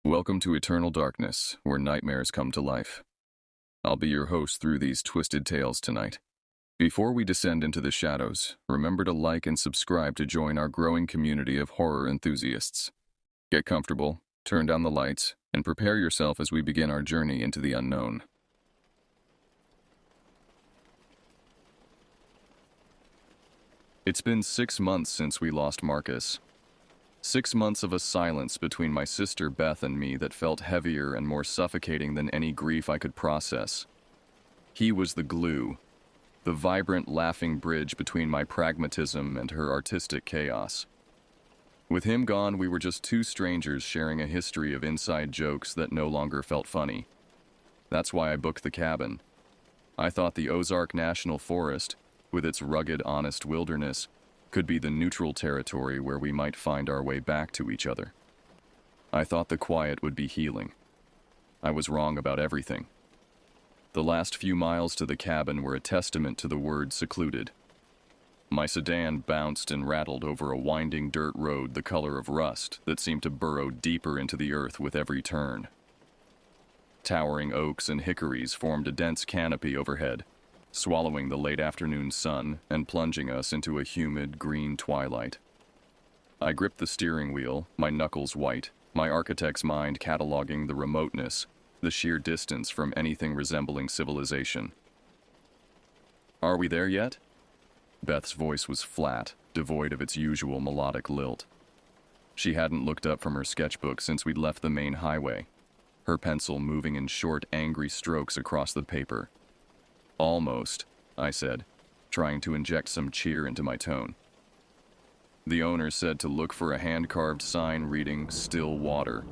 Welcome to Eternal Darkness, where nightmares come to life. I'll be your host through these twisted tales tonight. Before we descend into the shadows, remember to like and subscribe to join our growing community of horror enthusiasts. Get comfortable, turn down the lights, and prepare yourself as we begin our journey into the unknown. It's been 6 months since we lost Marcus. 6 months of a silence between my sister Beth and me that felt heavier and more suffocating than any grief I could process. He was the glue, the vibrant, laughing bridge between my pragmatism and her artistic chaos. With him gone, we were just two strangers sharing a history of inside jokes that no longer felt funny. That's why I booked the cabin. I thought the Ozark National Forest, with its rugged, honest wilderness, could be the neutral territory where we might find our way back to each other. I thought the quiet would be healing. I was wrong about everything. The last few miles to the cabin were a testament to the word secluded. My sedan bounced and rattled over a winding dirt road the color of rust that seemed to burrow deeper into the earth with every turn. Towering oaks and hickories formed a dense canopy overhead, swallowing the late afternoon sun and plunging us into a humid, green twilight. I gripped the steering wheel, my knuckles white, my architect's mind cataloging the remoteness, the sheer distance from anything resembling civilization. "Are we there yet?" Beth's voice was flat, devoid of its usual melodic lilt. She hadn't looked up from her sketchbook since we'd left the main highway, her pencil moving in short, angry strokes across the paper. "Almost," I said, trying to inject some cheer into my tone. The owner said to look for a hand-carved sign reading "Still Water."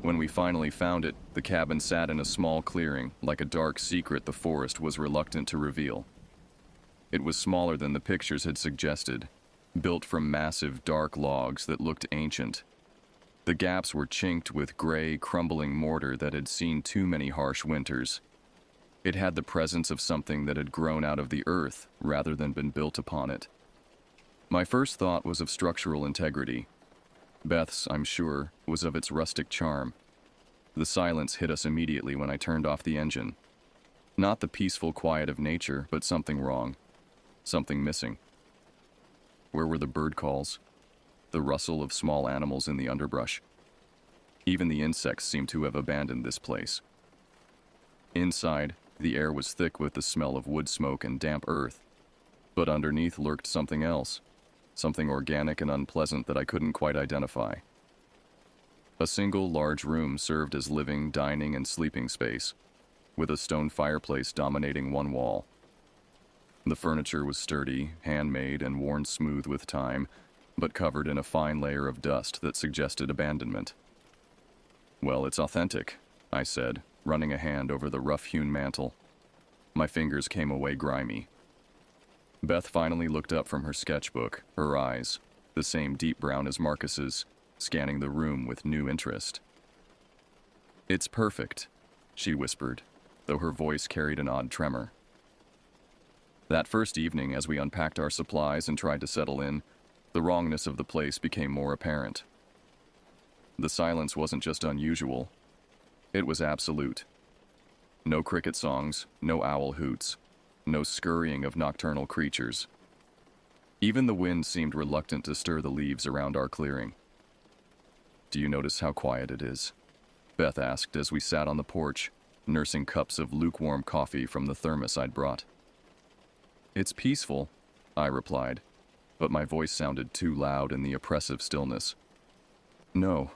When we finally found it, the cabin sat in a small clearing, like a dark secret the forest was reluctant to reveal. It was smaller than the pictures had suggested, built from massive, dark logs that looked ancient. The gaps were chinked with gray, crumbling mortar that had seen too many harsh winters. It had the presence of something that had grown out of the earth rather than been built upon it. My first thought was of structural integrity. Beth's, I'm sure, was of its rustic charm. The silence hit us immediately when I turned off the engine. Not the peaceful quiet of nature, but something wrong. Something missing. Where were the bird calls? The rustle of small animals in the underbrush? Even the insects seemed to have abandoned this place. Inside, the air was thick with the smell of wood smoke and damp earth, but underneath lurked something else, something organic and unpleasant that I couldn't quite identify. A single large room served as living, dining, and sleeping space, with a stone fireplace dominating one wall. The furniture was sturdy, handmade, and worn smooth with time, but covered in a fine layer of dust that suggested abandonment. "Well, it's authentic," I said, running a hand over the rough-hewn mantel. My fingers came away grimy. Beth finally looked up from her sketchbook, her eyes, the same deep brown as Marcus's, scanning the room with new interest. "It's perfect," she whispered, though her voice carried an odd tremor. That first evening, as we unpacked our supplies and tried to settle in, the wrongness of the place became more apparent. The silence wasn't just unusual. It was absolute. No cricket songs, no owl hoots, no scurrying of nocturnal creatures. Even the wind seemed reluctant to stir the leaves around our clearing. "Do you notice how quiet it is?" Beth asked as we sat on the porch, nursing cups of lukewarm coffee from the thermos I'd brought. "It's peaceful," I replied, but my voice sounded too loud in the oppressive stillness. "No,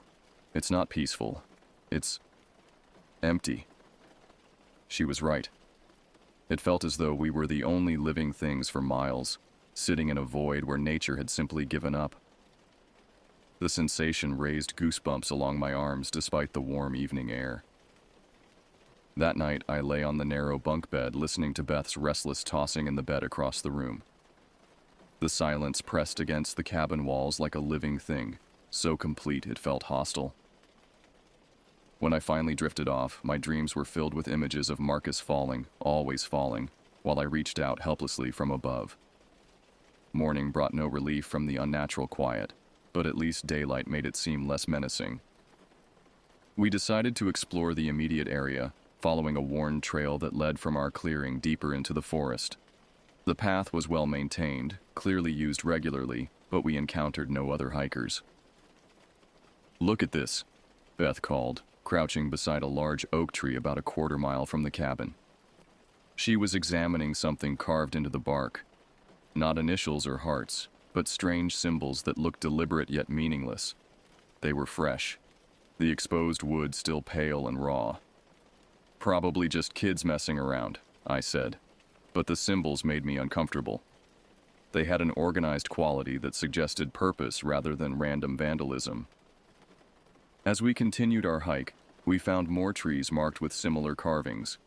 it's not peaceful. It's empty." She was right. It felt as though we were the only living things for miles, sitting in a void where nature had simply given up. The sensation raised goosebumps along my arms despite the warm evening air. That night, I lay on the narrow bunk bed listening to Beth's restless tossing in the bed across the room. The silence pressed against the cabin walls like a living thing, so complete it felt hostile. When I finally drifted off, my dreams were filled with images of Marcus falling, always falling, while I reached out helplessly from above. Morning brought no relief from the unnatural quiet, but at least daylight made it seem less menacing. We decided to explore the immediate area, following a worn trail that led from our clearing deeper into the forest. The path was well maintained, clearly used regularly, but we encountered no other hikers. "Look at this," Beth called, crouching beside a large oak tree about a quarter-mile from the cabin. She was examining something carved into the bark. Not initials or hearts, but strange symbols that looked deliberate yet meaningless. They were fresh, the exposed wood still pale and raw. "Probably just kids messing around," I said, but the symbols made me uncomfortable. They had an organized quality that suggested purpose rather than random vandalism. As we continued our hike, we found more trees marked with similar carvings.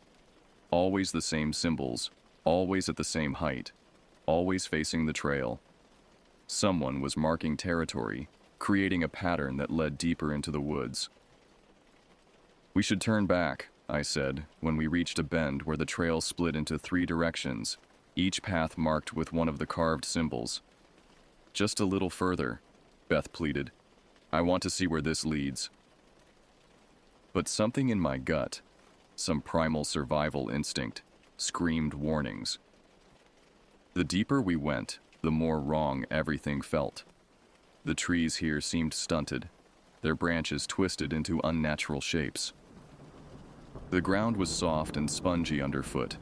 Always the same symbols, always at the same height, always facing the trail. Someone was marking territory, creating a pattern that led deeper into the woods. "We should turn back," I said, when we reached a bend where the trail split into 3 directions, each path marked with one of the carved symbols. "Just a little further," Beth pleaded. "I want to see where this leads." But something in my gut, some primal survival instinct, screamed warnings. The deeper we went, the more wrong everything felt. The trees here seemed stunted, their branches twisted into unnatural shapes. The ground was soft and spongy underfoot,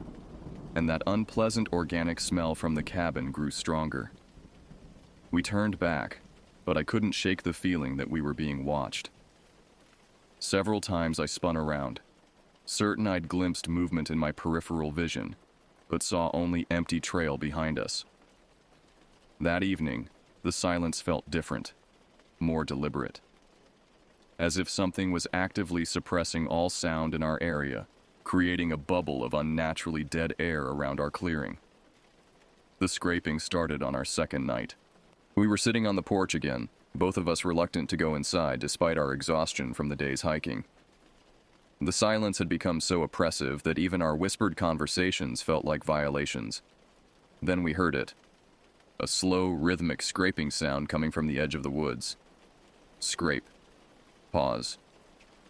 and that unpleasant organic smell from the cabin grew stronger. We turned back, but I couldn't shake the feeling that we were being watched. Several times I spun around, certain I'd glimpsed movement in my peripheral vision, but saw only empty trail behind us. That evening, the silence felt different, more deliberate. As if something was actively suppressing all sound in our area, creating a bubble of unnaturally dead air around our clearing. The scraping started on our second night. We were sitting on the porch again, both of us reluctant to go inside despite our exhaustion from the day's hiking. The silence had become so oppressive that even our whispered conversations felt like violations. Then we heard it. A slow, rhythmic scraping sound coming from the edge of the woods. Scrape. Pause.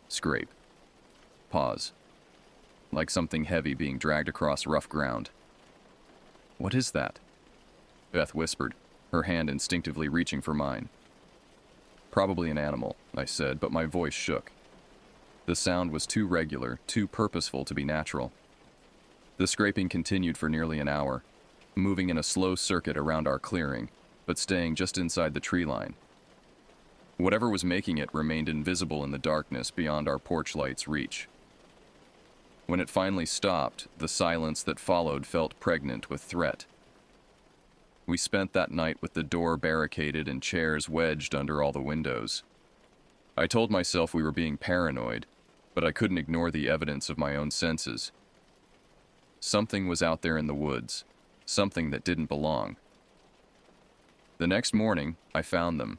Scrape. Pause. Like something heavy being dragged across rough ground. "What is that?" Beth whispered, her hand instinctively reaching for mine. "Probably an animal," I said, but my voice shook. The sound was too regular, too purposeful to be natural. The scraping continued for nearly an hour, moving in a slow circuit around our clearing, but staying just inside the tree line. Whatever was making it remained invisible in the darkness beyond our porch light's reach. When it finally stopped, the silence that followed felt pregnant with threat. We spent that night with the door barricaded and chairs wedged under all the windows. I told myself we were being paranoid, but I couldn't ignore the evidence of my own senses. Something was out there in the woods, something that didn't belong. The next morning, I found them.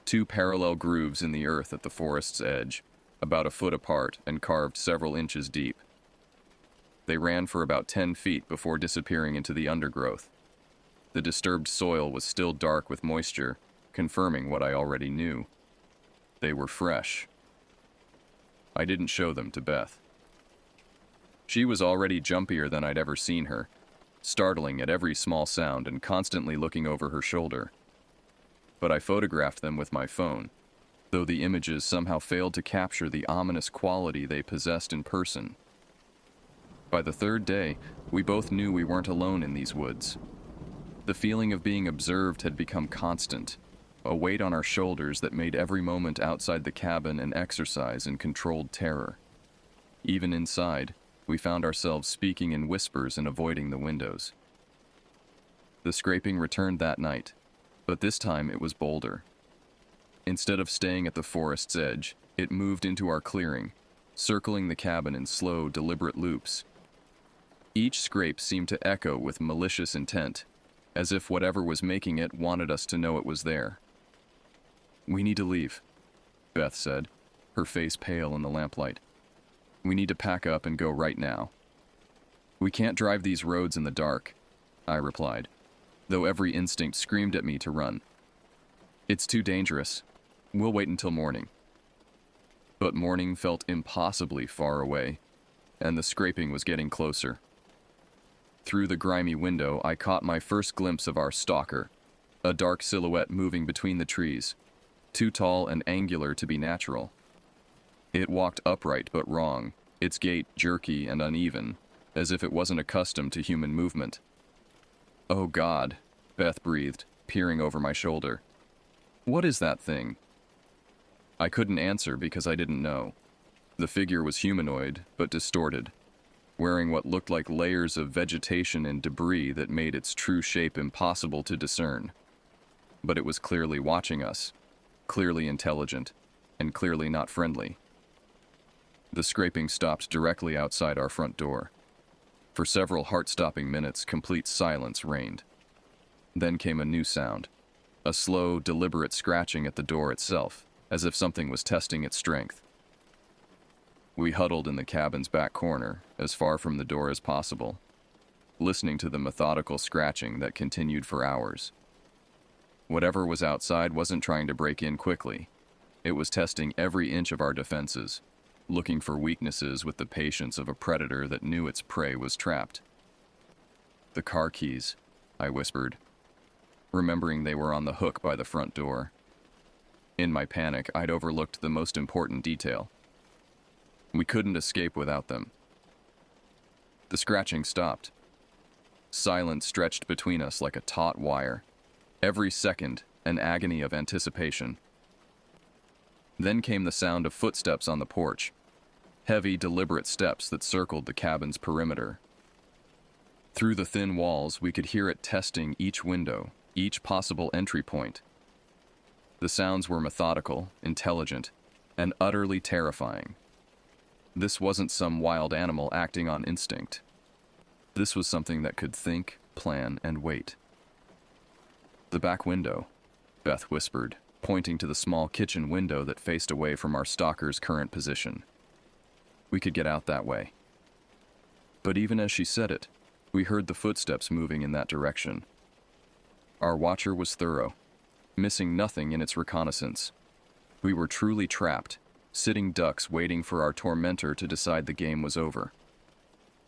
2 parallel grooves in the earth at the forest's edge, about a foot apart and carved several inches deep. They ran for about 10 feet before disappearing into the undergrowth. The disturbed soil was still dark with moisture, confirming what I already knew. They were fresh. I didn't show them to Beth. She was already jumpier than I'd ever seen her, startling at every small sound and constantly looking over her shoulder. But I photographed them with my phone, though the images somehow failed to capture the ominous quality they possessed in person. By the 3rd day, we both knew we weren't alone in these woods. The feeling of being observed had become constant, a weight on our shoulders that made every moment outside the cabin an exercise in controlled terror. Even inside, we found ourselves speaking in whispers and avoiding the windows. The scraping returned that night, but this time it was bolder. Instead of staying at the forest's edge, it moved into our clearing, circling the cabin in slow, deliberate loops. Each scrape seemed to echo with malicious intent, as if whatever was making it wanted us to know it was there. "We need to leave," Beth said, her face pale in the lamplight. "We need to pack up and go right now." "We can't drive these roads in the dark," I replied, though every instinct screamed at me to run. "It's too dangerous. We'll wait until morning." But morning felt impossibly far away, and the scraping was getting closer. Through the grimy window, I caught my first glimpse of our stalker, a dark silhouette moving between the trees, too tall and angular to be natural. It walked upright but wrong, its gait jerky and uneven, as if it wasn't accustomed to human movement. "Oh God," Beth breathed, peering over my shoulder. "What is that thing?" I couldn't answer because I didn't know. The figure was humanoid, but distorted, wearing what looked like layers of vegetation and debris that made its true shape impossible to discern. But it was clearly watching us, clearly intelligent, and clearly not friendly. The scraping stopped directly outside our front door. For several heart-stopping minutes, complete silence reigned. Then came a new sound, a slow, deliberate scratching at the door itself, as if something was testing its strength. We huddled in the cabin's back corner, as far from the door as possible, listening to the methodical scratching that continued for hours. Whatever was outside wasn't trying to break in quickly. It was testing every inch of our defenses, looking for weaknesses with the patience of a predator that knew its prey was trapped. "The car keys," I whispered, remembering they were on the hook by the front door. In my panic, I'd overlooked the most important detail. We couldn't escape without them. The scratching stopped. Silence stretched between us like a taut wire. Every second, an agony of anticipation. Then came the sound of footsteps on the porch, heavy, deliberate steps that circled the cabin's perimeter. Through the thin walls, we could hear it testing each window, each possible entry point. The sounds were methodical, intelligent, and utterly terrifying. This wasn't some wild animal acting on instinct. This was something that could think, plan, and wait. "The back window," Beth whispered, pointing to the small kitchen window that faced away from our stalker's current position. "We could get out that way." But even as she said it, we heard the footsteps moving in that direction. Our watcher was thorough, missing nothing in its reconnaissance. We were truly trapped, sitting ducks waiting for our tormentor to decide the game was over.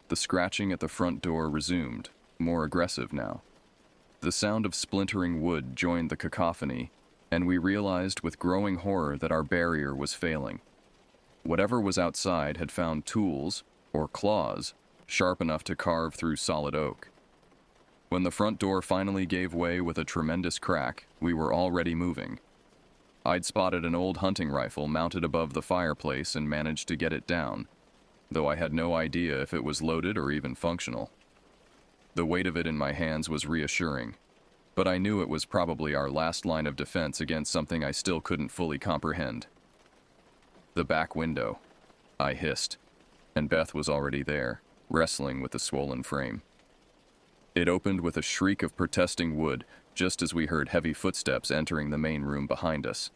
The scratching at the front door resumed, more aggressive now. The sound of splintering wood joined the cacophony, and we realized with growing horror that our barrier was failing. Whatever was outside had found tools, or claws, sharp enough to carve through solid oak. When the front door finally gave way with a tremendous crack, we were already moving. I'd spotted an old hunting rifle mounted above the fireplace and managed to get it down, though I had no idea if it was loaded or even functional. The weight of it in my hands was reassuring, but I knew it was probably our last line of defense against something I still couldn't fully comprehend. "The back window," I hissed, and Beth was already there, wrestling with the swollen frame. It opened with a shriek of protesting wood, just as we heard heavy footsteps entering the main room behind us.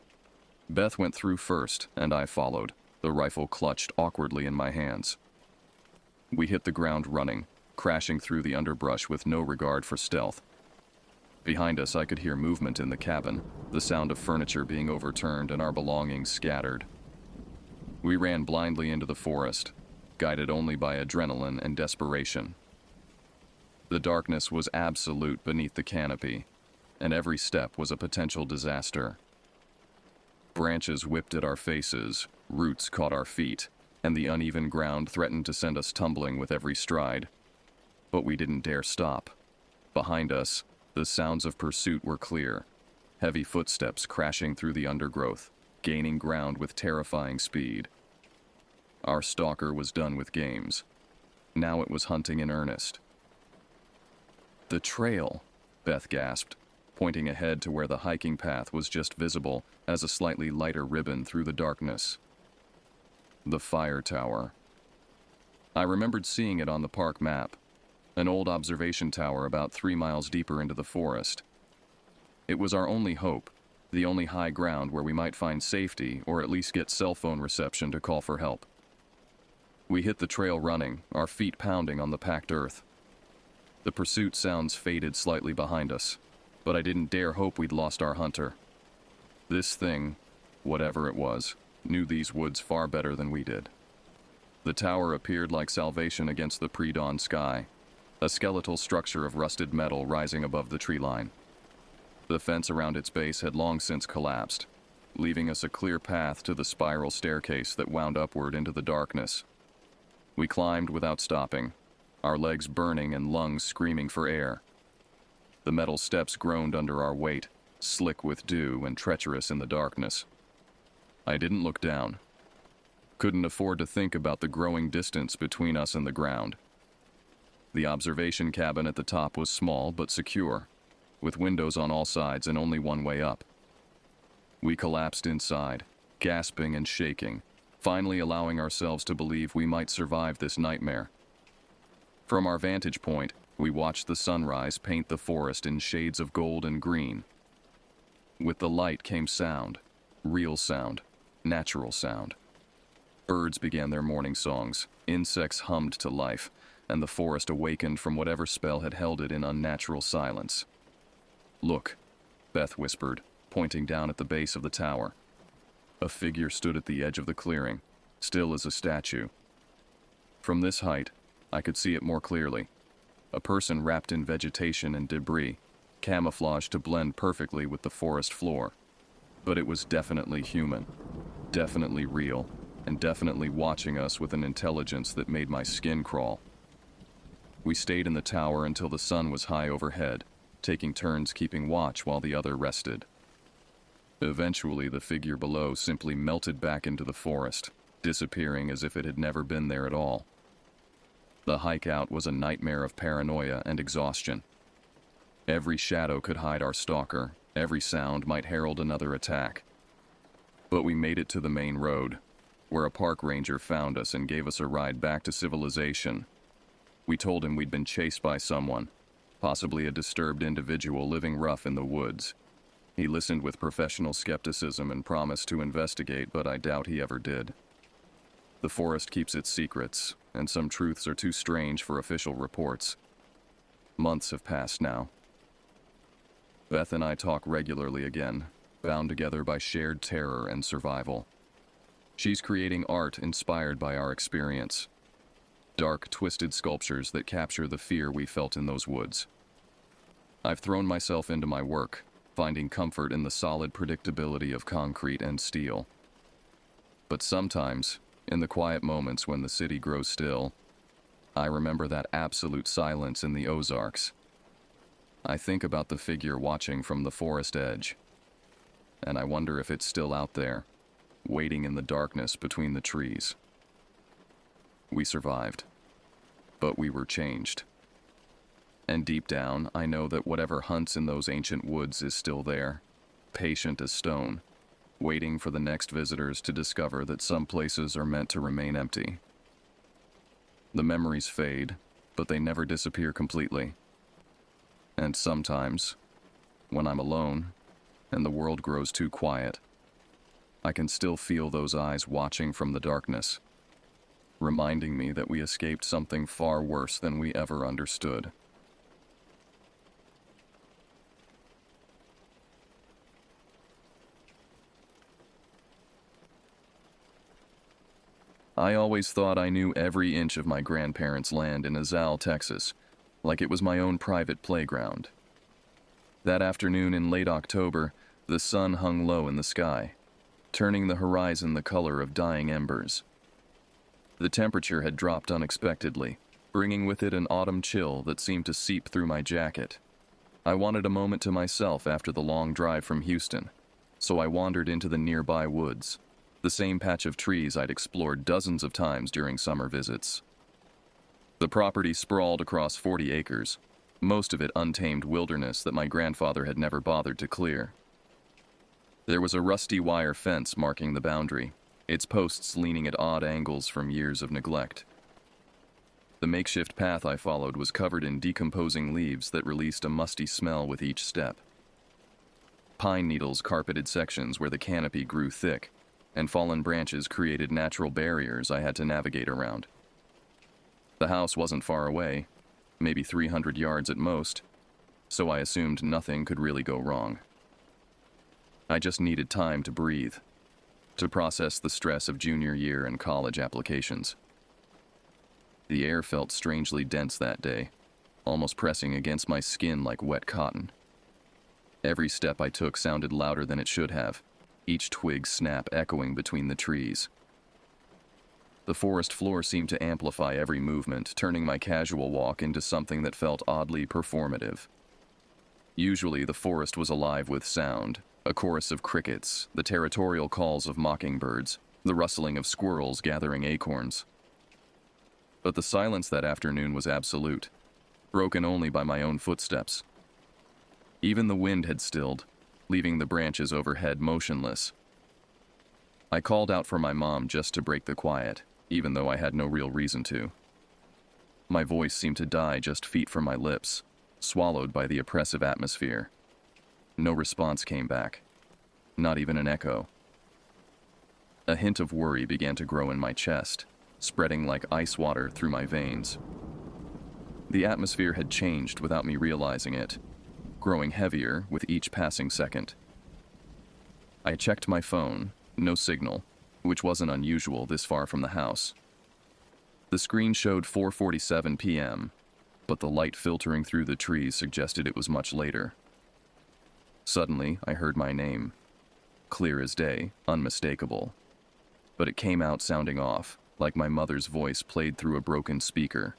Beth went through first, and I followed, the rifle clutched awkwardly in my hands. We hit the ground running, crashing through the underbrush with no regard for stealth. Behind us, I could hear movement in the cabin, the sound of furniture being overturned and our belongings scattered. We ran blindly into the forest, guided only by adrenaline and desperation. The darkness was absolute beneath the canopy, and every step was a potential disaster. Branches whipped at our faces, roots caught our feet, and the uneven ground threatened to send us tumbling with every stride. But we didn't dare stop. Behind us, the sounds of pursuit were clear, heavy footsteps crashing through the undergrowth, gaining ground with terrifying speed. Our stalker was done with games. Now it was hunting in earnest. "The trail," Beth gasped, pointing ahead to where the hiking path was just visible as a slightly lighter ribbon through the darkness. "The fire tower." I remembered seeing it on the park map, an old observation tower about 3 miles deeper into the forest. It was our only hope, the only high ground where we might find safety or at least get cell phone reception to call for help. We hit the trail running, our feet pounding on the packed earth. The pursuit sounds faded slightly behind us, but I didn't dare hope we'd lost our hunter. This thing, whatever it was knew these woods far better than we did. The tower appeared like salvation against the pre-dawn sky, a skeletal structure of rusted metal rising above the tree line. The fence around its base had long since collapsed, leaving us a clear path to the spiral staircase that wound upward into the darkness. We climbed without stopping, our legs burning and lungs screaming for air. The metal steps groaned under our weight, slick with dew and treacherous in the darkness. I didn't look down. Couldn't afford to think about the growing distance between us and the ground. The observation cabin at the top was small but secure, with windows on all sides and only one way up. We collapsed inside, gasping and shaking, finally allowing ourselves to believe we might survive this nightmare. From our vantage point, we watched the sunrise paint the forest in shades of gold and green. With the light came sound, real sound, natural sound. Birds began their morning songs, insects hummed to life, and the forest awakened from whatever spell had held it in unnatural silence. "Look," Beth whispered, pointing down at the base of the tower. A figure stood at the edge of the clearing, still as a statue. From this height, I could see it more clearly. A person wrapped in vegetation and debris, camouflaged to blend perfectly with the forest floor. But it was definitely human, definitely real, and definitely watching us with an intelligence that made my skin crawl. We stayed in the tower until the sun was high overhead, taking turns keeping watch while the other rested. Eventually, the figure below simply melted back into the forest, disappearing as if it had never been there at all. The hike out was a nightmare of paranoia and exhaustion. Every shadow could hide our stalker, every sound might herald another attack. But we made it to the main road, where a park ranger found us and gave us a ride back to civilization. We told him we'd been chased by someone, possibly a disturbed individual living rough in the woods. He listened with professional skepticism and promised to investigate, but I doubt he ever did. The forest keeps its secrets, and some truths are too strange for official reports. Months have passed now. Beth and I talk regularly again, bound together by shared terror and survival. She's creating art inspired by our experience. Dark, twisted sculptures that capture the fear we felt in those woods. I've thrown myself into my work, finding comfort in the solid predictability of concrete and steel. But sometimes, in the quiet moments when the city grows still, I remember that absolute silence in the Ozarks. I think about the figure watching from the forest edge, and I wonder if it's still out there, waiting in the darkness between the trees. We survived, but we were changed. And deep down, I know that whatever hunts in those ancient woods is still there, patient as stone, waiting for the next visitors to discover that some places are meant to remain empty. The memories fade, but they never disappear completely. And sometimes, when I'm alone, and the world grows too quiet, I can still feel those eyes watching from the darkness, reminding me that we escaped something far worse than we ever understood. I always thought I knew every inch of my grandparents' land in Ozark, Texas, like it was my own private playground. That afternoon in late October, the sun hung low in the sky, turning the horizon the color of dying embers. The temperature had dropped unexpectedly, bringing with it an autumn chill that seemed to seep through my jacket. I wanted a moment to myself after the long drive from Houston, so I wandered into the nearby woods, the same patch of trees I'd explored dozens of times during summer visits. The property sprawled across 40 acres, most of it untamed wilderness that my grandfather had never bothered to clear. There was a rusty wire fence marking the boundary, its posts leaning at odd angles from years of neglect. The makeshift path I followed was covered in decomposing leaves that released a musty smell with each step. Pine needles carpeted sections where the canopy grew thick, and fallen branches created natural barriers I had to navigate around. The house wasn't far away, maybe 300 yards at most, so I assumed nothing could really go wrong. I just needed time to breathe, to process the stress of junior year and college applications. The air felt strangely dense that day, almost pressing against my skin like wet cotton. Every step I took sounded louder than it should have, each twig snap echoing between the trees. The forest floor seemed to amplify every movement, turning my casual walk into something that felt oddly performative. Usually the forest was alive with sound, a chorus of crickets, the territorial calls of mockingbirds, the rustling of squirrels gathering acorns. But the silence that afternoon was absolute, broken only by my own footsteps. Even the wind had stilled, leaving the branches overhead motionless. I called out for my mom just to break the quiet, even though I had no real reason to. My voice seemed to die just feet from my lips, swallowed by the oppressive atmosphere. No response came back, not even an echo. A hint of worry began to grow in my chest, spreading like ice water through my veins. The atmosphere had changed without me realizing it, growing heavier with each passing second. I checked my phone, no signal, which wasn't unusual this far from the house. The screen showed 4:47 p.m., but the light filtering through the trees suggested it was much later. Suddenly, I heard my name. Clear as day, unmistakable. But it came out sounding off, like my mother's voice played through a broken speaker.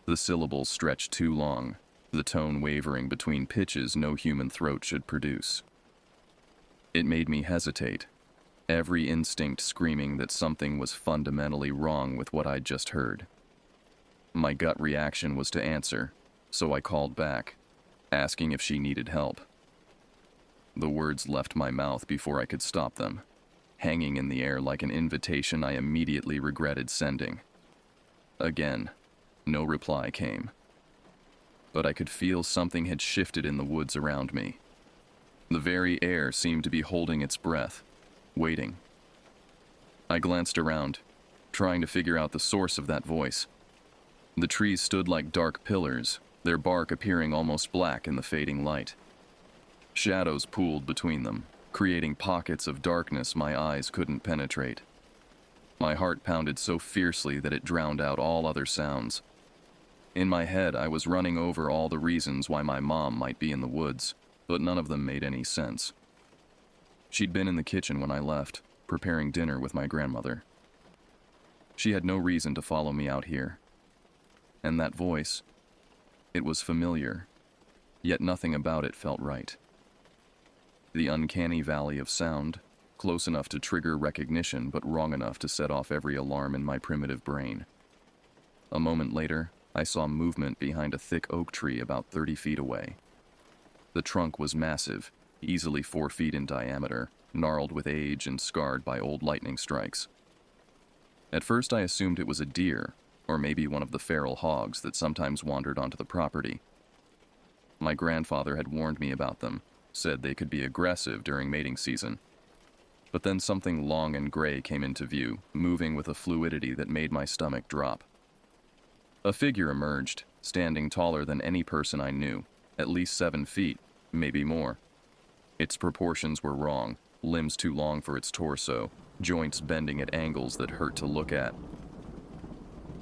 The syllables stretched too long, the tone wavering between pitches no human throat should produce. It made me hesitate, every instinct screaming that something was fundamentally wrong with what I'd just heard. My gut reaction was to answer, so I called back, asking if she needed help. The words left my mouth before I could stop them, hanging in the air like an invitation I immediately regretted sending. Again, no reply came. But I could feel something had shifted in the woods around me. The very air seemed to be holding its breath, waiting. I glanced around, trying to figure out the source of that voice. The trees stood like dark pillars, their bark appearing almost black in the fading light. Shadows pooled between them, creating pockets of darkness my eyes couldn't penetrate. My heart pounded so fiercely that it drowned out all other sounds. In my head, I was running over all the reasons why my mom might be in the woods, but none of them made any sense. She'd been in the kitchen when I left, preparing dinner with my grandmother. She had no reason to follow me out here. And that voice, it was familiar, yet nothing about it felt right. The uncanny valley of sound, close enough to trigger recognition but wrong enough to set off every alarm in my primitive brain. A moment later, I saw movement behind a thick oak tree about 30 feet away. The trunk was massive, easily 4 feet in diameter, gnarled with age and scarred by old lightning strikes. At first I assumed it was a deer, or maybe one of the feral hogs that sometimes wandered onto the property. My grandfather had warned me about them, said they could be aggressive during mating season. But then something long and gray came into view, moving with a fluidity that made my stomach drop. A figure emerged, standing taller than any person I knew, at least 7 feet, maybe more. Its proportions were wrong, limbs too long for its torso, joints bending at angles that hurt to look at.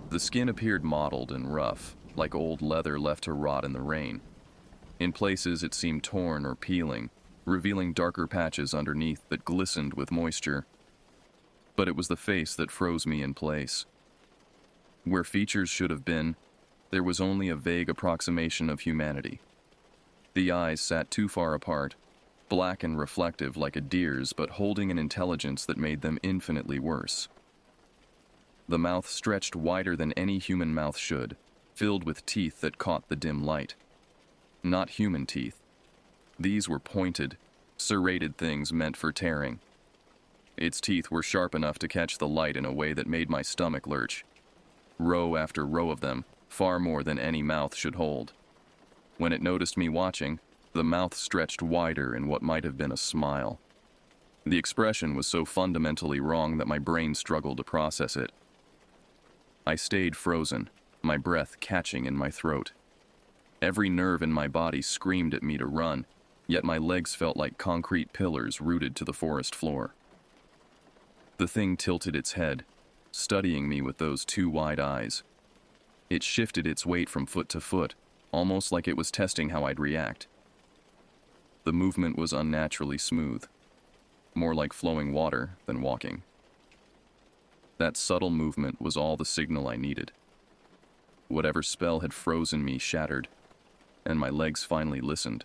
The skin appeared mottled and rough, like old leather left to rot in the rain. In places it seemed torn or peeling, revealing darker patches underneath that glistened with moisture. But it was the face that froze me in place. Where features should have been, there was only a vague approximation of humanity. The eyes sat too far apart, black and reflective like a deer's, but holding an intelligence that made them infinitely worse. The mouth stretched wider than any human mouth should, filled with teeth that caught the dim light. Not human teeth. These were pointed, serrated things meant for tearing. Its teeth were sharp enough to catch the light in a way that made my stomach lurch. Row after row of them, far more than any mouth should hold. When it noticed me watching, the mouth stretched wider in what might have been a smile. The expression was so fundamentally wrong that my brain struggled to process it. I stayed frozen, my breath catching in my throat. Every nerve in my body screamed at me to run, yet my legs felt like concrete pillars rooted to the forest floor. The thing tilted its head, studying me with those two wide eyes. It shifted its weight from foot to foot, almost like it was testing how I'd react. The movement was unnaturally smooth, more like flowing water than walking. That subtle movement was all the signal I needed. Whatever spell had frozen me shattered, and my legs finally listened.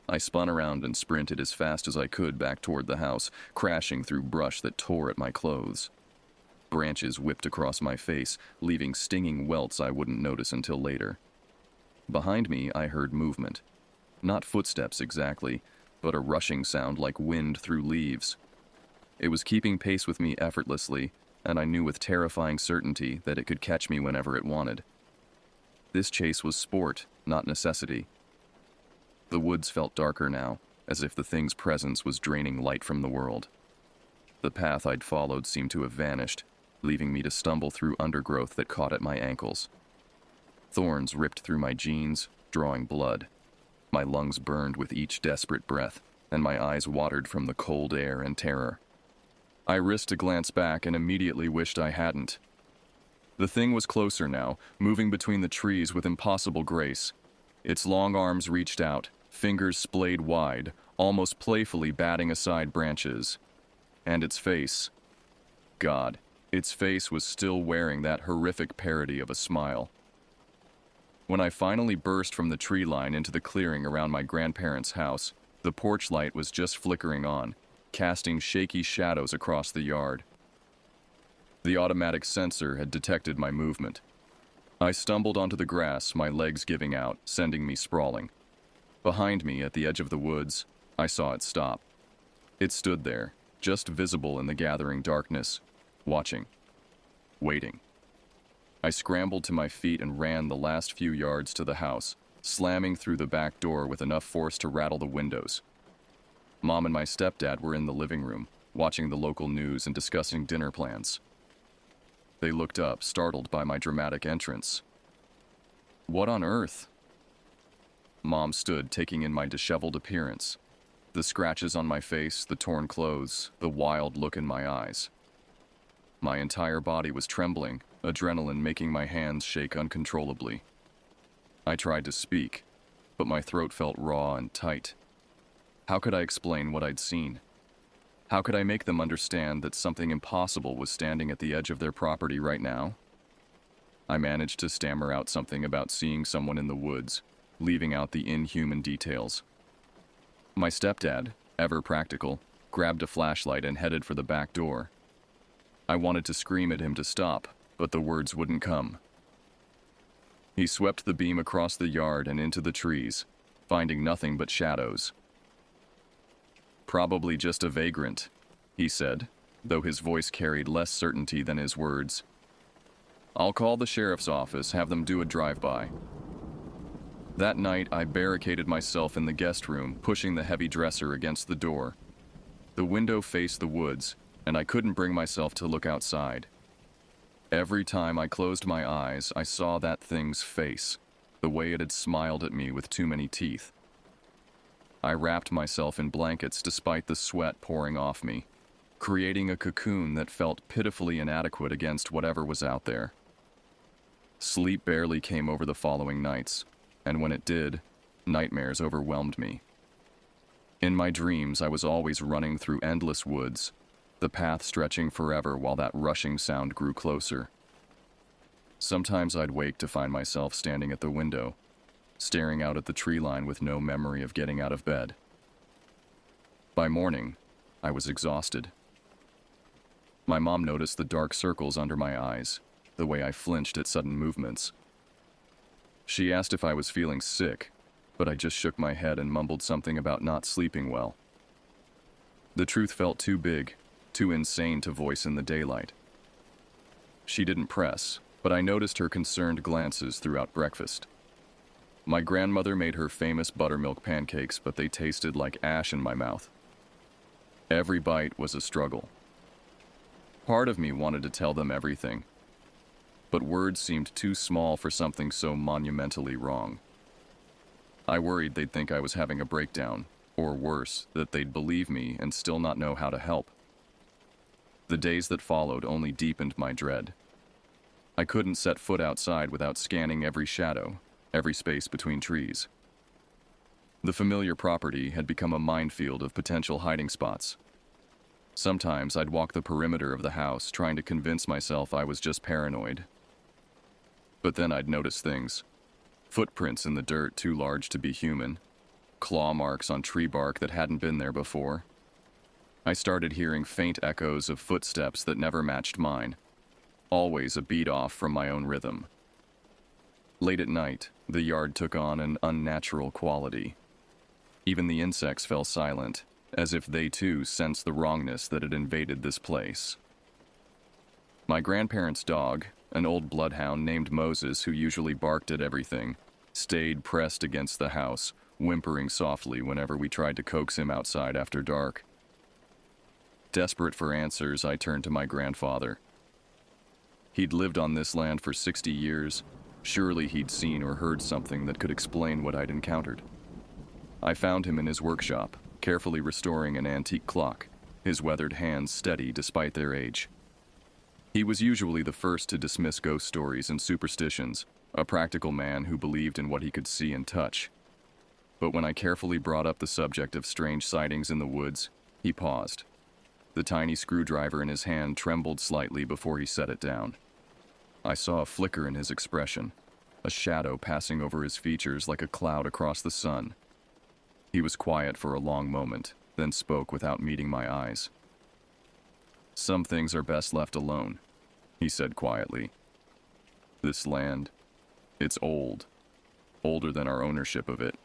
I spun around and sprinted as fast as I could back toward the house, crashing through brush that tore at my clothes. Branches whipped across my face, leaving stinging welts I wouldn't notice until later. Behind me, I heard movement. Not footsteps exactly, but a rushing sound like wind through leaves. It was keeping pace with me effortlessly, and I knew with terrifying certainty that it could catch me whenever it wanted. This chase was sport, not necessity. The woods felt darker now, as if the thing's presence was draining light from the world. The path I'd followed seemed to have vanished, leaving me to stumble through undergrowth that caught at my ankles. Thorns ripped through my jeans, drawing blood. My lungs burned with each desperate breath, and my eyes watered from the cold air and terror. I risked a glance back and immediately wished I hadn't. The thing was closer now, moving between the trees with impossible grace. Its long arms reached out, fingers splayed wide, almost playfully batting aside branches. And its face. God, its face was still wearing that horrific parody of a smile. When I finally burst from the tree line into the clearing around my grandparents' house, the porch light was just flickering on, casting shaky shadows across the yard. The automatic sensor had detected my movement. I stumbled onto the grass, my legs giving out, sending me sprawling. Behind me, at the edge of the woods, I saw it stop. It stood there, just visible in the gathering darkness, watching, waiting. I scrambled to my feet and ran the last few yards to the house, slamming through the back door with enough force to rattle the windows. Mom and my stepdad were in the living room, watching the local news and discussing dinner plans. They looked up, startled by my dramatic entrance. What on earth? Mom stood, taking in my disheveled appearance. The scratches on my face, the torn clothes, the wild look in my eyes. My entire body was trembling, adrenaline making my hands shake uncontrollably. I tried to speak, but my throat felt raw and tight. How could I explain what I'd seen? How could I make them understand that something impossible was standing at the edge of their property right now? I managed to stammer out something about seeing someone in the woods, leaving out the inhuman details. My stepdad, ever practical, grabbed a flashlight and headed for the back door. I wanted to scream at him to stop, but the words wouldn't come. He swept the beam across the yard and into the trees, finding nothing but shadows. Probably just a vagrant, he said, though his voice carried less certainty than his words. I'll call the sheriff's office, have them do a drive-by. That night, I barricaded myself in the guest room, pushing the heavy dresser against the door. The window faced the woods, and I couldn't bring myself to look outside. Every time I closed my eyes, I saw that thing's face, the way it had smiled at me with too many teeth. I wrapped myself in blankets despite the sweat pouring off me, creating a cocoon that felt pitifully inadequate against whatever was out there. Sleep barely came over the following nights, and when it did, nightmares overwhelmed me. In my dreams, I was always running through endless woods, the path stretching forever while that rushing sound grew closer. Sometimes I'd wake to find myself standing at the window, staring out at the tree line with no memory of getting out of bed. By morning, I was exhausted. My mom noticed the dark circles under my eyes, the way I flinched at sudden movements. She asked if I was feeling sick, but I just shook my head and mumbled something about not sleeping well. The truth felt too big, too insane to voice in the daylight. She didn't press, but I noticed her concerned glances throughout breakfast. My grandmother made her famous buttermilk pancakes, but they tasted like ash in my mouth. Every bite was a struggle. Part of me wanted to tell them everything, but words seemed too small for something so monumentally wrong. I worried they'd think I was having a breakdown, or worse, that they'd believe me and still not know how to help. The days that followed only deepened my dread. I couldn't set foot outside without scanning every shadow, every space between trees. The familiar property had become a minefield of potential hiding spots. Sometimes I'd walk the perimeter of the house trying to convince myself I was just paranoid. But then I'd notice things. Footprints in the dirt too large to be human. Claw marks on tree bark that hadn't been there before. I started hearing faint echoes of footsteps that never matched mine, always a beat off from my own rhythm. Late at night, the yard took on an unnatural quality. Even the insects fell silent, as if they too sensed the wrongness that had invaded this place. My grandparents' dog, an old bloodhound named Moses who usually barked at everything, stayed pressed against the house, whimpering softly whenever we tried to coax him outside after dark. Desperate for answers, I turned to my grandfather. He'd lived on this land for 60 years. Surely he'd seen or heard something that could explain what I'd encountered. I found him in his workshop, carefully restoring an antique clock, his weathered hands steady despite their age. He was usually the first to dismiss ghost stories and superstitions, a practical man who believed in what he could see and touch. But when I carefully brought up the subject of strange sightings in the woods, he paused. The tiny screwdriver in his hand trembled slightly before he set it down. I saw a flicker in his expression, a shadow passing over his features like a cloud across the sun. He was quiet for a long moment, then spoke without meeting my eyes. "Some things are best left alone," he said quietly. "This land, it's old, older than our ownership of it.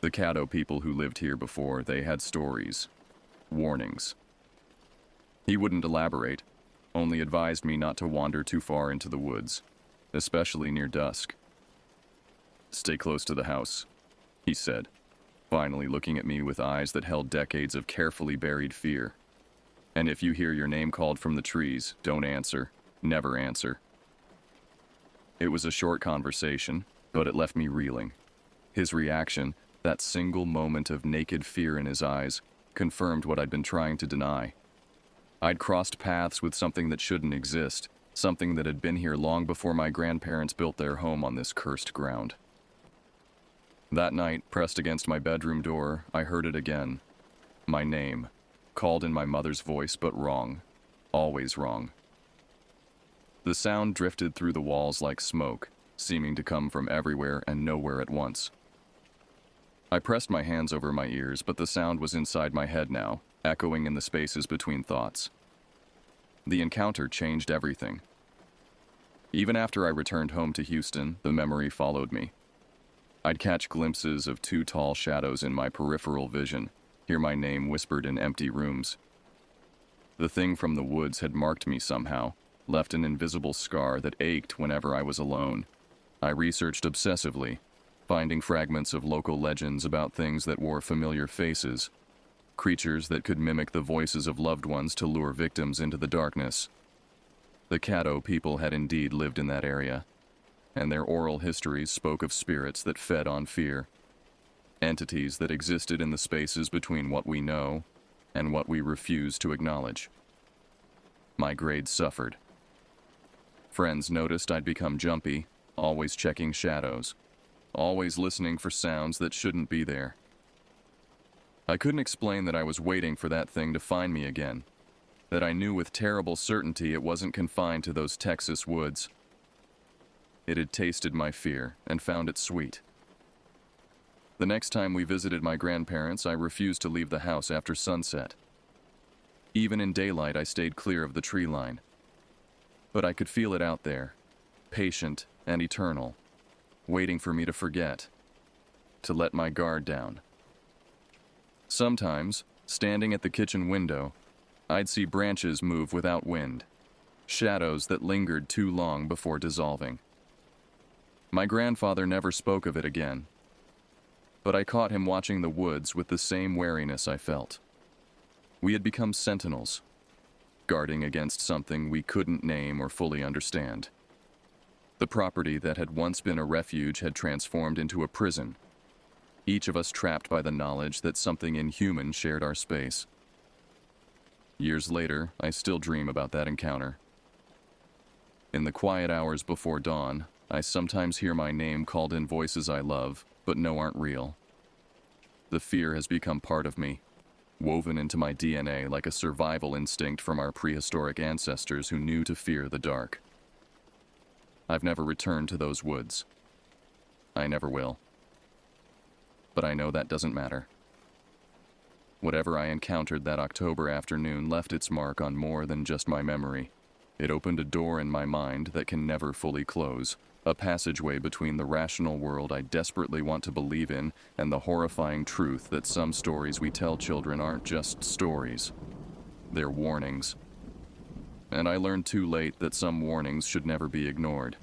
The Caddo people who lived here before, they had stories, warnings." He wouldn't elaborate, only advised me not to wander too far into the woods, especially near dusk. "Stay close to the house," he said, finally looking at me with eyes that held decades of carefully buried fear. "And if you hear your name called from the trees, don't answer, never answer." It was a short conversation, but it left me reeling. His reaction, that single moment of naked fear in his eyes, confirmed what I'd been trying to deny. I'd crossed paths with something that shouldn't exist, something that had been here long before my grandparents built their home on this cursed ground. That night, pressed against my bedroom door, I heard it again. My name, called in my mother's voice, but wrong. Always wrong. The sound drifted through the walls like smoke, seeming to come from everywhere and nowhere at once. I pressed my hands over my ears, but the sound was inside my head now, echoing in the spaces between thoughts. The encounter changed everything. Even after I returned home to Houston, the memory followed me. I'd catch glimpses of two tall shadows in my peripheral vision, hear my name whispered in empty rooms. The thing from the woods had marked me somehow, left an invisible scar that ached whenever I was alone. I researched obsessively, finding fragments of local legends about things that wore familiar faces, creatures that could mimic the voices of loved ones to lure victims into the darkness. The Caddo people had indeed lived in that area, and their oral histories spoke of spirits that fed on fear, entities that existed in the spaces between what we know and what we refuse to acknowledge. My grades suffered. Friends noticed I'd become jumpy, always checking shadows, always listening for sounds that shouldn't be there. I couldn't explain that I was waiting for that thing to find me again, that I knew with terrible certainty it wasn't confined to those Texas woods. It had tasted my fear and found it sweet. The next time we visited my grandparents, I refused to leave the house after sunset. Even in daylight, I stayed clear of the tree line. But I could feel it out there, patient and eternal, waiting for me to forget, to let my guard down. Sometimes, standing at the kitchen window, I'd see branches move without wind, shadows that lingered too long before dissolving. My grandfather never spoke of it again, but I caught him watching the woods with the same wariness I felt. We had become sentinels, guarding against something we couldn't name or fully understand. The property that had once been a refuge had transformed into a prison, each of us trapped by the knowledge that something inhuman shared our space. Years later, I still dream about that encounter. In the quiet hours before dawn, I sometimes hear my name called in voices I love, but know aren't real. The fear has become part of me, woven into my DNA like a survival instinct from our prehistoric ancestors who knew to fear the dark. I've never returned to those woods. I never will. But I know that doesn't matter. Whatever I encountered that October afternoon left its mark on more than just my memory. It opened a door in my mind that can never fully close, a passageway between the rational world I desperately want to believe in and the horrifying truth that some stories we tell children aren't just stories. They're warnings. And I learned too late that some warnings should never be ignored.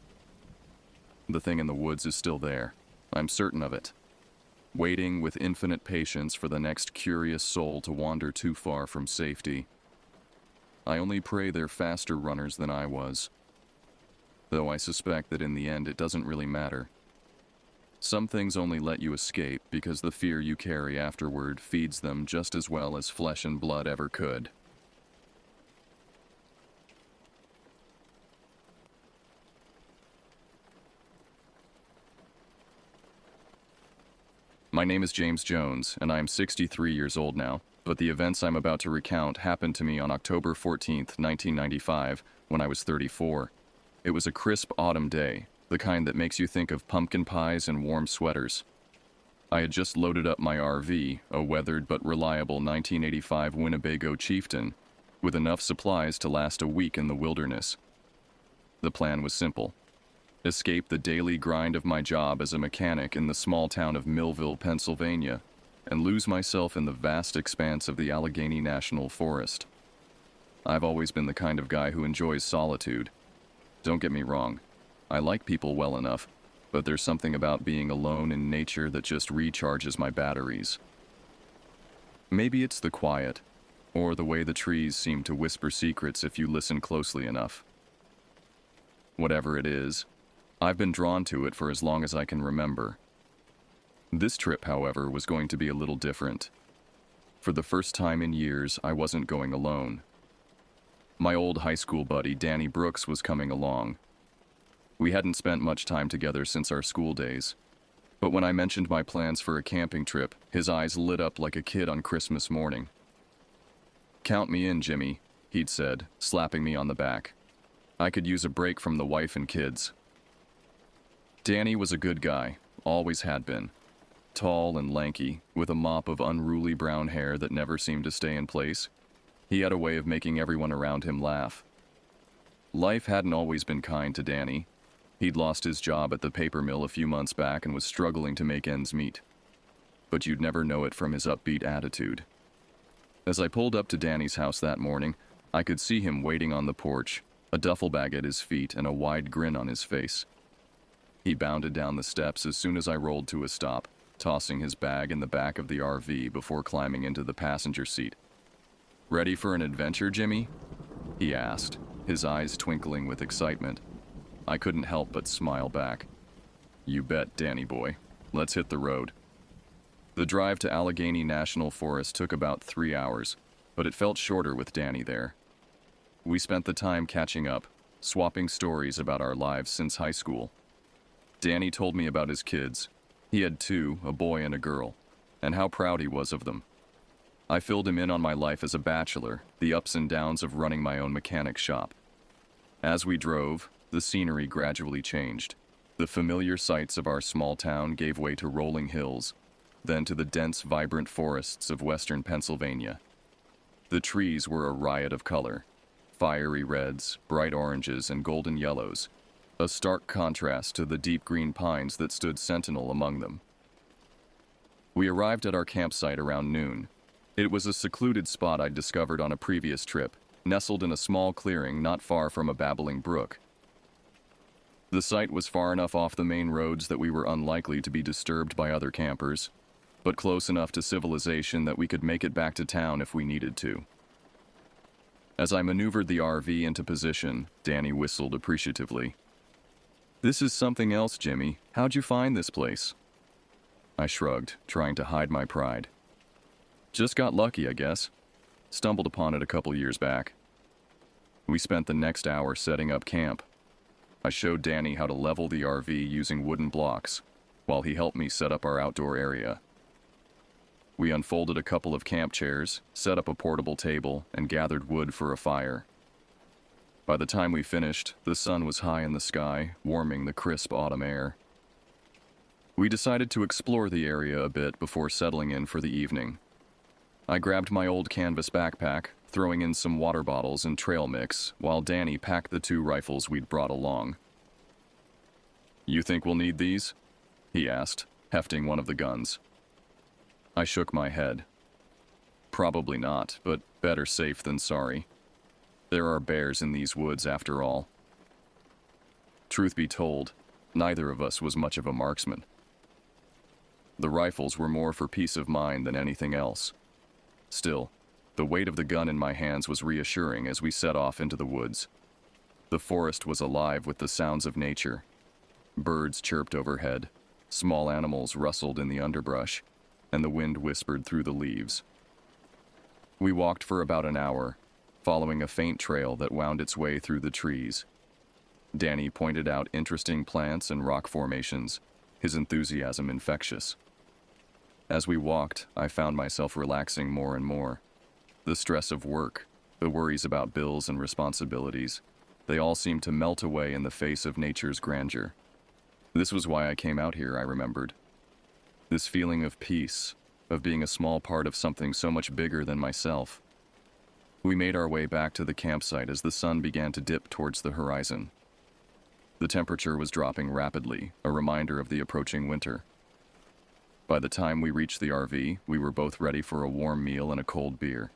The thing in the woods is still there. I'm certain of it. Waiting with infinite patience for the next curious soul to wander too far from safety. I only pray they're faster runners than I was. Though I suspect that in the end it doesn't really matter. Some things only let you escape because the fear you carry afterward feeds them just as well as flesh and blood ever could. My name is James Jones, and I'm 63 years old now, but the events I'm about to recount happened to me on October 14th, 1995, when I was 34. It was a crisp autumn day, the kind that makes you think of pumpkin pies and warm sweaters. I had just loaded up my RV, a weathered but reliable 1985 Winnebago Chieftain, with enough supplies to last a week in the wilderness. The plan was simple. Escape the daily grind of my job as a mechanic in the small town of Millville, Pennsylvania, and lose myself in the vast expanse of the Allegheny National Forest. I've always been the kind of guy who enjoys solitude. Don't get me wrong, I like people well enough, but there's something about being alone in nature that just recharges my batteries. Maybe it's the quiet, or the way the trees seem to whisper secrets if you listen closely enough. Whatever it is, I've been drawn to it for as long as I can remember. This trip, however, was going to be a little different. For the first time in years, I wasn't going alone. My old high school buddy, Danny Brooks, was coming along. We hadn't spent much time together since our school days, but when I mentioned my plans for a camping trip, his eyes lit up like a kid on Christmas morning. "Count me in, Jimmy," he'd said, slapping me on the back. I could use a break from the wife and kids. Danny was a good guy, always had been. Tall and lanky, with a mop of unruly brown hair that never seemed to stay in place. He had a way of making everyone around him laugh. Life hadn't always been kind to Danny. He'd lost his job at the paper mill a few months back and was struggling to make ends meet. But you'd never know it from his upbeat attitude. As I pulled up to Danny's house that morning, I could see him waiting on the porch, a duffel bag at his feet and a wide grin on his face. He bounded down the steps as soon as I rolled to a stop, tossing his bag in the back of the RV before climbing into the passenger seat. "Ready for an adventure, Jimmy?" he asked, his eyes twinkling with excitement. I couldn't help but smile back. "You bet, Danny boy. Let's hit the road." The drive to Allegheny National Forest took about 3 hours, but it felt shorter with Danny there. We spent the time catching up, swapping stories about our lives since high school. Danny told me about his kids. He had 2, a boy and a girl, and how proud he was of them. I filled him in on my life as a bachelor, the ups and downs of running my own mechanic shop. As we drove, the scenery gradually changed. The familiar sights of our small town gave way to rolling hills, then to the dense, vibrant forests of western Pennsylvania. The trees were a riot of color, fiery reds, bright oranges, and golden yellows, a stark contrast to the deep green pines that stood sentinel among them. We arrived at our campsite around noon. It was a secluded spot I'd discovered on a previous trip, nestled in a small clearing not far from a babbling brook. The site was far enough off the main roads that we were unlikely to be disturbed by other campers, but close enough to civilization that we could make it back to town if we needed to. As I maneuvered the RV into position, Danny whistled appreciatively. "This is something else, Jimmy. How'd you find this place?" I shrugged, trying to hide my pride. "Just got lucky, I guess." Stumbled upon it a couple years back. We spent the next hour setting up camp. I showed Danny how to level the RV using wooden blocks, while he helped me set up our outdoor area. We unfolded a couple of camp chairs, set up a portable table, and gathered wood for a fire. By the time we finished, the sun was high in the sky, warming the crisp autumn air. We decided to explore the area a bit before settling in for the evening. I grabbed my old canvas backpack, throwing in some water bottles and trail mix, while Danny packed the 2 rifles we'd brought along. "You think we'll need these?" he asked, hefting one of the guns. I shook my head. "Probably not, but better safe than sorry. There are bears in these woods after all." Truth be told, neither of us was much of a marksman. The rifles were more for peace of mind than anything else. Still, the weight of the gun in my hands was reassuring as we set off into the woods. The forest was alive with the sounds of nature. Birds chirped overhead, small animals rustled in the underbrush, and the wind whispered through the leaves. We walked for about an hour, following a faint trail that wound its way through the trees. Danny pointed out interesting plants and rock formations, his enthusiasm infectious. As we walked, I found myself relaxing more and more. The stress of work, the worries about bills and responsibilities, they all seemed to melt away in the face of nature's grandeur. This was why I came out here, I remembered. This feeling of peace, of being a small part of something so much bigger than myself. We made our way back to the campsite as the sun began to dip towards the horizon. The temperature was dropping rapidly, a reminder of the approaching winter. By the time we reached the RV, we were both ready for a warm meal and a cold beer.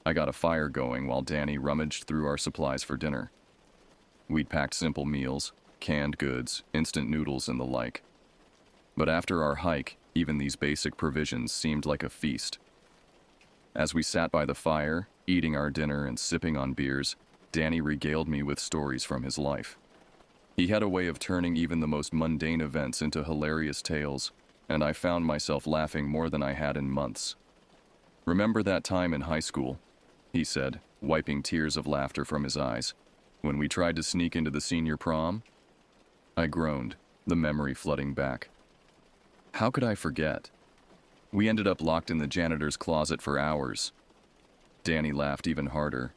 I got a fire going while Danny rummaged through our supplies for dinner. We'd packed simple meals, canned goods, instant noodles, and the like. But after our hike, even these basic provisions seemed like a feast. As we sat by the fire, eating our dinner and sipping on beers, Danny regaled me with stories from his life. He had a way of turning even the most mundane events into hilarious tales, and I found myself laughing more than I had in months. "Remember that time in high school," he said, wiping tears of laughter from his eyes, "when we tried to sneak into the senior prom?" I groaned, the memory flooding back. How could I forget? We ended up locked in the janitor's closet for hours. Danny laughed even harder.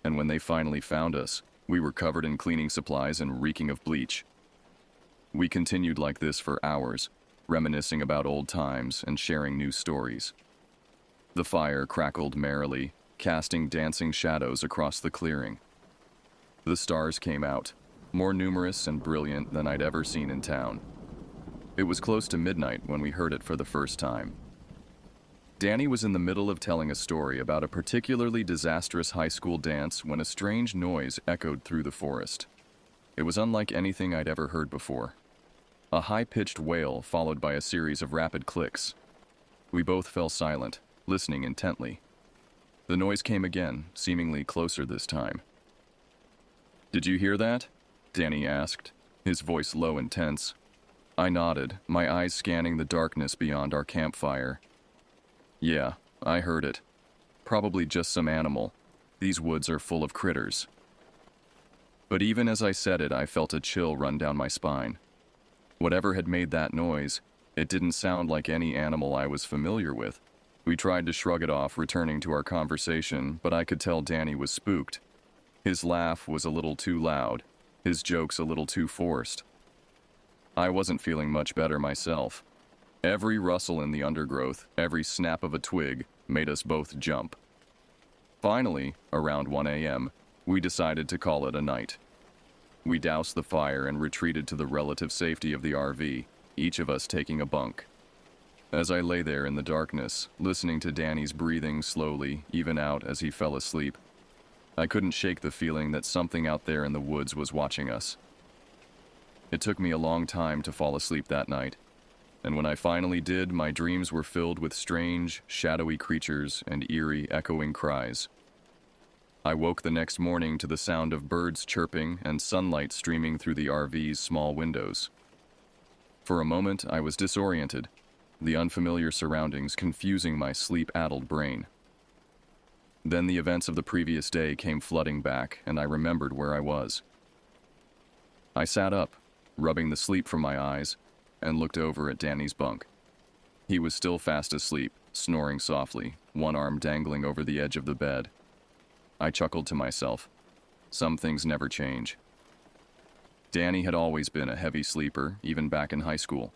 And when they finally found us, we were covered in cleaning supplies and reeking of bleach. We continued like this for hours, reminiscing about old times and sharing new stories. The fire crackled merrily, casting dancing shadows across the clearing. The stars came out, more numerous and brilliant than I'd ever seen in town. It was close to midnight when we heard it for the first time. Danny was in the middle of telling a story about a particularly disastrous high school dance when a strange noise echoed through the forest. It was unlike anything I'd ever heard before. A high-pitched wail followed by a series of rapid clicks. We both fell silent, listening intently. The noise came again, seemingly closer this time. "Did you hear that?" Danny asked, his voice low and tense. I nodded, my eyes scanning the darkness beyond our campfire. "Yeah, I heard it. Probably just some animal. These woods are full of critters." But even as I said it, I felt a chill run down my spine. Whatever had made that noise, it didn't sound like any animal I was familiar with. We tried to shrug it off, returning to our conversation, but I could tell Danny was spooked. His laugh was a little too loud, his jokes a little too forced. I wasn't feeling much better myself. Every rustle in the undergrowth, every snap of a twig, made us both jump. Finally, around 1 a.m., we decided to call it a night. We doused the fire and retreated to the relative safety of the RV, each of us taking a bunk. As I lay there in the darkness, listening to Danny's breathing slowly even out as he fell asleep, I couldn't shake the feeling that something out there in the woods was watching us. It took me a long time to fall asleep that night, and when I finally did, my dreams were filled with strange, shadowy creatures and eerie, echoing cries. I woke the next morning to the sound of birds chirping and sunlight streaming through the RV's small windows. For a moment, I was disoriented, the unfamiliar surroundings confusing my sleep-addled brain. Then the events of the previous day came flooding back, and I remembered where I was. I sat up, rubbing the sleep from my eyes, and looked over at Danny's bunk. He was still fast asleep, snoring softly, one arm dangling over the edge of the bed. I chuckled to myself. Some things never change. Danny had always been a heavy sleeper, even back in high school.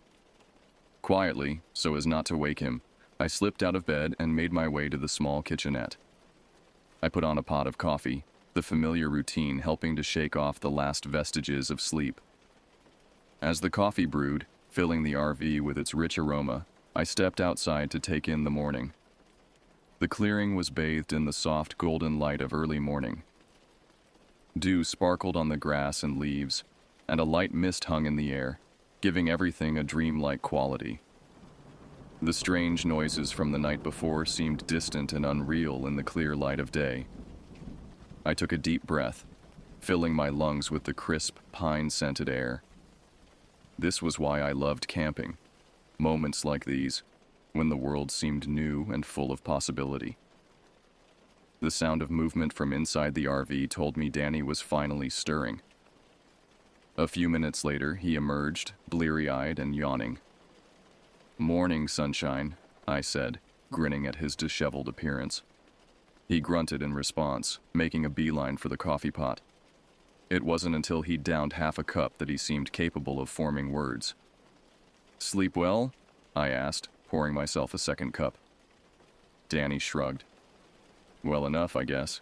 Quietly, so as not to wake him, I slipped out of bed and made my way to the small kitchenette. I put on a pot of coffee, the familiar routine helping to shake off the last vestiges of sleep. As the coffee brewed, filling the RV with its rich aroma, I stepped outside to take in the morning. The clearing was bathed in the soft golden light of early morning. Dew sparkled on the grass and leaves, and a light mist hung in the air, giving everything a dreamlike quality. The strange noises from the night before seemed distant and unreal in the clear light of day. I took a deep breath, filling my lungs with the crisp, pine-scented air. This was why I loved camping. Moments like these, when the world seemed new and full of possibility. The sound of movement from inside the RV told me Danny was finally stirring. A few minutes later, he emerged, bleary-eyed and yawning. "Morning, sunshine," I said, grinning at his disheveled appearance. He grunted in response, making a beeline for the coffee pot. It wasn't until he'd downed half a cup that he seemed capable of forming words. "Sleep well?" I asked, pouring myself a second cup. Danny shrugged. "Well enough, I guess.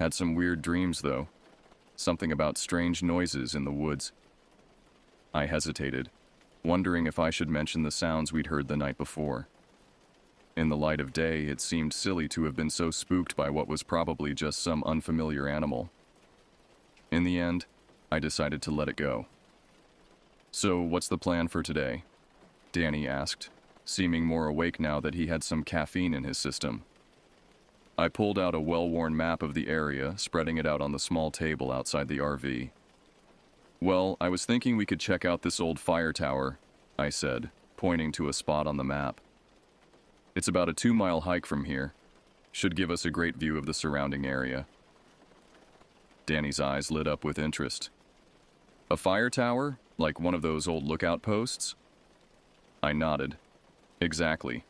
Had some weird dreams, though. Something about strange noises in the woods." I hesitated, wondering if I should mention the sounds we'd heard the night before. In the light of day, it seemed silly to have been so spooked by what was probably just some unfamiliar animal. In the end, I decided to let it go. "So, what's the plan for today?" Danny asked, seeming more awake now that he had some caffeine in his system. I pulled out a well-worn map of the area, spreading it out on the small table outside the RV. "Well, I was thinking we could check out this old fire tower," I said, pointing to a spot on the map. "It's about a 2-mile hike from here. Should give us a great view of the surrounding area." Danny's eyes lit up with interest. "A fire tower? Like one of those old lookout posts?" I nodded. "Exactly.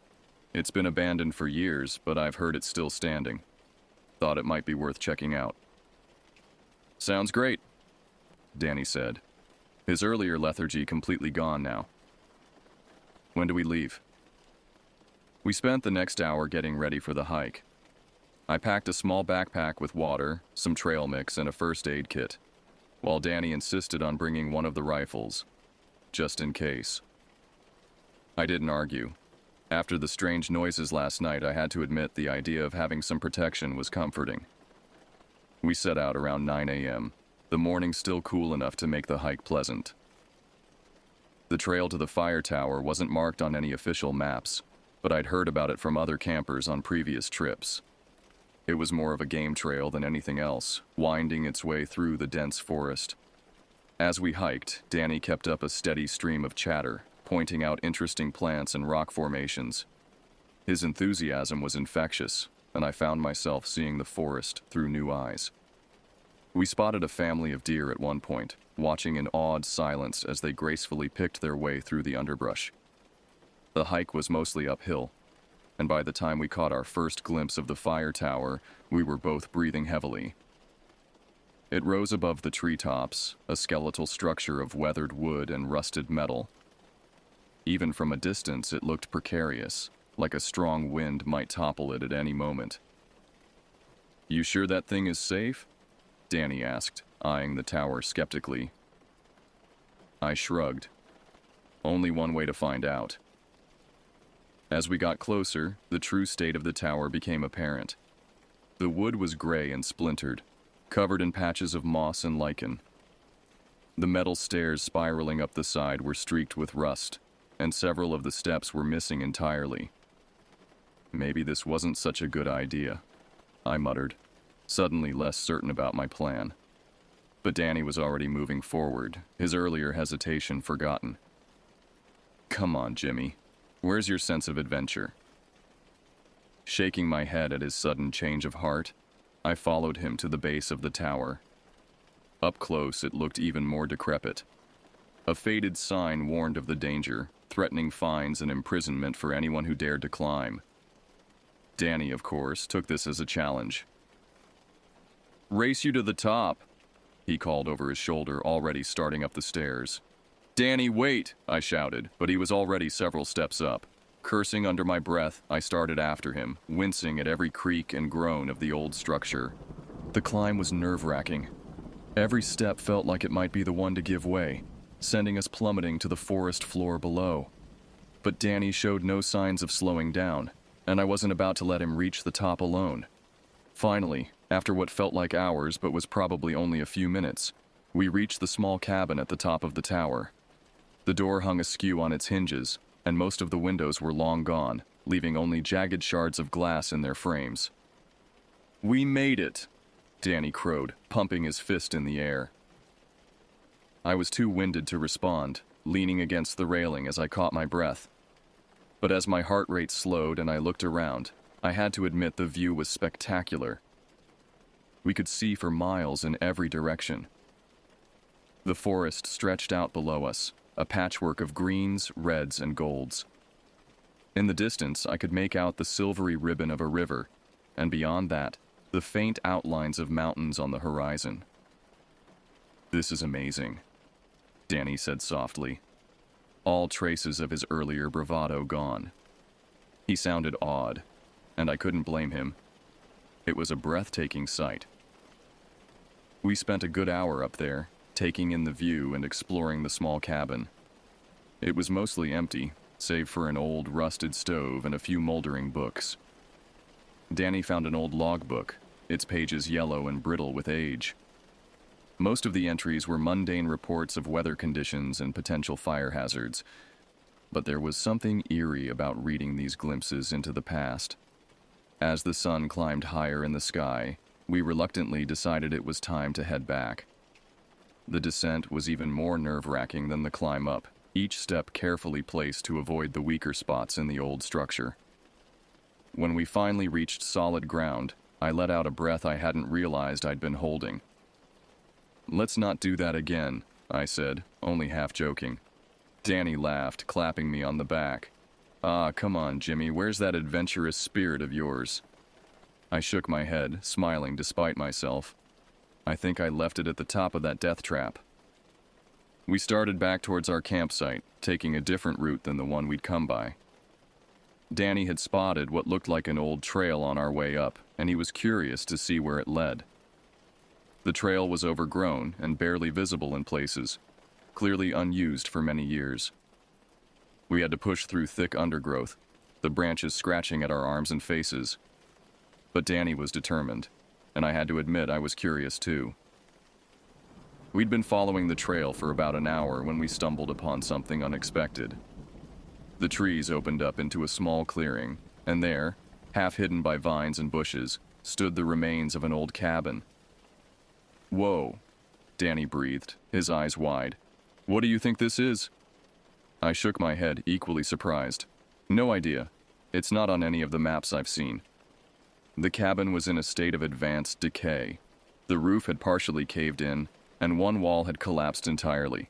It's been abandoned for years, but I've heard it's still standing. Thought it might be worth checking out." "Sounds great," Danny said, his earlier lethargy completely gone now. "When do we leave?" We spent the next hour getting ready for the hike. I packed a small backpack with water, some trail mix, and a first aid kit, while Danny insisted on bringing one of the rifles, just in case. I didn't argue. After the strange noises last night, I had to admit the idea of having some protection was comforting. We set out around 9 a.m., the morning still cool enough to make the hike pleasant. The trail to the fire tower wasn't marked on any official maps, but I'd heard about it from other campers on previous trips. It was more of a game trail than anything else, winding its way through the dense forest. As we hiked, Danny kept up a steady stream of chatter, pointing out interesting plants and rock formations. His enthusiasm was infectious, and I found myself seeing the forest through new eyes. We spotted a family of deer at one point, watching in awed silence as they gracefully picked their way through the underbrush. The hike was mostly uphill, and by the time we caught our first glimpse of the fire tower, we were both breathing heavily. It rose above the treetops, a skeletal structure of weathered wood and rusted metal. Even from a distance, it looked precarious, like a strong wind might topple it at any moment. "You sure that thing is safe?" Danny asked, eyeing the tower skeptically. I shrugged. Only one way to find out. As we got closer, the true state of the tower became apparent. The wood was gray and splintered, covered in patches of moss and lichen. The metal stairs spiraling up the side were streaked with rust, and several of the steps were missing entirely. "Maybe this wasn't such a good idea," I muttered, suddenly less certain about my plan. But Danny was already moving forward, his earlier hesitation forgotten. "Come on, Jimmy. Where's your sense of adventure?" Shaking my head at his sudden change of heart, I followed him to the base of the tower. Up close, it looked even more decrepit. A faded sign warned of the danger, threatening fines and imprisonment for anyone who dared to climb. Danny, of course, took this as a challenge. "Race you to the top," he called over his shoulder, already starting up the stairs. "Danny, wait!" I shouted, but he was already several steps up. Cursing under my breath, I started after him, wincing at every creak and groan of the old structure. The climb was nerve-wracking. Every step felt like it might be the one to give way, sending us plummeting to the forest floor below. But Danny showed no signs of slowing down, and I wasn't about to let him reach the top alone. Finally, after what felt like hours but was probably only a few minutes, we reached the small cabin at the top of the tower. The door hung askew on its hinges, and most of the windows were long gone, leaving only jagged shards of glass in their frames. "We made it!" Danny crowed, pumping his fist in the air. I was too winded to respond, leaning against the railing as I caught my breath. But as my heart rate slowed and I looked around, I had to admit the view was spectacular. We could see for miles in every direction. The forest stretched out below us, a patchwork of greens, reds, and golds. In the distance, I could make out the silvery ribbon of a river, and beyond that, the faint outlines of mountains on the horizon. "This is amazing," Danny said softly, all traces of his earlier bravado gone. He sounded awed, and I couldn't blame him. It was a breathtaking sight. We spent a good hour up there, taking in the view and exploring the small cabin. It was mostly empty, save for an old, rusted stove and a few moldering books. Danny found an old logbook, its pages yellow and brittle with age. Most of the entries were mundane reports of weather conditions and potential fire hazards, but there was something eerie about reading these glimpses into the past. As the sun climbed higher in the sky, we reluctantly decided it was time to head back. The descent was even more nerve-wracking than the climb up, each step carefully placed to avoid the weaker spots in the old structure. When we finally reached solid ground, I let out a breath I hadn't realized I'd been holding. "Let's not do that again," I said, only half joking. Danny laughed, clapping me on the back. "Ah, come on, Jimmy, where's that adventurous spirit of yours?" I shook my head, smiling despite myself. I think I left it at the top of that death trap. We started back towards our campsite, taking a different route than the one we'd come by. Danny had spotted what looked like an old trail on our way up, and he was curious to see where it led. The trail was overgrown and barely visible in places, clearly unused for many years. We had to push through thick undergrowth, the branches scratching at our arms and faces. But Danny was determined, and I had to admit I was curious too. We'd been following the trail for about an hour when we stumbled upon something unexpected. The trees opened up into a small clearing, and there, half hidden by vines and bushes, stood the remains of an old cabin. "Whoa," Danny breathed, his eyes wide. "What do you think this is?" I shook my head, equally surprised. "No idea. It's not on any of the maps I've seen." The cabin was in a state of advanced decay. The roof had partially caved in, and one wall had collapsed entirely.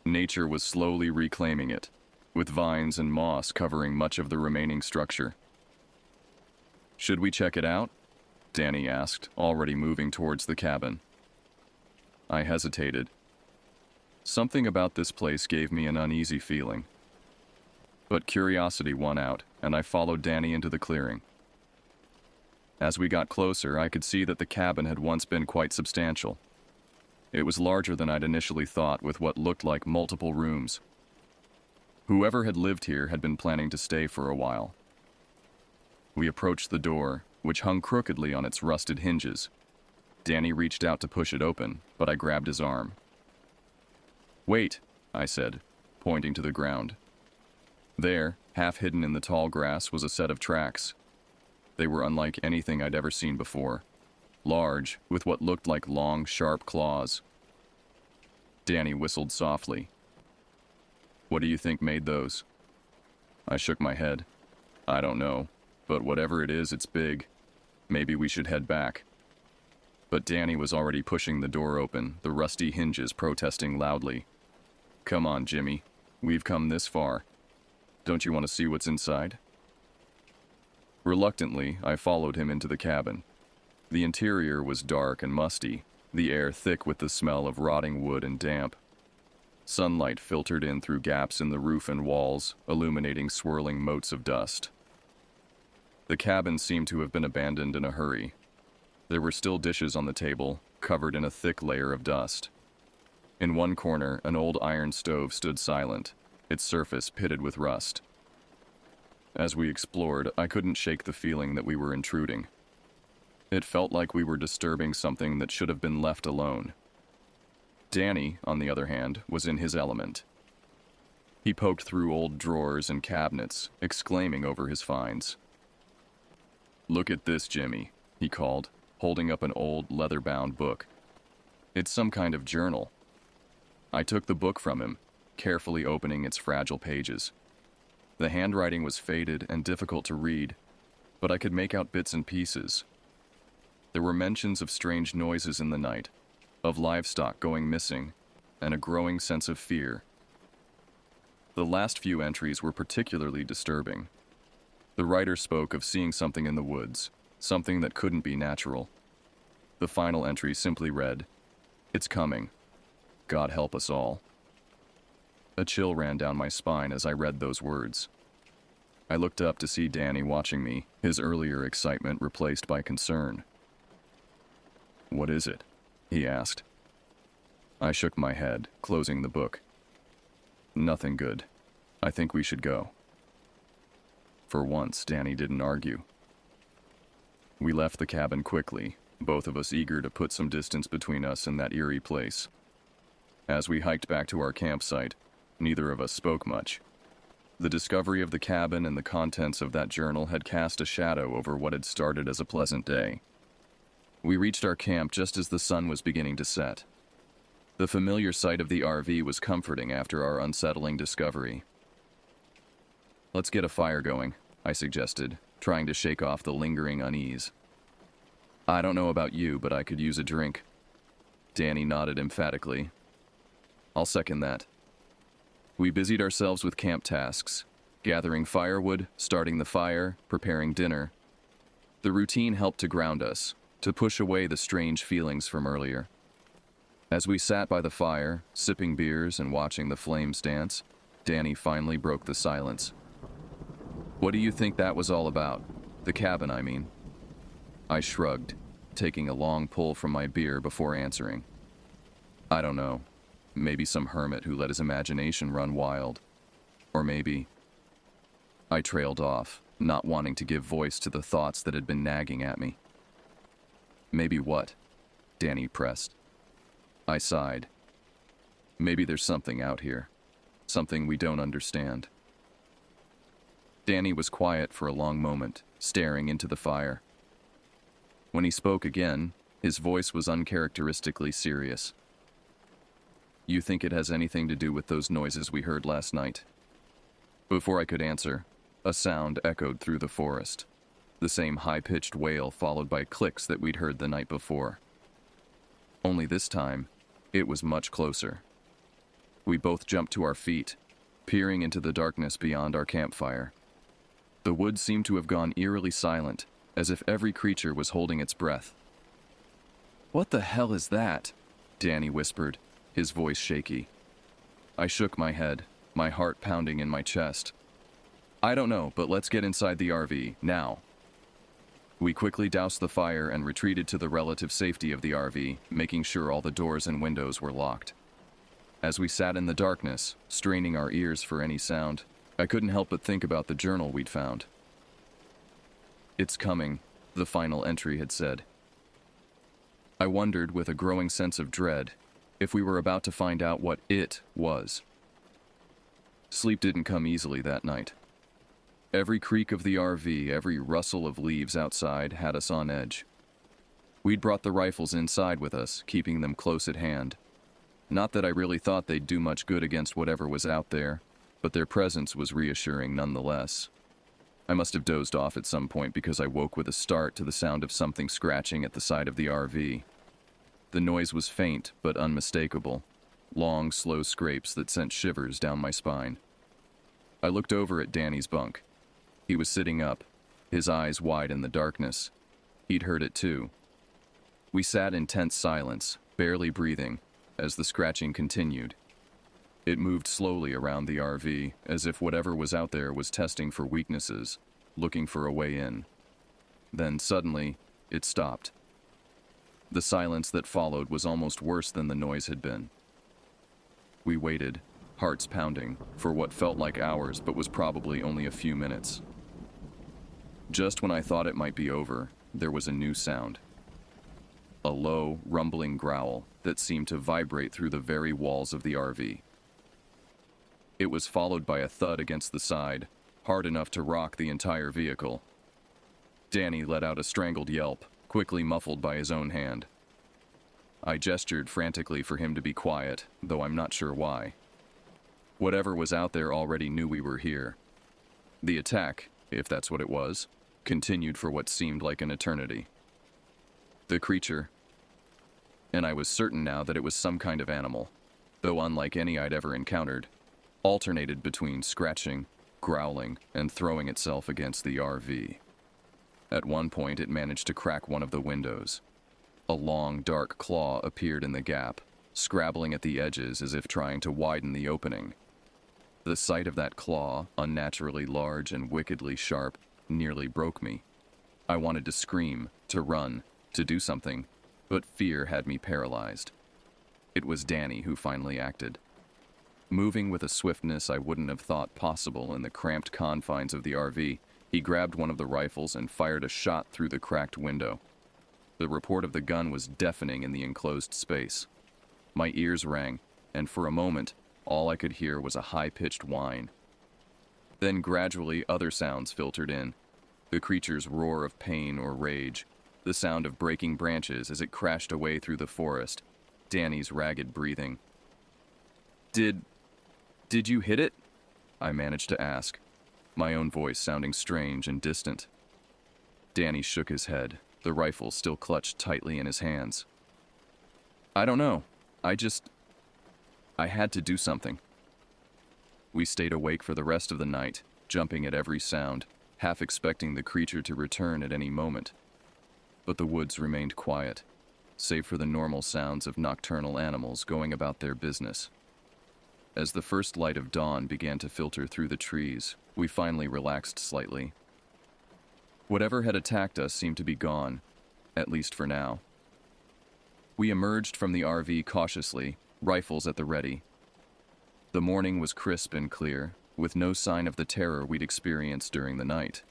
Nature was slowly reclaiming it, with vines and moss covering much of the remaining structure. "Should we check it out?" Danny asked, already moving towards the cabin. I hesitated. Something about this place gave me an uneasy feeling. But curiosity won out, and I followed Danny into the clearing. As we got closer, I could see that the cabin had once been quite substantial. It was larger than I'd initially thought, with what looked like multiple rooms. Whoever had lived here had been planning to stay for a while. We approached the door, which hung crookedly on its rusted hinges. Danny reached out to push it open, but I grabbed his arm. "Wait," I said, pointing to the ground. There, half hidden in the tall grass, was a set of tracks. They were unlike anything I'd ever seen before. Large, with what looked like long, sharp claws. Danny whistled softly. "What do you think made those?" I shook my head. "I don't know. but whatever it is, it's big. Maybe we should head back. But Danny was already pushing the door open, the rusty hinges protesting loudly. Come on, Jimmy. We've come this far. Don't you want to see what's inside? Reluctantly, I followed him into the cabin. The interior was dark and musty, the air thick with the smell of rotting wood and damp. Sunlight filtered in through gaps in the roof and walls, illuminating swirling motes of dust. The cabin seemed to have been abandoned in a hurry. There were still dishes on the table, covered in a thick layer of dust. In one corner, an old iron stove stood silent, its surface pitted with rust. As we explored, I couldn't shake the feeling that we were intruding. It felt like we were disturbing something that should have been left alone. Danny, on the other hand, was in his element. He poked through old drawers and cabinets, exclaiming over his finds. "Look at this, Jimmy," he called, holding up an old, leather-bound book. "It's some kind of journal." I took the book from him, carefully opening its fragile pages. The handwriting was faded and difficult to read, but I could make out bits and pieces. There were mentions of strange noises in the night, of livestock going missing, and a growing sense of fear. The last few entries were particularly disturbing. The writer spoke of seeing something in the woods, something that couldn't be natural. The final entry simply read, "It's coming. God help us all." A chill ran down my spine as I read those words. I looked up to see Danny watching me, his earlier excitement replaced by concern. "What is it?" he asked. I shook my head, closing the book. "Nothing good. I think we should go." For once, Danny didn't argue. We left the cabin quickly, both of us eager to put some distance between us and that eerie place. As we hiked back to our campsite, neither of us spoke much. The discovery of the cabin and the contents of that journal had cast a shadow over what had started as a pleasant day. We reached our camp just as the sun was beginning to set. The familiar sight of the RV was comforting after our unsettling discovery. "Let's get a fire going," I suggested, trying to shake off the lingering unease. "I don't know about you, but I could use a drink." Danny nodded emphatically. "I'll second that." We busied ourselves with camp tasks, gathering firewood, starting the fire, preparing dinner. The routine helped to ground us, to push away the strange feelings from earlier. As we sat by the fire, sipping beers and watching the flames dance, Danny finally broke the silence. "What do you think that was all about? The cabin, I mean." I shrugged, taking a long pull from my beer before answering. "I don't know. Maybe some hermit who let his imagination run wild. Or maybe..." I trailed off, not wanting to give voice to the thoughts that had been nagging at me. "Maybe what?" Danny pressed. I sighed. "Maybe there's something out here. Something we don't understand." Danny was quiet for a long moment, staring into the fire. When he spoke again, his voice was uncharacteristically serious. "You think it has anything to do with those noises we heard last night?" Before I could answer, a sound echoed through the forest. The same high-pitched wail followed by clicks that we'd heard the night before. Only this time, it was much closer. We both jumped to our feet, peering into the darkness beyond our campfire. The woods seemed to have gone eerily silent, as if every creature was holding its breath. "What the hell is that?" Danny whispered, his voice shaky. I shook my head, my heart pounding in my chest. "I don't know, but let's get inside the RV, now." We quickly doused the fire and retreated to the relative safety of the RV, making sure all the doors and windows were locked. As we sat in the darkness, straining our ears for any sound, I couldn't help but think about the journal we'd found. "It's coming," the final entry had said. I wondered, with a growing sense of dread, if we were about to find out what it was. Sleep didn't come easily that night. Every creak of the RV, every rustle of leaves outside had us on edge. We'd brought the rifles inside with us, keeping them close at hand. Not that I really thought they'd do much good against whatever was out there, but their presence was reassuring nonetheless. I must have dozed off at some point because I woke with a start to the sound of something scratching at the side of the RV. The noise was faint but unmistakable, long, slow scrapes that sent shivers down my spine. I looked over at Danny's bunk. He was sitting up, his eyes wide in the darkness. He'd heard it too. We sat in tense silence, barely breathing, as the scratching continued. It moved slowly around the RV, as if whatever was out there was testing for weaknesses, looking for a way in. Then suddenly, it stopped. The silence that followed was almost worse than the noise had been. We waited, hearts pounding, for what felt like hours but was probably only a few minutes. Just when I thought it might be over, there was a new sound. A low, rumbling growl that seemed to vibrate through the very walls of the RV. It was followed by a thud against the side, hard enough to rock the entire vehicle. Danny let out a strangled yelp, quickly muffled by his own hand. I gestured frantically for him to be quiet, though I'm not sure why. Whatever was out there already knew we were here. The attack, if that's what it was, continued for what seemed like an eternity. The creature, and I was certain now that it was some kind of animal, though unlike any I'd ever encountered, alternated between scratching, growling, and throwing itself against the RV. At one point, it managed to crack one of the windows. A long, dark claw appeared in the gap, scrabbling at the edges as if trying to widen the opening. The sight of that claw, unnaturally large and wickedly sharp, nearly broke me. I wanted to scream, to run, to do something, but fear had me paralyzed. It was Danny who finally acted. Moving with a swiftness I wouldn't have thought possible in the cramped confines of the RV, he grabbed one of the rifles and fired a shot through the cracked window. The report of the gun was deafening in the enclosed space. My ears rang, and for a moment, all I could hear was a high-pitched whine. Then gradually other sounds filtered in. The creature's roar of pain or rage, the sound of breaking branches as it crashed away through the forest, Danny's ragged breathing. Did you hit it?" I managed to ask, my own voice sounding strange and distant. Danny shook his head, the rifle still clutched tightly in his hands. "I don't know. I had to do something." We stayed awake for the rest of the night, jumping at every sound, half expecting the creature to return at any moment. But the woods remained quiet, save for the normal sounds of nocturnal animals going about their business. As the first light of dawn began to filter through the trees, we finally relaxed slightly. Whatever had attacked us seemed to be gone, at least for now. We emerged from the RV cautiously, rifles at the ready. The morning was crisp and clear, with no sign of the terror we'd experienced during the night.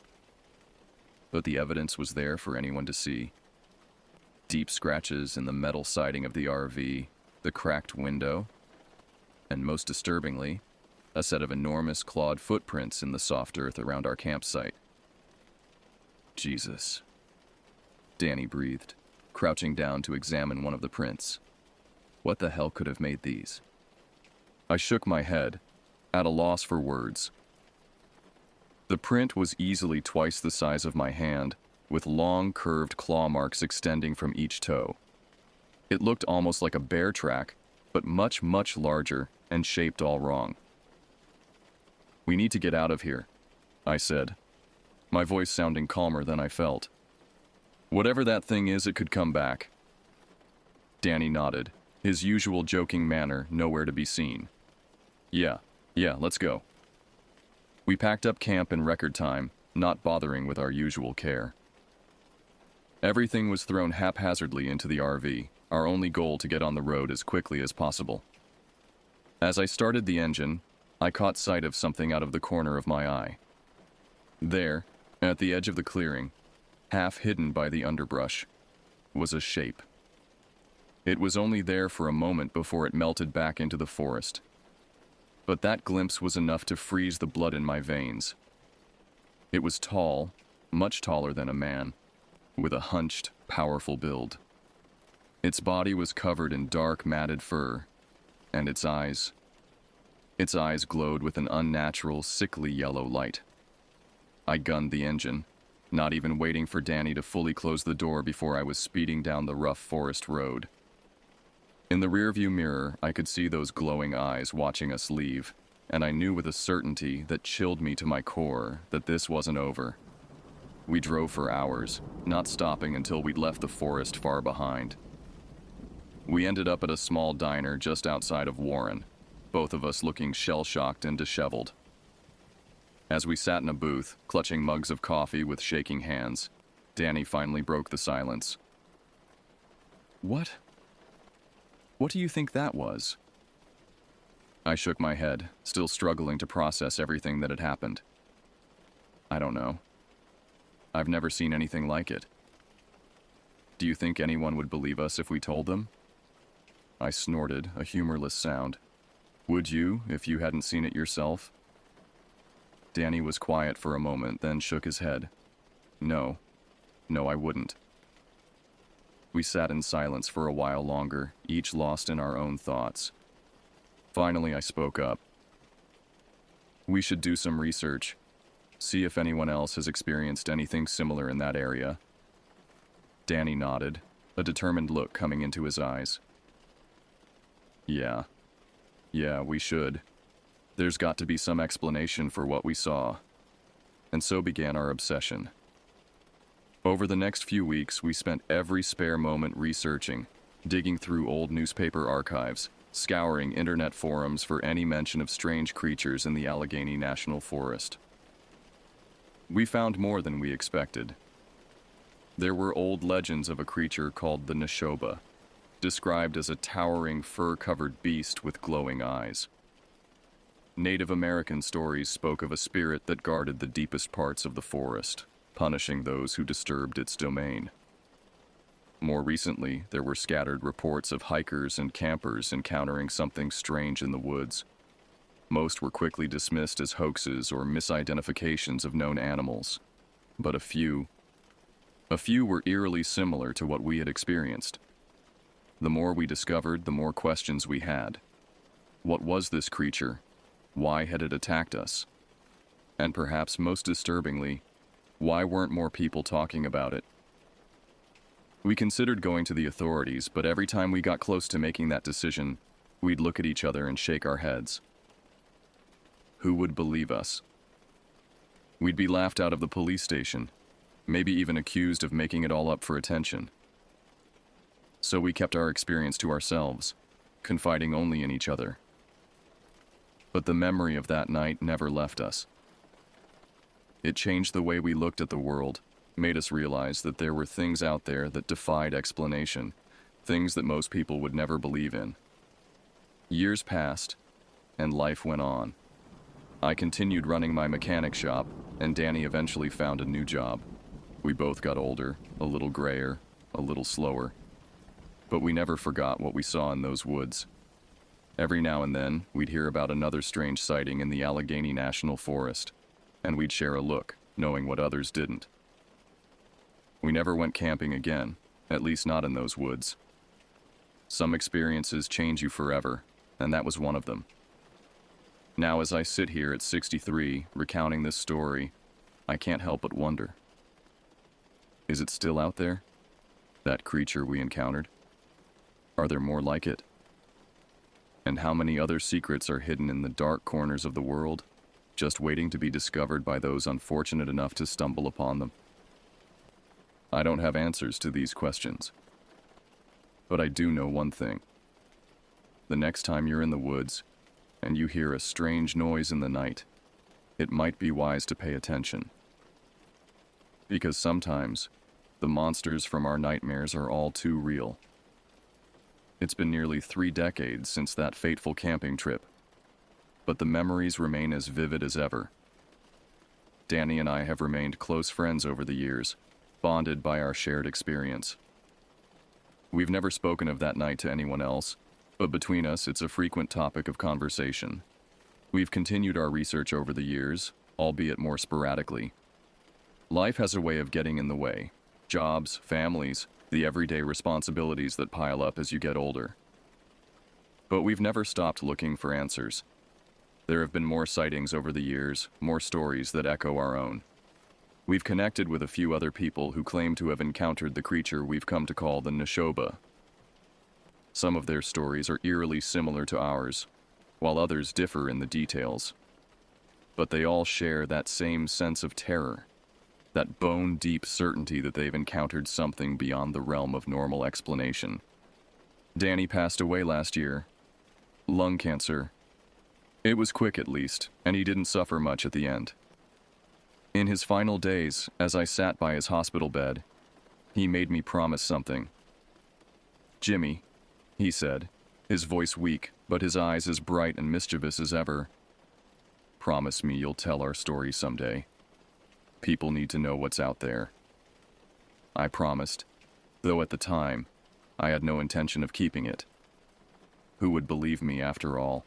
But the evidence was there for anyone to see. Deep scratches in the metal siding of the RV, the cracked window, and most disturbingly, a set of enormous clawed footprints in the soft earth around our campsite. "Jesus," Danny breathed, crouching down to examine one of the prints. What the hell could have made these? I shook my head, at a loss for words. The print was easily twice the size of my hand, with long, curved claw marks extending from each toe. It looked almost like a bear track, but much, much larger and shaped all wrong. "We need to get out of here," I said, my voice sounding calmer than I felt. "Whatever that thing is, it could come back." Danny nodded, his usual joking manner nowhere to be seen. Yeah, let's go." We packed up camp in record time, not bothering with our usual care. Everything was thrown haphazardly into the RV, our only goal to get on the road as quickly as possible. As I started the engine, I caught sight of something out of the corner of my eye. There, at the edge of the clearing, half hidden by the underbrush, was a shape. It was only there for a moment before it melted back into the forest. But that glimpse was enough to freeze the blood in my veins. It was tall, much taller than a man, with a hunched, powerful build. Its body was covered in dark, matted fur, and its eyes glowed with an unnatural, sickly yellow light. I gunned the engine, not even waiting for Danny to fully close the door before I was speeding down the rough forest road. In the rearview mirror, I could see those glowing eyes watching us leave, and I knew with a certainty that chilled me to my core that this wasn't over. We drove for hours, not stopping until we'd left the forest far behind. We ended up at a small diner just outside of Warren, both of us looking shell-shocked and disheveled. As we sat in a booth, clutching mugs of coffee with shaking hands, Danny finally broke the silence. "What? What do you think that was?" I shook my head, still struggling to process everything that had happened. "I don't know. I've never seen anything like it." "Do you think anyone would believe us if we told them?" I snorted, a humorless sound. "Would you, if you hadn't seen it yourself?" Danny was quiet for a moment, then shook his head. No, I wouldn't." We sat in silence for a while longer, each lost in our own thoughts. Finally, I spoke up. "We should do some research, see if anyone else has experienced anything similar in that area." Danny nodded, a determined look coming into his eyes. Yeah, we should. There's got to be some explanation for what we saw." And so began our obsession. Over the next few weeks, we spent every spare moment researching, digging through old newspaper archives, scouring internet forums for any mention of strange creatures in the Allegheny National Forest. We found more than we expected. There were old legends of a creature called the Neshoba, described as a towering fur-covered beast with glowing eyes. Native American stories spoke of a spirit that guarded the deepest parts of the forest, punishing those who disturbed its domain. More recently, there were scattered reports of hikers and campers encountering something strange in the woods. Most were quickly dismissed as hoaxes or misidentifications of known animals, but a few were eerily similar to what we had experienced. The more we discovered, the more questions we had. What was this creature? Why had it attacked us? And perhaps most disturbingly, why weren't more people talking about it? We considered going to the authorities, but every time we got close to making that decision, we'd look at each other and shake our heads. Who would believe us? We'd be laughed out of the police station, maybe even accused of making it all up for attention. So we kept our experience to ourselves, confiding only in each other. But the memory of that night never left us. It changed the way we looked at the world, made us realize that there were things out there that defied explanation, things that most people would never believe in. Years passed, and life went on. I continued running my mechanic shop, and Danny eventually found a new job. We both got older, a little grayer, a little slower. But we never forgot what we saw in those woods. Every now and then, we'd hear about another strange sighting in the Allegheny National Forest, and we'd share a look, knowing what others didn't. We never went camping again, at least not in those woods. Some experiences change you forever, and that was one of them. Now, as I sit here at 63, recounting this story, I can't help but wonder. Is it still out there? That creature we encountered? Are there more like it? And how many other secrets are hidden in the dark corners of the world, just waiting to be discovered by those unfortunate enough to stumble upon them? I don't have answers to these questions. But I do know one thing. The next time you're in the woods, and you hear a strange noise in the night, it might be wise to pay attention. Because sometimes, the monsters from our nightmares are all too real. It's been nearly 3 decades since that fateful camping trip, but the memories remain as vivid as ever. Danny and I have remained close friends over the years, bonded by our shared experience. We've never spoken of that night to anyone else, but between us it's a frequent topic of conversation. We've continued our research over the years, albeit more sporadically. Life has a way of getting in the way. Jobs, families, the everyday responsibilities that pile up as you get older. But we've never stopped looking for answers. There have been more sightings over the years, more stories that echo our own. We've connected with a few other people who claim to have encountered the creature we've come to call the Neshoba. Some of their stories are eerily similar to ours, while others differ in the details. But they all share that same sense of terror, that bone-deep certainty that they've encountered something beyond the realm of normal explanation. Danny passed away last year. Lung cancer. It was quick at least, and he didn't suffer much at the end. In his final days, as I sat by his hospital bed, he made me promise something. "Jimmy," he said, his voice weak, but his eyes as bright and mischievous as ever. "Promise me you'll tell our story someday. People need to know what's out there." I promised, though at the time, I had no intention of keeping it. Who would believe me after all?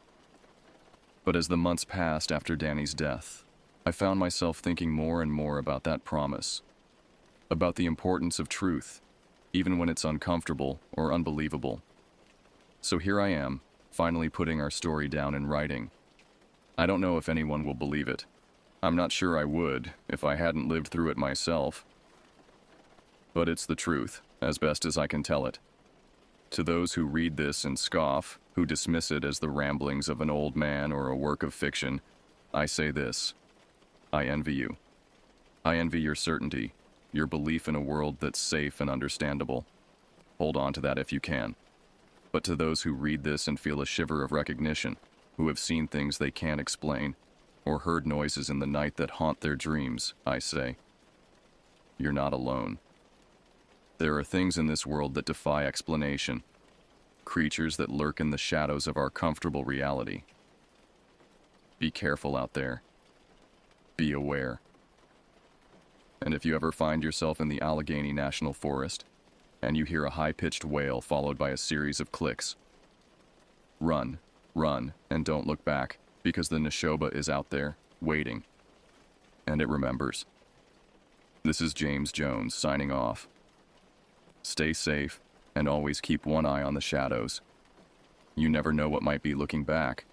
But as the months passed after Danny's death, I found myself thinking more and more about that promise, about the importance of truth, even when it's uncomfortable or unbelievable. So here I am, finally putting our story down in writing. I don't know if anyone will believe it. I'm not sure I would if I hadn't lived through it myself. But it's the truth, as best as I can tell it. To those who read this and scoff, who dismiss it as the ramblings of an old man or a work of fiction, I say this: I envy you. I envy your certainty, your belief in a world that's safe and understandable. Hold on to that if you can. But to those who read this and feel a shiver of recognition, who have seen things they can't explain, or heard noises in the night that haunt their dreams, I say, you're not alone. There are things in this world that defy explanation, creatures that lurk in the shadows of our comfortable reality. Be careful out there. Be aware. And if you ever find yourself in the Allegheny National Forest, and you hear a high-pitched wail followed by a series of clicks, run, and don't look back, because the Neshoba is out there, waiting. And it remembers. This is James Jones signing off. Stay safe, and always keep one eye on the shadows. You never know what might be looking back.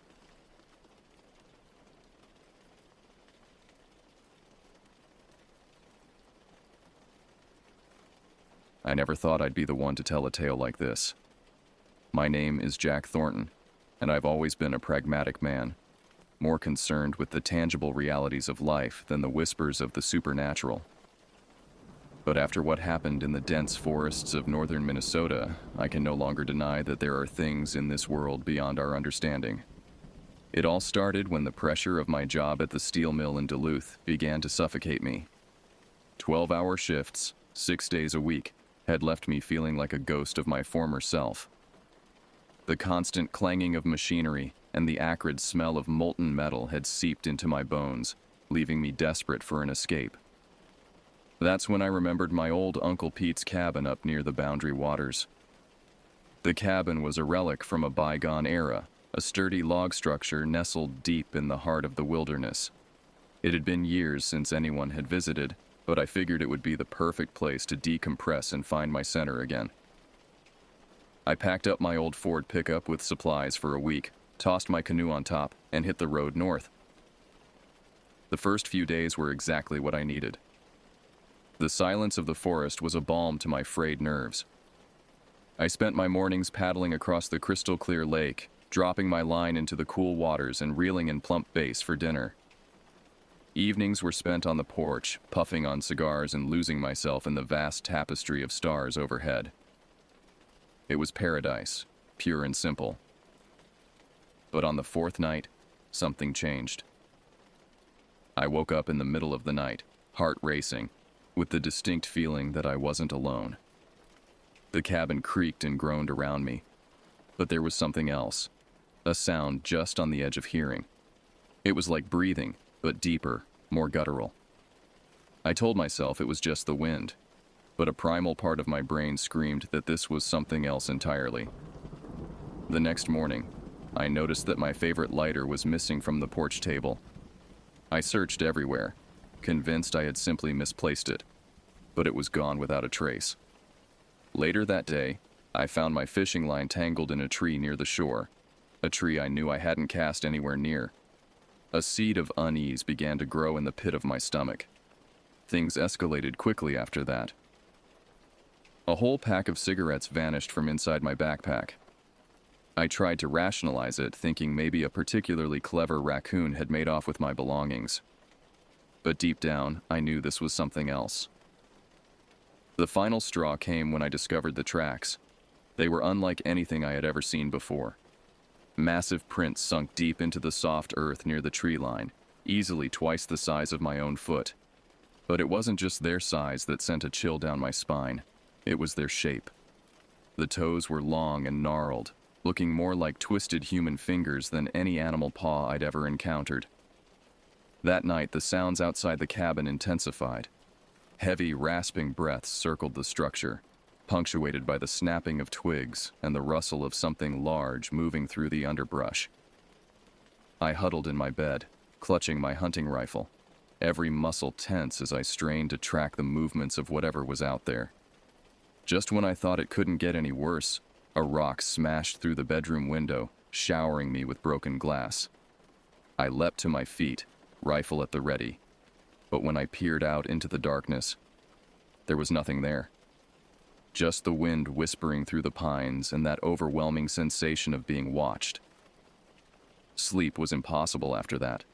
I never thought I'd be the one to tell a tale like this. My name is Jack Thornton, and I've always been a pragmatic man, more concerned with the tangible realities of life than the whispers of the supernatural. But after what happened in the dense forests of northern Minnesota, I can no longer deny that there are things in this world beyond our understanding. It all started when the pressure of my job at the steel mill in Duluth began to suffocate me. 12-hour shifts, 6 days a week, had left me feeling like a ghost of my former self. The constant clanging of machinery and the acrid smell of molten metal had seeped into my bones, leaving me desperate for an escape. That's when I remembered my old Uncle Pete's cabin up near the Boundary Waters. The cabin was a relic from a bygone era, a sturdy log structure nestled deep in the heart of the wilderness. It had been years since anyone had visited, but I figured it would be the perfect place to decompress and find my center again. I packed up my old Ford pickup with supplies for a week, tossed my canoe on top, and hit the road north. The first few days were exactly what I needed. The silence of the forest was a balm to my frayed nerves. I spent my mornings paddling across the crystal-clear lake, dropping my line into the cool waters and reeling in plump bass for dinner. Evenings were spent on the porch, puffing on cigars and losing myself in the vast tapestry of stars overhead. It was paradise, pure and simple. But on the fourth night, something changed. I woke up in the middle of the night, heart racing, with the distinct feeling that I wasn't alone. The cabin creaked and groaned around me, but there was something else, a sound just on the edge of hearing. It was like breathing, but deeper, more guttural. I told myself it was just the wind, but a primal part of my brain screamed that this was something else entirely. The next morning, I noticed that my favorite lighter was missing from the porch table. I searched everywhere, convinced I had simply misplaced it, but it was gone without a trace. Later that day, I found my fishing line tangled in a tree near the shore, a tree I knew I hadn't cast anywhere near. A seed of unease began to grow in the pit of my stomach. Things escalated quickly after that. A whole pack of cigarettes vanished from inside my backpack. I tried to rationalize it, thinking maybe a particularly clever raccoon had made off with my belongings. But deep down, I knew this was something else. The final straw came when I discovered the tracks. They were unlike anything I had ever seen before. Massive prints sunk deep into the soft earth near the tree line, easily twice the size of my own foot. But it wasn't just their size that sent a chill down my spine. It was their shape. The toes were long and gnarled, looking more like twisted human fingers than any animal paw I'd ever encountered. That night, the sounds outside the cabin intensified. Heavy, rasping breaths circled the structure, punctuated by the snapping of twigs and the rustle of something large moving through the underbrush. I huddled in my bed, clutching my hunting rifle, every muscle tense as I strained to track the movements of whatever was out there. Just when I thought it couldn't get any worse, a rock smashed through the bedroom window, showering me with broken glass. I leapt to my feet, rifle at the ready. But when I peered out into the darkness, there was nothing there. Just the wind whispering through the pines and that overwhelming sensation of being watched. Sleep was impossible after that.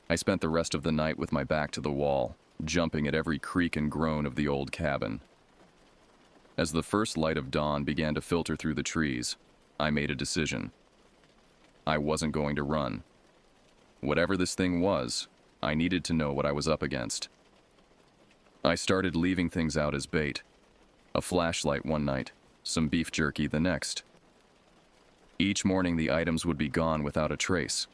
I spent the rest of the night with my back to the wall, jumping at every creak and groan of the old cabin. As the first light of dawn began to filter through the trees, I made a decision. I wasn't going to run. Whatever this thing was, I needed to know what I was up against. I started leaving things out as bait. A flashlight one night, some beef jerky the next. Each morning the items would be gone without a trace.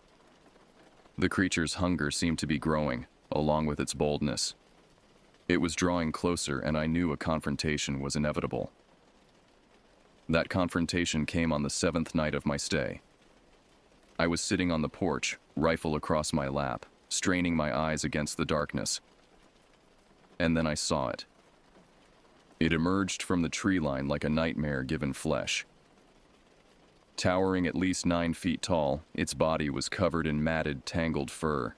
The creature's hunger seemed to be growing, along with its boldness. It was drawing closer, and I knew a confrontation was inevitable. That confrontation came on the 7th night of my stay. I was sitting on the porch, rifle across my lap, straining my eyes against the darkness. And then I saw it. It emerged from the tree line like a nightmare given flesh. Towering at least 9 feet tall, its body was covered in matted, tangled fur.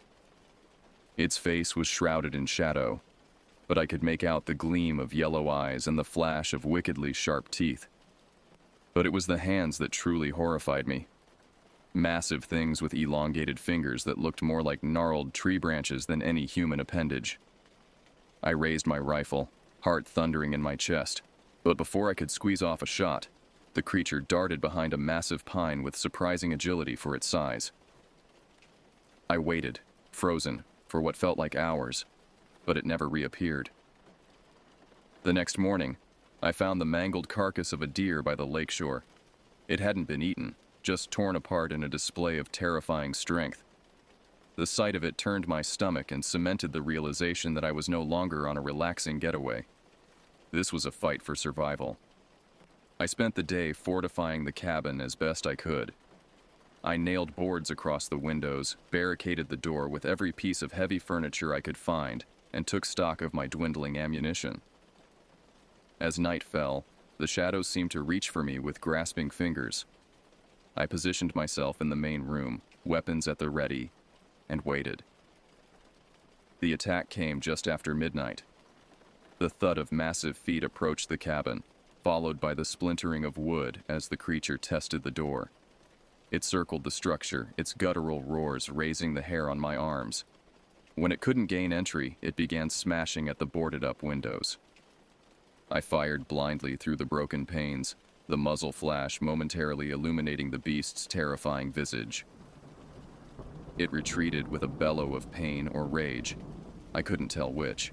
Its face was shrouded in shadow, but I could make out the gleam of yellow eyes and the flash of wickedly sharp teeth. But it was the hands that truly horrified me. Massive things with elongated fingers that looked more like gnarled tree branches than any human appendage. I raised my rifle, heart thundering in my chest, but before I could squeeze off a shot, the creature darted behind a massive pine with surprising agility for its size. I waited, frozen, for what felt like hours, but it never reappeared. The next morning, I found the mangled carcass of a deer by the lakeshore. It hadn't been eaten, just torn apart in a display of terrifying strength. The sight of it turned my stomach and cemented the realization that I was no longer on a relaxing getaway. This was a fight for survival. I spent the day fortifying the cabin as best I could. I nailed boards across the windows, barricaded the door with every piece of heavy furniture I could find, and took stock of my dwindling ammunition. As night fell, the shadows seemed to reach for me with grasping fingers. I positioned myself in the main room, weapons at the ready, and waited. The attack came just after midnight. The thud of massive feet approached the cabin, followed by the splintering of wood as the creature tested the door. It circled the structure, its guttural roars raising the hair on my arms. When it couldn't gain entry, it began smashing at the boarded-up windows. I fired blindly through the broken panes, the muzzle flash momentarily illuminating the beast's terrifying visage. It retreated with a bellow of pain or rage. I couldn't tell which.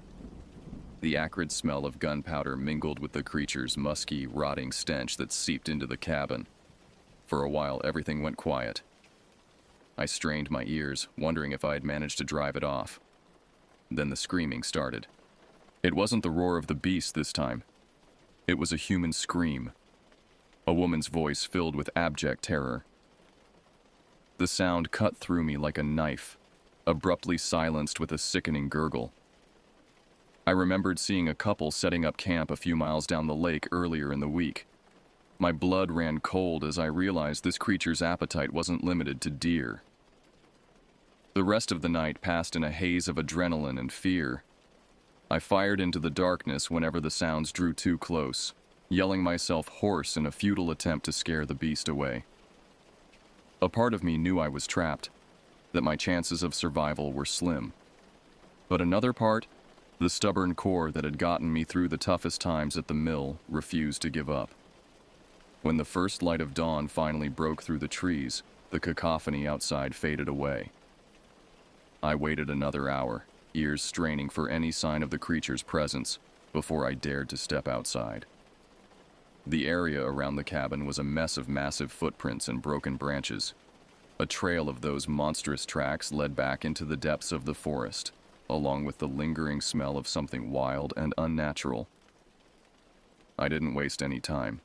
The acrid smell of gunpowder mingled with the creature's musky, rotting stench that seeped into the cabin. For a while, everything went quiet. I strained my ears, wondering if I had managed to drive it off. Then the screaming started. It wasn't the roar of the beast this time. It was a human scream. A woman's voice filled with abject terror. The sound cut through me like a knife, abruptly silenced with a sickening gurgle. I remembered seeing a couple setting up camp a few miles down the lake earlier in the week. My blood ran cold as I realized this creature's appetite wasn't limited to deer. The rest of the night passed in a haze of adrenaline and fear, I fired into the darkness whenever the sounds drew too close, yelling myself hoarse in a futile attempt to scare the beast away. A part of me knew I was trapped, that my chances of survival were slim. But another part, the stubborn core that had gotten me through the toughest times at the mill, refused to give up. When the first light of dawn finally broke through the trees, the cacophony outside faded away. I waited another hour, ears straining for any sign of the creature's presence, before I dared to step outside. The area around the cabin was a mess of massive footprints and broken branches. A trail of those monstrous tracks led back into the depths of the forest, along with the lingering smell of something wild and unnatural. I didn't waste any time.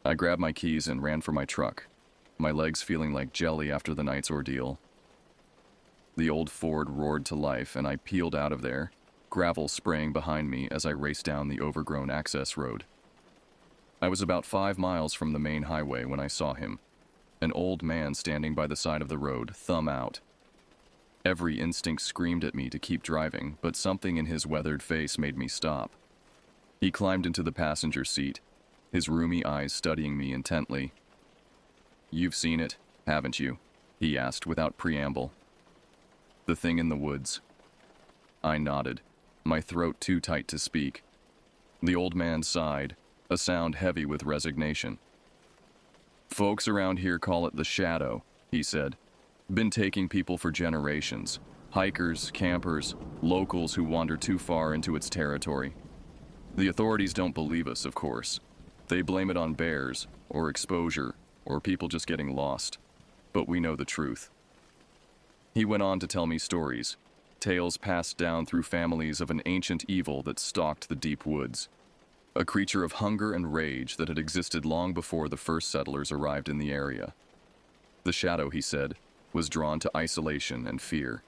I grabbed my keys and ran for my truck, my legs feeling like jelly after the night's ordeal. The old Ford roared to life, and I peeled out of there, gravel spraying behind me as I raced down the overgrown access road. I was about 5 miles from the main highway when I saw him, an old man standing by the side of the road, thumb out. Every instinct screamed at me to keep driving, but something in his weathered face made me stop. He climbed into the passenger seat, his rheumy eyes studying me intently. "You've seen it, haven't you?" he asked without preamble. "The thing in the woods." I nodded, my throat too tight to speak. The old man sighed, a sound heavy with resignation. "Folks around here call it the shadow," he said. "Been taking people for generations. Hikers, campers, locals who wander too far into its territory. The authorities don't believe us, of course. They blame it on bears, or exposure, or people just getting lost. But we know the truth." He went on to tell me stories, tales passed down through families of an ancient evil that stalked the deep woods. A creature of hunger and rage that had existed long before the first settlers arrived in the area. The shadow, he said, was drawn to isolation and fear.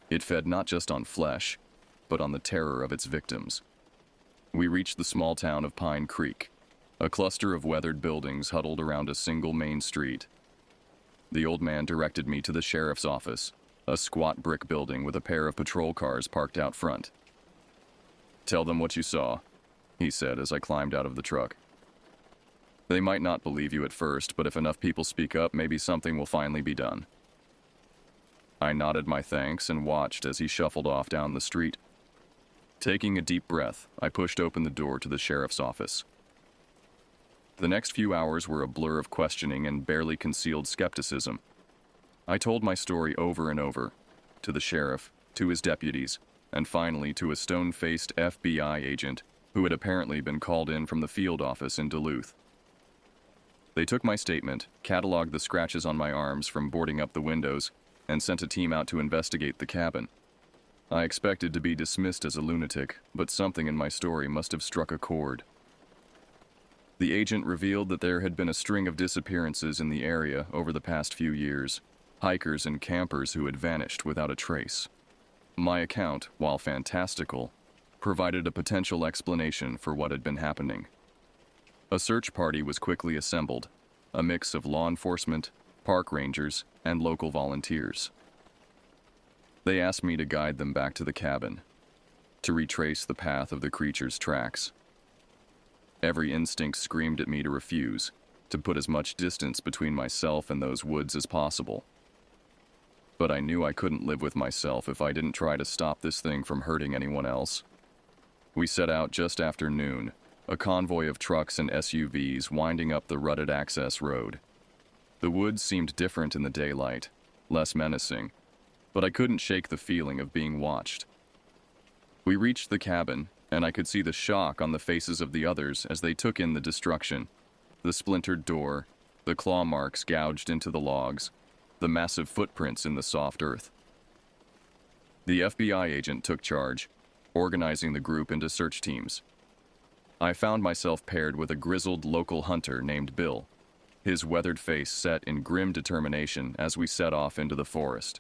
It fed not just on flesh, but on the terror of its victims. We reached the small town of Pine Creek, a cluster of weathered buildings huddled around a single main street. The old man directed me to the sheriff's office, a squat brick building with a pair of patrol cars parked out front. "Tell them what you saw," he said as I climbed out of the truck. "They might not believe you at first, but if enough people speak up, maybe something will finally be done." I nodded my thanks and watched as he shuffled off down the street. Taking a deep breath, I pushed open the door to the sheriff's office. The next few hours were a blur of questioning and barely concealed skepticism. I told my story over and over, to the sheriff, to his deputies, and finally to a stone-faced FBI agent who had apparently been called in from the field office in Duluth. They took my statement, cataloged the scratches on my arms from boarding up the windows, and sent a team out to investigate the cabin. I expected to be dismissed as a lunatic, but something in my story must have struck a chord. The agent revealed that there had been a string of disappearances in the area over the past few years, hikers and campers who had vanished without a trace. My account, while fantastical, provided a potential explanation for what had been happening. A search party was quickly assembled, a mix of law enforcement, park rangers, and local volunteers. They asked me to guide them back to the cabin, to retrace the path of the creature's tracks. Every instinct screamed at me to refuse, to put as much distance between myself and those woods as possible. But I knew I couldn't live with myself if I didn't try to stop this thing from hurting anyone else. We set out just after noon, a convoy of trucks and SUVs winding up the rutted access road. The woods seemed different in the daylight, less menacing, but I couldn't shake the feeling of being watched. We reached the cabin, and I could see the shock on the faces of the others as they took in the destruction. The splintered door, the claw marks gouged into the logs, the massive footprints in the soft earth. The FBI agent took charge, organizing the group into search teams. I found myself paired with a grizzled local hunter named Bill, his weathered face set in grim determination as we set off into the forest.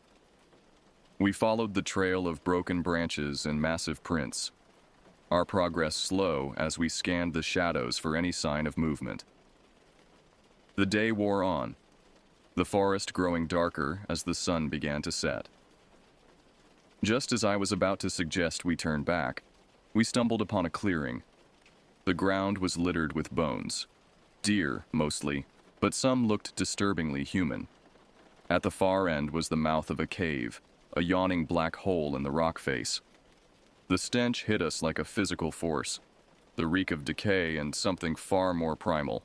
We followed the trail of broken branches and massive prints, our progress slow as we scanned the shadows for any sign of movement. The day wore on, the forest growing darker as the sun began to set. Just as I was about to suggest we turn back, we stumbled upon a clearing. The ground was littered with bones. Deer, mostly, but some looked disturbingly human. At the far end was the mouth of a cave, a yawning black hole in the rock face. The stench hit us like a physical force, the reek of decay and something far more primal.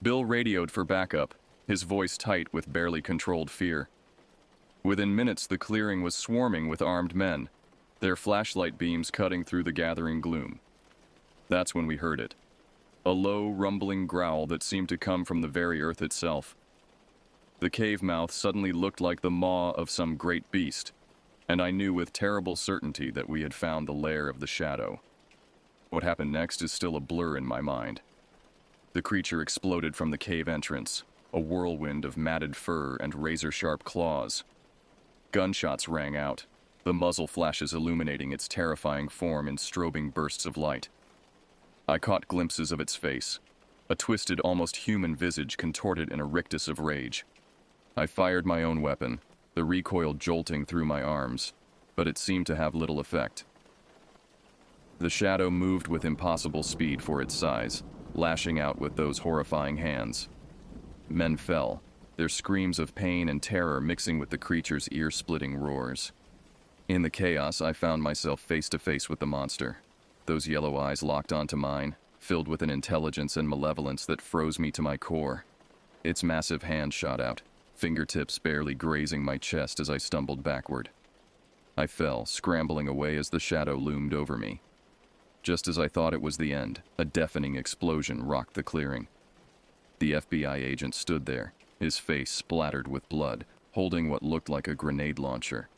Bill radioed for backup, his voice tight with barely controlled fear. Within minutes, the clearing was swarming with armed men, their flashlight beams cutting through the gathering gloom. That's when we heard it. A low, rumbling growl that seemed to come from the very earth itself. The cave mouth suddenly looked like the maw of some great beast, and I knew with terrible certainty that we had found the lair of the shadow. What happened next is still a blur in my mind. The creature exploded from the cave entrance, a whirlwind of matted fur and razor-sharp claws. Gunshots rang out, the muzzle flashes illuminating its terrifying form in strobing bursts of light. I caught glimpses of its face, a twisted, almost human visage contorted in a rictus of rage. I fired my own weapon, the recoil jolting through my arms, but it seemed to have little effect. The shadow moved with impossible speed for its size, lashing out with those horrifying hands. Men fell, their screams of pain and terror mixing with the creature's ear-splitting roars. In the chaos, I found myself face to face with the monster, those yellow eyes locked onto mine, filled with an intelligence and malevolence that froze me to my core. Its massive hand shot out, fingertips barely grazing my chest as I stumbled backward. I fell, scrambling away as the shadow loomed over me. Just as I thought it was the end, a deafening explosion rocked the clearing. The FBI agent stood there, his face splattered with blood, holding what looked like a grenade launcher.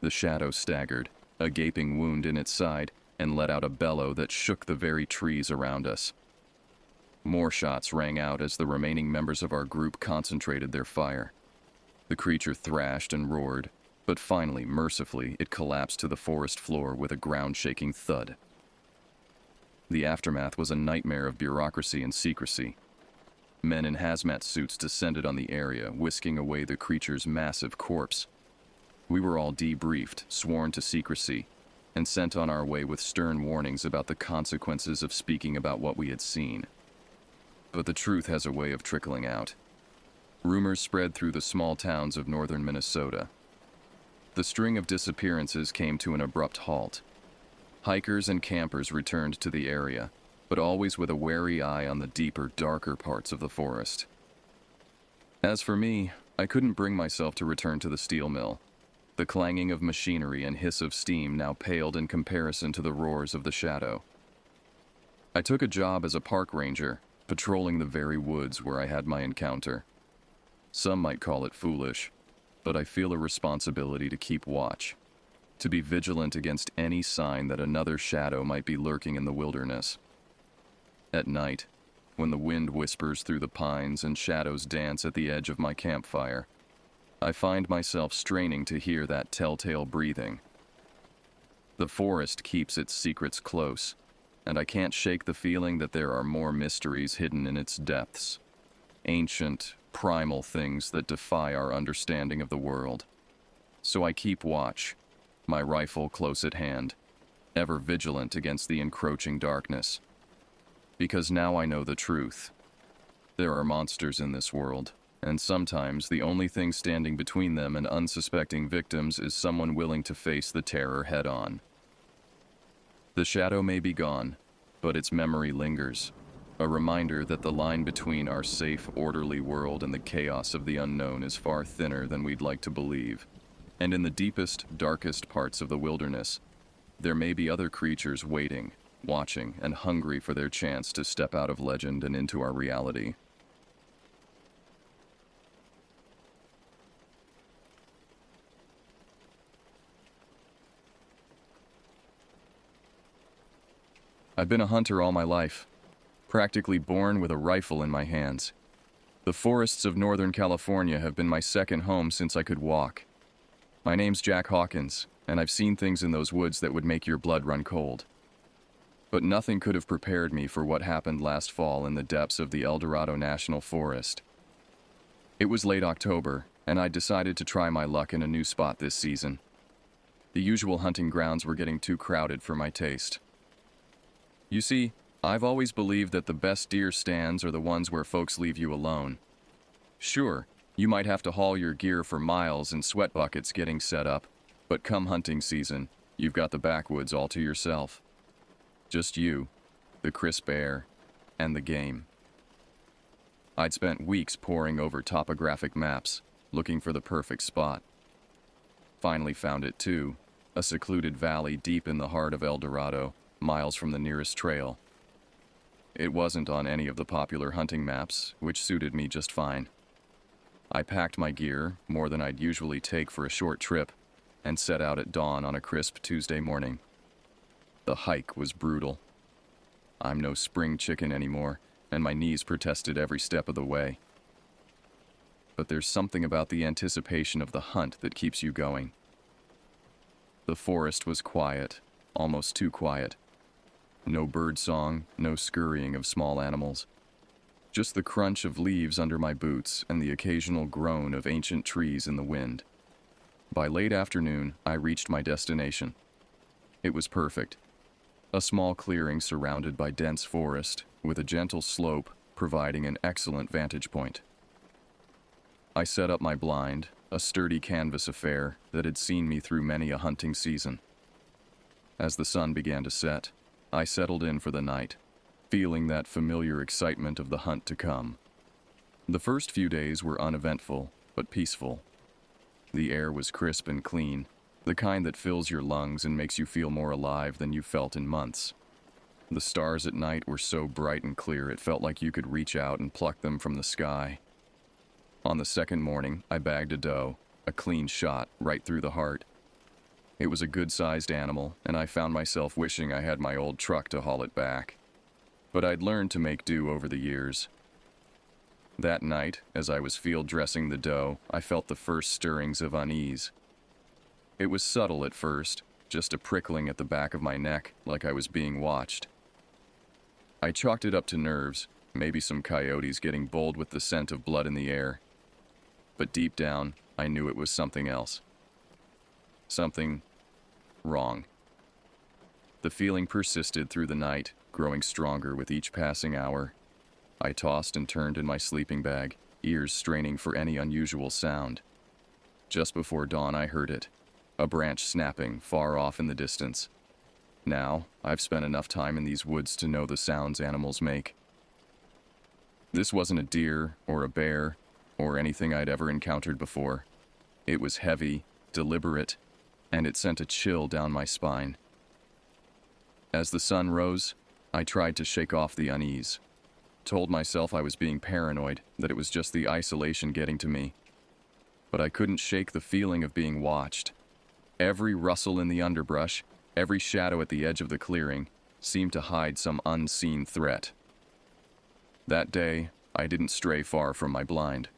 The shadow staggered, a gaping wound in its side, and let out a bellow that shook the very trees around us. More shots rang out as the remaining members of our group concentrated their fire. The creature thrashed and roared, but finally, mercifully, it collapsed to the forest floor with a ground-shaking thud. The aftermath was a nightmare of bureaucracy and secrecy. Men in hazmat suits descended on the area, whisking away the creature's massive corpse. We were all debriefed, sworn to secrecy, and sent on our way with stern warnings about the consequences of speaking about what we had seen. But the truth has a way of trickling out. Rumors spread through the small towns of northern Minnesota. The string of disappearances came to an abrupt halt. Hikers and campers returned to the area, but always with a wary eye on the deeper, darker parts of the forest. As for me, I couldn't bring myself to return to the steel mill. The clanging of machinery and hiss of steam now paled in comparison to the roars of the shadow. I took a job as a park ranger, patrolling the very woods where I had my encounter. Some might call it foolish, but I feel a responsibility to keep watch, to be vigilant against any sign that another shadow might be lurking in the wilderness. At night, when the wind whispers through the pines and shadows dance at the edge of my campfire, I find myself straining to hear that telltale breathing. The forest keeps its secrets close, and I can't shake the feeling that there are more mysteries hidden in its depths. Ancient, primal things that defy our understanding of the world. So I keep watch, my rifle close at hand, ever vigilant against the encroaching darkness. Because now I know the truth. There are monsters in this world, and sometimes the only thing standing between them and unsuspecting victims is someone willing to face the terror head-on. The shadow may be gone, but its memory lingers, a reminder that the line between our safe, orderly world and the chaos of the unknown is far thinner than we'd like to believe. And in the deepest, darkest parts of the wilderness, there may be other creatures waiting, watching, and hungry for their chance to step out of legend and into our reality. I've been a hunter all my life, practically born with a rifle in my hands. The forests of Northern California have been my second home since I could walk. My name's Jack Hawkins, and I've seen things in those woods that would make your blood run cold. But nothing could have prepared me for what happened last fall in the depths of the Eldorado National Forest. It was late October, and I decided to try my luck in a new spot this season. The usual hunting grounds were getting too crowded for my taste. You see, I've always believed that the best deer stands are the ones where folks leave you alone. Sure, you might have to haul your gear for miles in sweat buckets getting set up, but come hunting season, you've got the backwoods all to yourself. Just you, the crisp air, and the game. I'd spent weeks poring over topographic maps, looking for the perfect spot. Finally found it too, a secluded valley deep in the heart of Eldorado, miles from the nearest trail. It wasn't on any of the popular hunting maps, which suited me just fine. I packed my gear, more than I'd usually take for a short trip, and set out at dawn on a crisp Tuesday morning. The hike was brutal. I'm no spring chicken anymore, and my knees protested every step of the way. But there's something about the anticipation of the hunt that keeps you going. The forest was quiet, almost too quiet. No bird song, no scurrying of small animals. Just the crunch of leaves under my boots and the occasional groan of ancient trees in the wind. By late afternoon, I reached my destination. It was perfect. A small clearing surrounded by dense forest, with a gentle slope providing an excellent vantage point. I set up my blind, a sturdy canvas affair that had seen me through many a hunting season. As the sun began to set, I settled in for the night, feeling that familiar excitement of the hunt to come. The first few days were uneventful, but peaceful. The air was crisp and clean, the kind that fills your lungs and makes you feel more alive than you've felt in months. The stars at night were so bright and clear it felt like you could reach out and pluck them from the sky. On the second morning, I bagged a doe, a clean shot right through the heart. It was a good-sized animal, and I found myself wishing I had my old truck to haul it back. But I'd learned to make do over the years. That night, as I was field dressing the doe, I felt the first stirrings of unease. It was subtle at first, just a prickling at the back of my neck, like I was being watched. I chalked it up to nerves, maybe some coyotes getting bold with the scent of blood in the air. But deep down, I knew it was something else. Something wrong. The feeling persisted through the night, growing stronger with each passing hour. I tossed and turned in my sleeping bag, ears straining for any unusual sound. Just before dawn, I heard it, a branch snapping far off in the distance. Now, I've spent enough time in these woods to know the sounds animals make. This wasn't a deer or a bear or anything I'd ever encountered before. It was heavy, deliberate, and it sent a chill down my spine. As the sun rose, I tried to shake off the unease. Told myself I was being paranoid, that it was just the isolation getting to me. But I couldn't shake the feeling of being watched. Every rustle in the underbrush, every shadow at the edge of the clearing, seemed to hide some unseen threat. That day, I didn't stray far from my blind.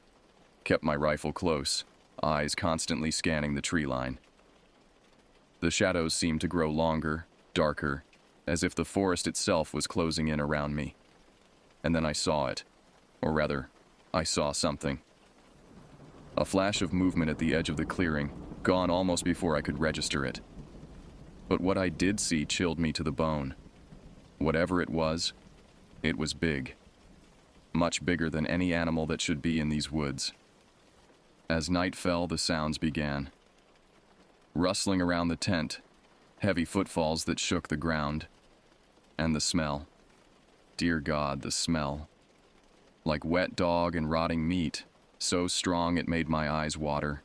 Kept my rifle close, eyes constantly scanning the tree line. The shadows seemed to grow longer, darker, as if the forest itself was closing in around me. And then I saw it. Or rather, I saw something. A flash of movement at the edge of the clearing, gone almost before I could register it. But what I did see chilled me to the bone. Whatever it was big. Much bigger than any animal that should be in these woods. As night fell, the sounds began. Rustling around the tent, heavy footfalls that shook the ground, and the smell. Dear God, the smell. Like wet dog and rotting meat, so strong it made my eyes water.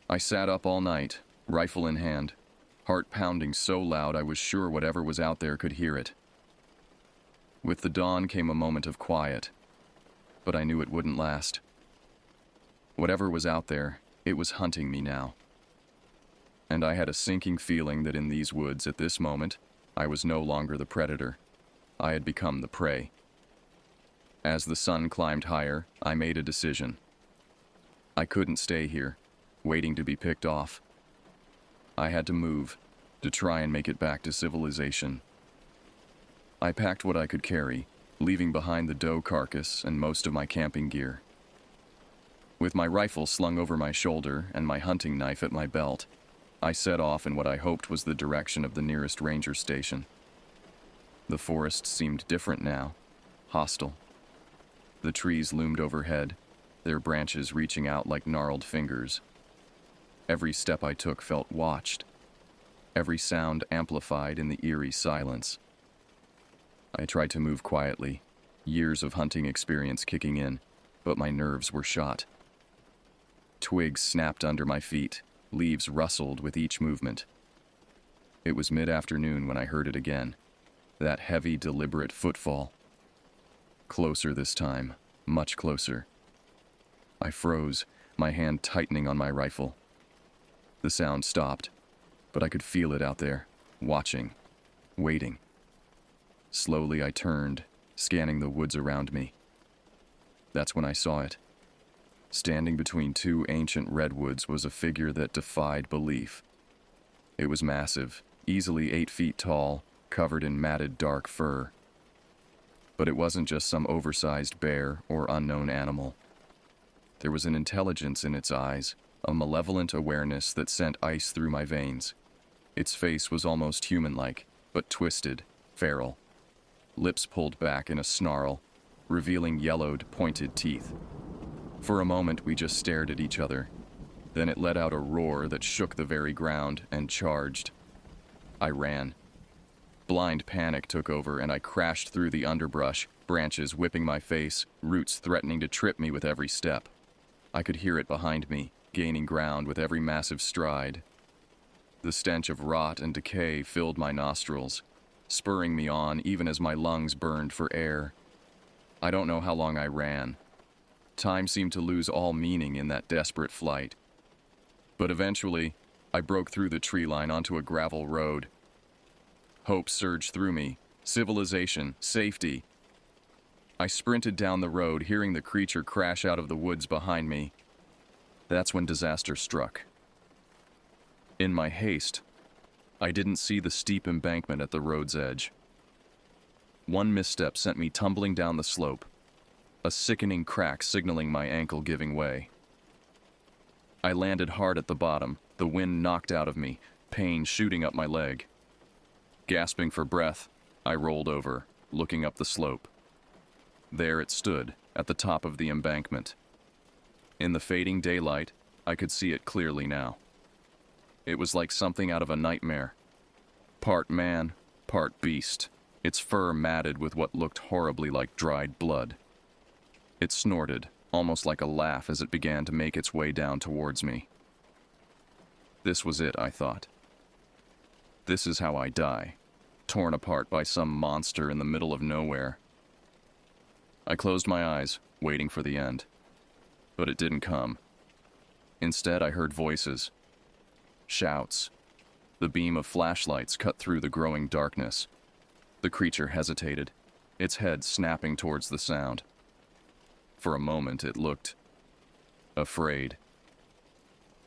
I sat up all night, rifle in hand, heart pounding so loud I was sure whatever was out there could hear it. With the dawn came a moment of quiet, but I knew it wouldn't last. Whatever was out there, it was hunting me now. And I had a sinking feeling that in these woods at this moment, I was no longer the predator. I had become the prey. As the sun climbed higher, I made a decision. I couldn't stay here, waiting to be picked off. I had to move, to try and make it back to civilization. I packed what I could carry, leaving behind the doe carcass and most of my camping gear. With my rifle slung over my shoulder and my hunting knife at my belt, I set off in what I hoped was the direction of the nearest ranger station. The forest seemed different now, hostile. The trees loomed overhead, their branches reaching out like gnarled fingers. Every step I took felt watched, every sound amplified in the eerie silence. I tried to move quietly, years of hunting experience kicking in, but my nerves were shot. Twigs snapped under my feet, leaves rustled with each movement. It was mid-afternoon when I heard it again, that heavy, deliberate footfall. Closer this time, much closer. I froze, my hand tightening on my rifle. The sound stopped, but I could feel it out there, watching, waiting. Slowly I turned, scanning the woods around me. That's when I saw it. Standing between two ancient redwoods was a figure that defied belief. It was massive, easily 8 feet tall, covered in matted dark fur. But it wasn't just some oversized bear or unknown animal. There was an intelligence in its eyes, a malevolent awareness that sent ice through my veins. Its face was almost human-like, but twisted, feral. Lips pulled back in a snarl, revealing yellowed, pointed teeth. For a moment, we just stared at each other. Then it let out a roar that shook the very ground and charged. I ran. Blind panic took over, and I crashed through the underbrush, branches whipping my face, roots threatening to trip me with every step. I could hear it behind me, gaining ground with every massive stride. The stench of rot and decay filled my nostrils, spurring me on even as my lungs burned for air. I don't know how long I ran. Time seemed to lose all meaning in that desperate flight. But eventually, I broke through the tree line onto a gravel road. Hope surged through me. Civilization, safety. I sprinted down the road, hearing the creature crash out of the woods behind me. That's when disaster struck. In my haste, I didn't see the steep embankment at the road's edge. One misstep sent me tumbling down the slope, a sickening crack signaling my ankle giving way. I landed hard at the bottom, the wind knocked out of me, pain shooting up my leg. Gasping for breath, I rolled over, looking up the slope. There it stood, at the top of the embankment. In the fading daylight, I could see it clearly now. It was like something out of a nightmare. Part man, part beast, its fur matted with what looked horribly like dried blood. It snorted, almost like a laugh, as it began to make its way down towards me. This was it, I thought. This is how I die, torn apart by some monster in the middle of nowhere. I closed my eyes, waiting for the end. But it didn't come. Instead, I heard voices. Shouts. The beam of flashlights cut through the growing darkness. The creature hesitated, its head snapping towards the sound. For a moment, it looked afraid.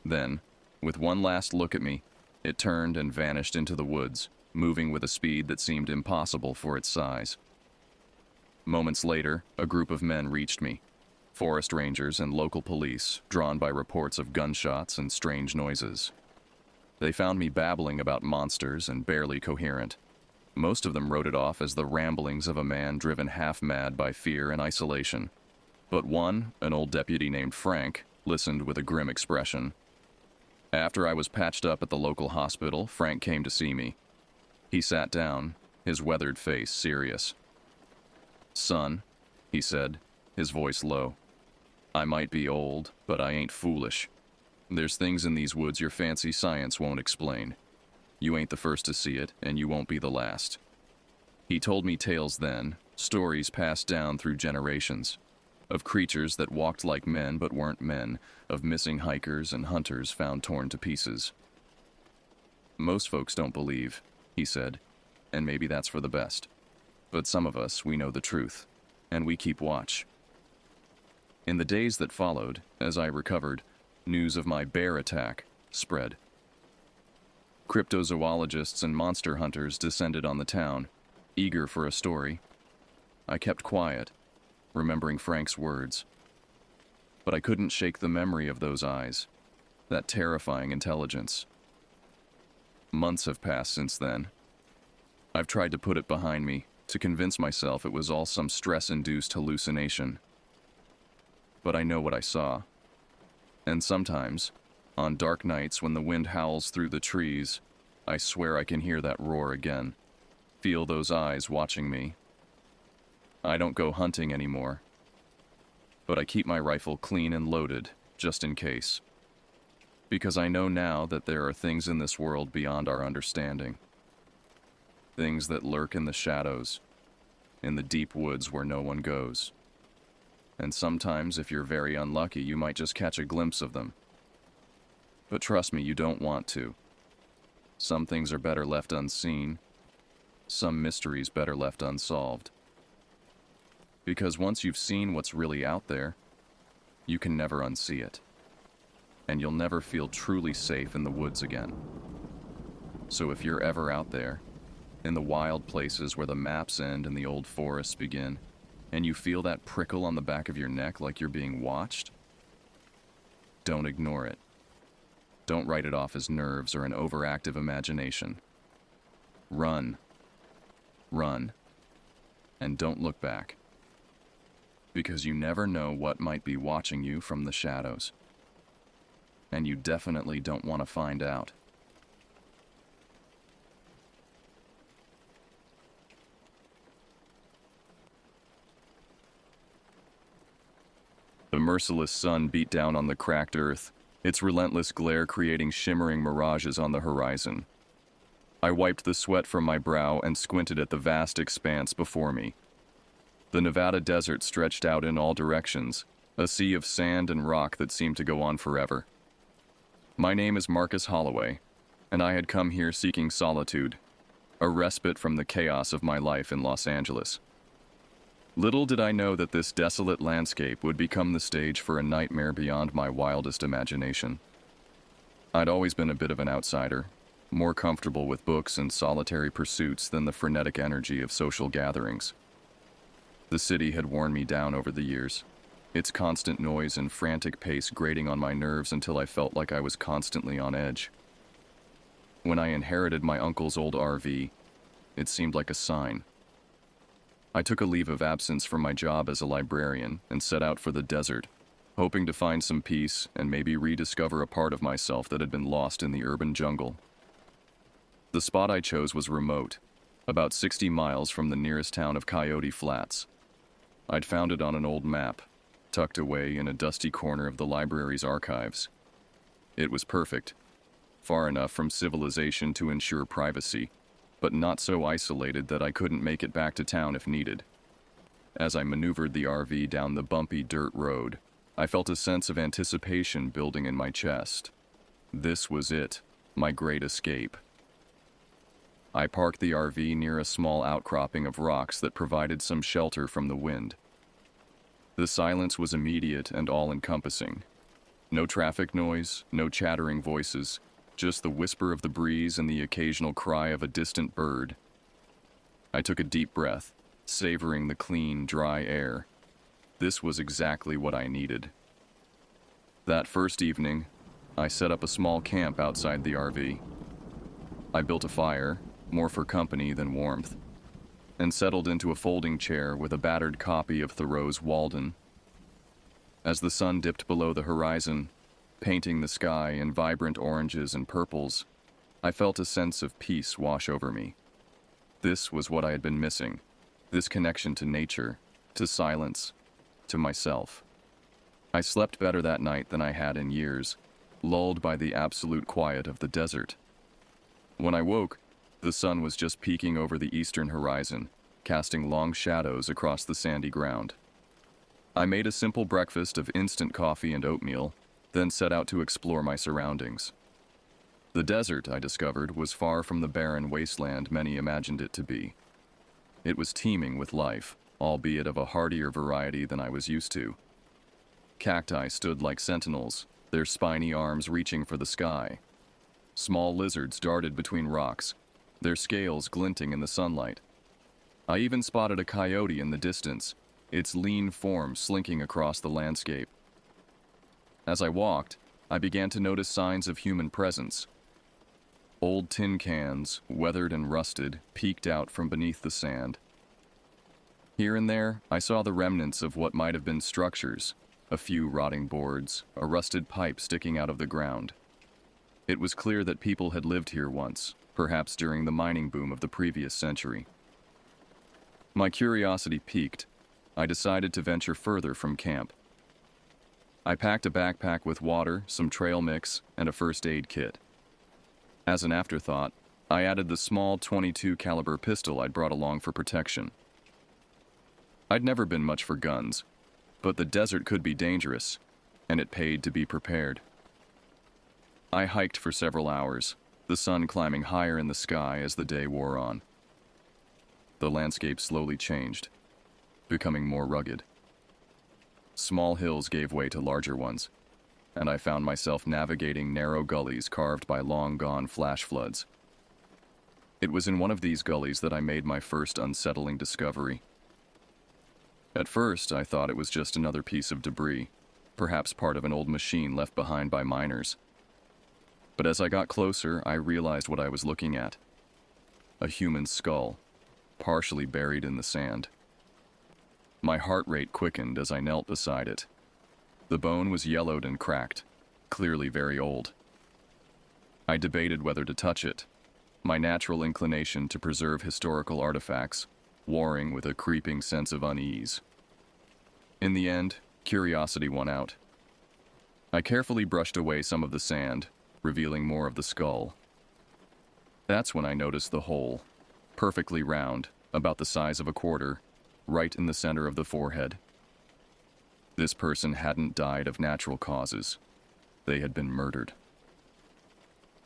Then, with one last look at me, it turned and vanished into the woods, moving with a speed that seemed impossible for its size. Moments later, a group of men reached me, forest rangers and local police, drawn by reports of gunshots and strange noises. They found me babbling about monsters and barely coherent. Most of them wrote it off as the ramblings of a man driven half-mad by fear and isolation. But one, an old deputy named Frank, listened with a grim expression. After I was patched up at the local hospital, Frank came to see me. He sat down, his weathered face serious. "Son," he said, his voice low, "I might be old, but I ain't foolish. There's things in these woods your fancy science won't explain. You ain't the first to see it, and you won't be the last." He told me tales then, stories passed down through generations, of creatures that walked like men but weren't men, of missing hikers and hunters found torn to pieces. "Most folks don't believe," he said, "and maybe that's for the best. But some of us, we know the truth, and we keep watch." In the days that followed, as I recovered, news of my bear attack spread. Cryptozoologists and monster hunters descended on the town, eager for a story. I kept quiet, remembering Frank's words. But I couldn't shake the memory of those eyes, that terrifying intelligence. Months have passed since then. I've tried to put it behind me, to convince myself it was all some stress-induced hallucination. But I know what I saw. And sometimes, on dark nights when the wind howls through the trees, I swear I can hear that roar again, feel those eyes watching me. I don't go hunting anymore, but I keep my rifle clean and loaded, just in case. Because I know now that there are things in this world beyond our understanding. Things that lurk in the shadows, in the deep woods where no one goes. And sometimes, if you're very unlucky, you might just catch a glimpse of them. But trust me, you don't want to. Some things are better left unseen. Some mysteries better left unsolved. Because once you've seen what's really out there, you can never unsee it. And you'll never feel truly safe in the woods again. So if you're ever out there, in the wild places where the maps end and the old forests begin, and you feel that prickle on the back of your neck like you're being watched, don't ignore it. Don't write it off as nerves or an overactive imagination. Run. Run. And don't look back. Because you never know what might be watching you from the shadows. And you definitely don't want to find out. The merciless sun beat down on the cracked earth, its relentless glare creating shimmering mirages on the horizon. I wiped the sweat from my brow and squinted at the vast expanse before me. The Nevada desert stretched out in all directions, a sea of sand and rock that seemed to go on forever. My name is Marcus Holloway, and I had come here seeking solitude, a respite from the chaos of my life in Los Angeles. Little did I know that this desolate landscape would become the stage for a nightmare beyond my wildest imagination. I'd always been a bit of an outsider, more comfortable with books and solitary pursuits than the frenetic energy of social gatherings. The city had worn me down over the years, its constant noise and frantic pace grating on my nerves until I felt like I was constantly on edge. When I inherited my uncle's old RV, it seemed like a sign. I took a leave of absence from my job as a librarian and set out for the desert, hoping to find some peace and maybe rediscover a part of myself that had been lost in the urban jungle. The spot I chose was remote, about 60 miles from the nearest town of Coyote Flats. I'd found it on an old map, tucked away in a dusty corner of the library's archives. It was perfect, far enough from civilization to ensure privacy, but not so isolated that I couldn't make it back to town if needed. As I maneuvered the RV down the bumpy dirt road, I felt a sense of anticipation building in my chest. This was it, my great escape. I parked the RV near a small outcropping of rocks that provided some shelter from the wind. The silence was immediate and all-encompassing. No traffic noise, no chattering voices, just the whisper of the breeze and the occasional cry of a distant bird. I took a deep breath, savoring the clean, dry air. This was exactly what I needed. That first evening, I set up a small camp outside the RV. I built a fire, more for company than warmth, and settled into a folding chair with a battered copy of Thoreau's Walden. As the sun dipped below the horizon, painting the sky in vibrant oranges and purples, I felt a sense of peace wash over me. This was what I had been missing, this connection to nature, to silence, to myself. I slept better that night than I had in years, lulled by the absolute quiet of the desert. When I woke, the sun was just peeking over the eastern horizon, casting long shadows across the sandy ground. I made a simple breakfast of instant coffee and oatmeal, then set out to explore my surroundings. The desert, I discovered, was far from the barren wasteland many imagined it to be. It was teeming with life, albeit of a hardier variety than I was used to. Cacti stood like sentinels, their spiny arms reaching for the sky. Small lizards darted between rocks, their scales glinting in the sunlight. I even spotted a coyote in the distance, its lean form slinking across the landscape. As I walked, I began to notice signs of human presence. Old tin cans, weathered and rusted, peeked out from beneath the sand. Here and there, I saw the remnants of what might have been structures, a few rotting boards, a rusted pipe sticking out of the ground. It was clear that people had lived here once, perhaps during the mining boom of the previous century. My curiosity piqued. I decided to venture further from camp. I packed a backpack with water, some trail mix, and a first aid kit. As an afterthought, I added the small .22 caliber pistol I'd brought along for protection. I'd never been much for guns, but the desert could be dangerous, and it paid to be prepared. I hiked for several hours, the sun climbing higher in the sky as the day wore on. The landscape slowly changed, becoming more rugged. Small hills gave way to larger ones, and I found myself navigating narrow gullies carved by long-gone flash floods. It was in one of these gullies that I made my first unsettling discovery. At first, I thought it was just another piece of debris, perhaps part of an old machine left behind by miners. But as I got closer, I realized what I was looking at. A human skull, partially buried in the sand. My heart rate quickened as I knelt beside it. The bone was yellowed and cracked, clearly very old. I debated whether to touch it, my natural inclination to preserve historical artifacts, warring with a creeping sense of unease. In the end, curiosity won out. I carefully brushed away some of the sand, revealing more of the skull. That's when I noticed the hole, perfectly round, about the size of a quarter, right in the center of the forehead. This person hadn't died of natural causes. They had been murdered.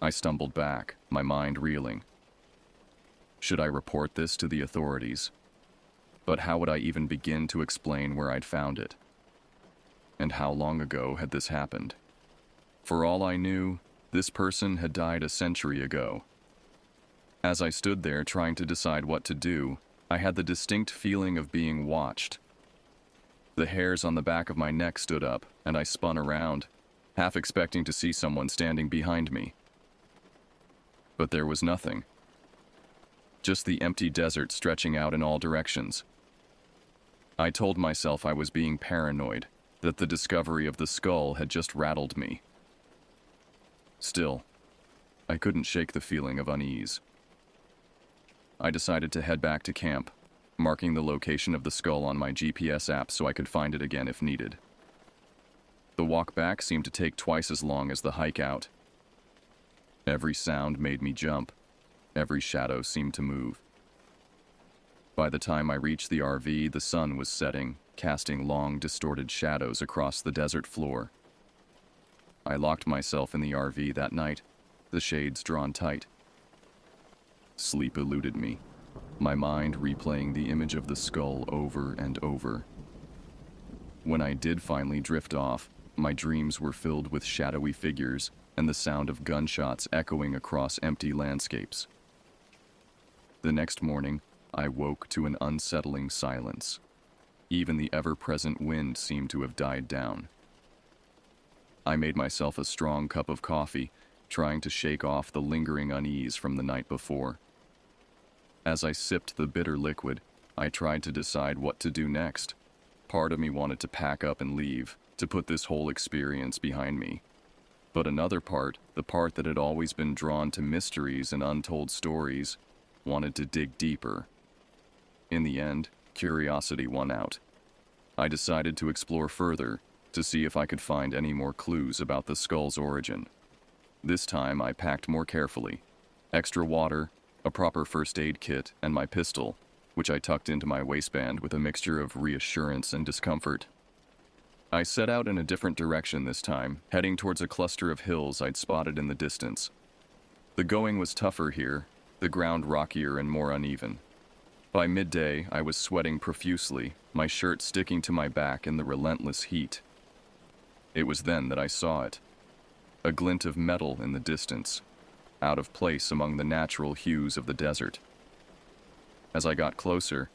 I stumbled back, my mind reeling. Should I report this to the authorities? But how would I even begin to explain where I'd found it? And how long ago had this happened? For all I knew, this person had died a century ago. As I stood there trying to decide what to do, I had the distinct feeling of being watched. The hairs on the back of my neck stood up, and I spun around, half expecting to see someone standing behind me. But there was nothing. Just the empty desert stretching out in all directions. I told myself I was being paranoid, that the discovery of the skull had just rattled me. Still, I couldn't shake the feeling of unease. I decided to head back to camp, marking the location of the skull on my GPS app so I could find it again if needed. The walk back seemed to take twice as long as the hike out. Every sound made me jump. Every shadow seemed to move. By the time I reached the RV, the sun was setting, casting long, distorted shadows across the desert floor. I locked myself in the RV that night, the shades drawn tight. Sleep eluded me, my mind replaying the image of the skull over and over. When I did finally drift off, my dreams were filled with shadowy figures and the sound of gunshots echoing across empty landscapes. The next morning, I woke to an unsettling silence. Even the ever-present wind seemed to have died down. I made myself a strong cup of coffee, trying to shake off the lingering unease from the night before. As I sipped the bitter liquid, I tried to decide what to do next. Part of me wanted to pack up and leave, to put this whole experience behind me. But another part, the part that had always been drawn to mysteries and untold stories, wanted to dig deeper. In the end, curiosity won out. I decided to explore further, to see if I could find any more clues about the skull's origin. This time I packed more carefully. Extra water, a proper first aid kit, and my pistol, which I tucked into my waistband with a mixture of reassurance and discomfort. I set out in a different direction this time, heading towards a cluster of hills I'd spotted in the distance. The going was tougher here, the ground rockier and more uneven. By midday, I was sweating profusely, my shirt sticking to my back in the relentless heat. It was then that I saw it. A glint of metal in the distance, out of place among the natural hues of the desert. As I got closer,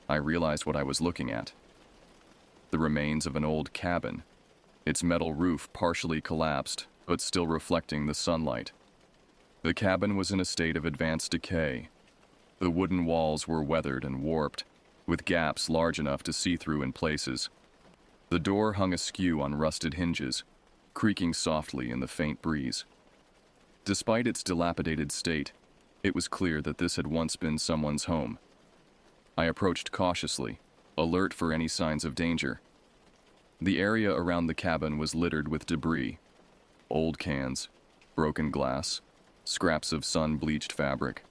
I realized what I was looking at. The remains of an old cabin, its metal roof partially collapsed, but still reflecting the sunlight. The cabin was in a state of advanced decay. The wooden walls were weathered and warped, with gaps large enough to see through in places. The door hung askew on rusted hinges, creaking softly in the faint breeze. Despite its dilapidated state, it was clear that this had once been someone's home. I approached cautiously, alert for any signs of danger. The area around the cabin was littered with debris: old cans, broken glass, scraps of sun-bleached fabric.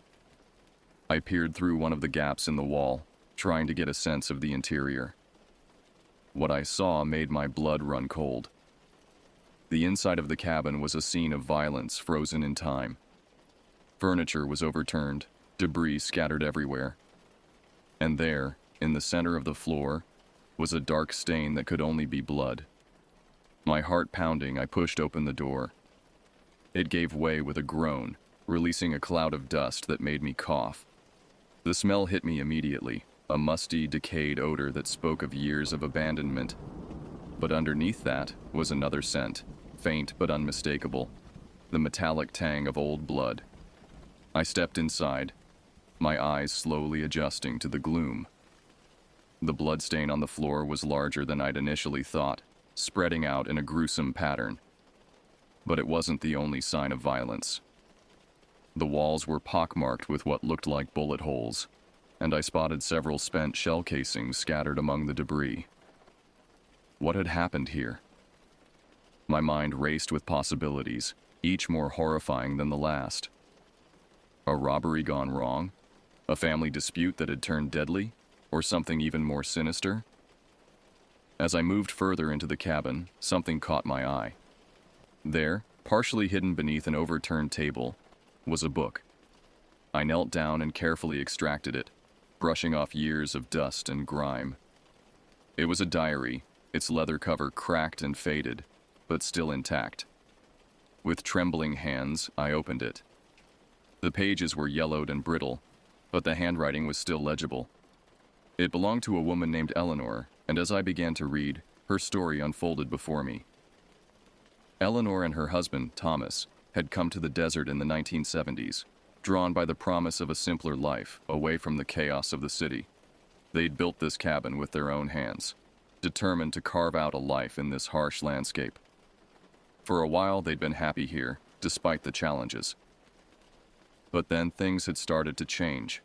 I peered through one of the gaps in the wall, trying to get a sense of the interior. What I saw made my blood run cold. The inside of the cabin was a scene of violence frozen in time. Furniture was overturned, debris scattered everywhere. And there, in the center of the floor, was a dark stain that could only be blood. My heart pounding, I pushed open the door. It gave way with a groan, releasing a cloud of dust that made me cough. The smell hit me immediately, a musty, decayed odor that spoke of years of abandonment. But underneath that was another scent, faint but unmistakable, the metallic tang of old blood. I stepped inside, my eyes slowly adjusting to the gloom. The bloodstain on the floor was larger than I'd initially thought, spreading out in a gruesome pattern. But it wasn't the only sign of violence. The walls were pockmarked with what looked like bullet holes, and I spotted several spent shell casings scattered among the debris. What had happened here? My mind raced with possibilities, each more horrifying than the last. A robbery gone wrong? A family dispute that had turned deadly? Or something even more sinister? As I moved further into the cabin, something caught my eye. There, partially hidden beneath an overturned table, was a book. I knelt down and carefully extracted it, brushing off years of dust and grime. It was a diary, its leather cover cracked and faded, but still intact. With trembling hands, I opened it. The pages were yellowed and brittle, but the handwriting was still legible. It belonged to a woman named Eleanor, and as I began to read, her story unfolded before me. Eleanor and her husband, Thomas, had come to the desert in the 1970s, drawn by the promise of a simpler life, away from the chaos of the city. They'd built this cabin with their own hands, determined to carve out a life in this harsh landscape. For a while, they'd been happy here, despite the challenges. But then things had started to change.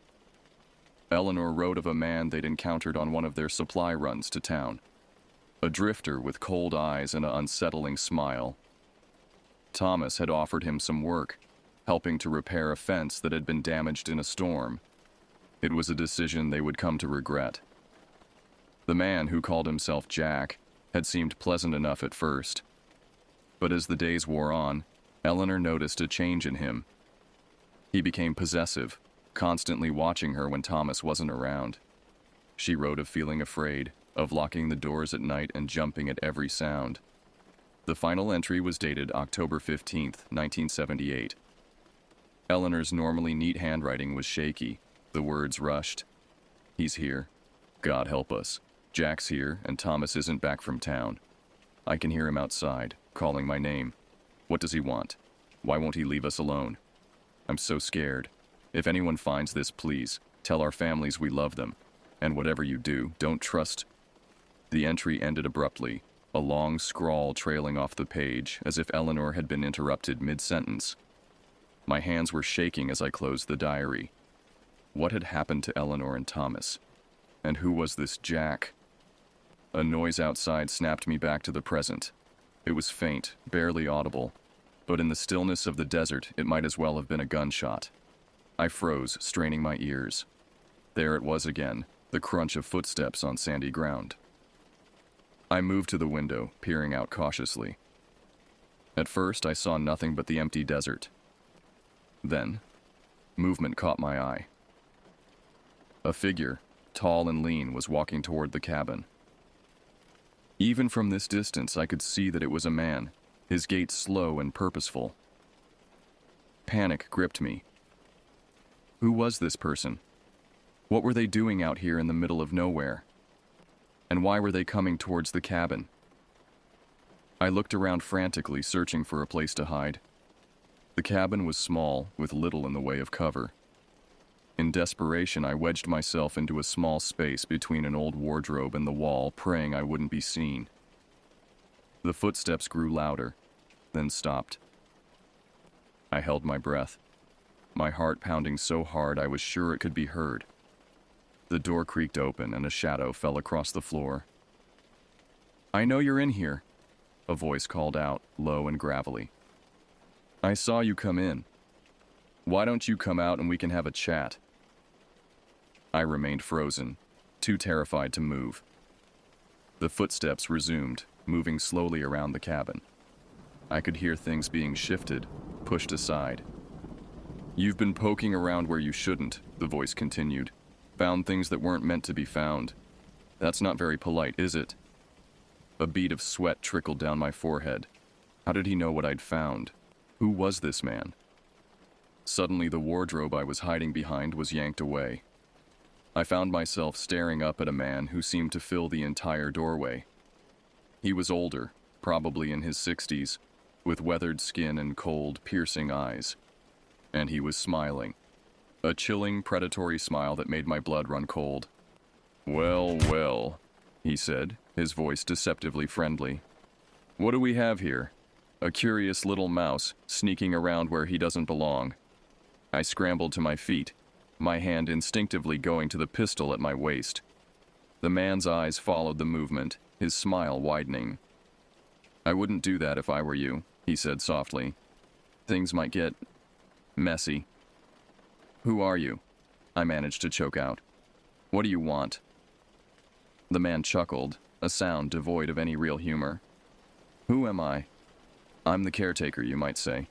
Eleanor wrote of a man they'd encountered on one of their supply runs to town. A drifter with cold eyes and an unsettling smile. Thomas had offered him some work, helping to repair a fence that had been damaged in a storm. It was a decision they would come to regret. The man, who called himself Jack, had seemed pleasant enough at first. But as the days wore on, Eleanor noticed a change in him. He became possessive, constantly watching her when Thomas wasn't around. She wrote of feeling afraid, of locking the doors at night and jumping at every sound. The final entry was dated October 15th, 1978. Eleanor's normally neat handwriting was shaky. The words rushed. He's here. God help us. Jack's here, and Thomas isn't back from town. I can hear him outside, calling my name. What does he want? Why won't he leave us alone? I'm so scared. If anyone finds this, please, tell our families we love them. And whatever you do, don't trust. The entry ended abruptly, a long scrawl trailing off the page as if Eleanor had been interrupted mid-sentence. My hands were shaking as I closed the diary. What had happened to Eleanor and Thomas? And who was this Jack? A noise outside snapped me back to the present. It was faint, barely audible, but in the stillness of the desert, it might as well have been a gunshot. I froze, straining my ears. There it was again, the crunch of footsteps on sandy ground. I moved to the window, peering out cautiously. At first, I saw nothing but the empty desert. Then, movement caught my eye. A figure, tall and lean, was walking toward the cabin. Even from this distance, I could see that it was a man, his gait slow and purposeful. Panic gripped me. Who was this person? What were they doing out here in the middle of nowhere? And why were they coming towards the cabin? I looked around frantically, searching for a place to hide. The cabin was small, with little in the way of cover. In desperation, I wedged myself into a small space between an old wardrobe and the wall, praying I wouldn't be seen. The footsteps grew louder, then stopped. I held my breath, my heart pounding so hard I was sure it could be heard. The door creaked open and a shadow fell across the floor. "I know you're in here," a voice called out, low and gravelly. "I saw you come in. Why don't you come out and we can have a chat?" I remained frozen, too terrified to move. The footsteps resumed, moving slowly around the cabin. I could hear things being shifted, pushed aside. "You've been poking around where you shouldn't," the voice continued. "Found things that weren't meant to be found. That's not very polite, is it?" A bead of sweat trickled down my forehead. How did he know what I'd found? Who was this man? Suddenly, the wardrobe I was hiding behind was yanked away. I found myself staring up at a man who seemed to fill the entire doorway. He was older, probably in his 60s, with weathered skin and cold, piercing eyes. And he was smiling. A chilling, predatory smile that made my blood run cold. "Well, well," he said, his voice deceptively friendly. "What do we have here? A curious little mouse sneaking around where he doesn't belong." I scrambled to my feet, my hand instinctively going to the pistol at my waist. The man's eyes followed the movement, his smile widening. "I wouldn't do that if I were you," he said softly. "Things might get messy." "Who are you?" I managed to choke out. "What do you want?" The man chuckled, a sound devoid of any real humor. "Who am I? I'm the caretaker, you might say.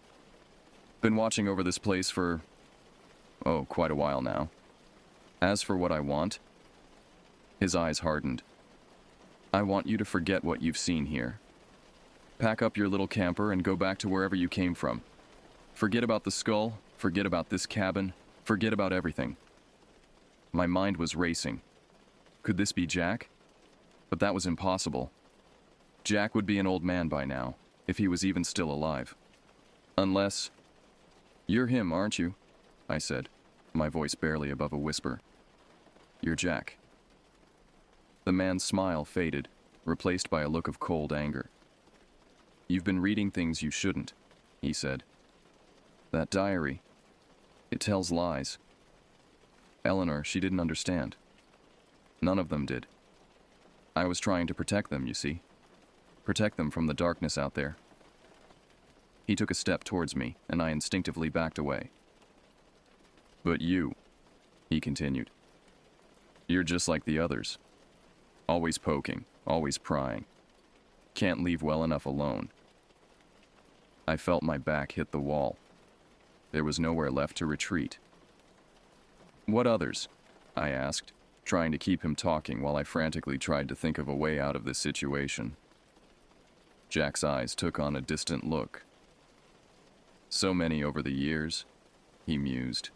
Been watching over this place for, quite a while now. As for what I want," his eyes hardened. "I want you to forget what you've seen here. Pack up your little camper and go back to wherever you came from. Forget about the skull, forget about this cabin, forget about everything." My mind was racing. Could this be Jack? But that was impossible. Jack would be an old man by now, if he was even still alive. Unless... "You're him, aren't you?" I said, my voice barely above a whisper. "You're Jack." The man's smile faded, replaced by a look of cold anger. "You've been reading things you shouldn't," he said. "That diary, it tells lies. Eleanor, she didn't understand. None of them did. I was trying to protect them, you see. Protect them from the darkness out there." He took a step towards me, and I instinctively backed away. "But you," he continued. "You're just like the others. Always poking, always prying. Can't leave well enough alone." I felt my back hit the wall. There was nowhere left to retreat. "What others?" I asked, trying to keep him talking while I frantically tried to think of a way out of this situation. Jack's eyes took on a distant look. "So many over the years," he mused.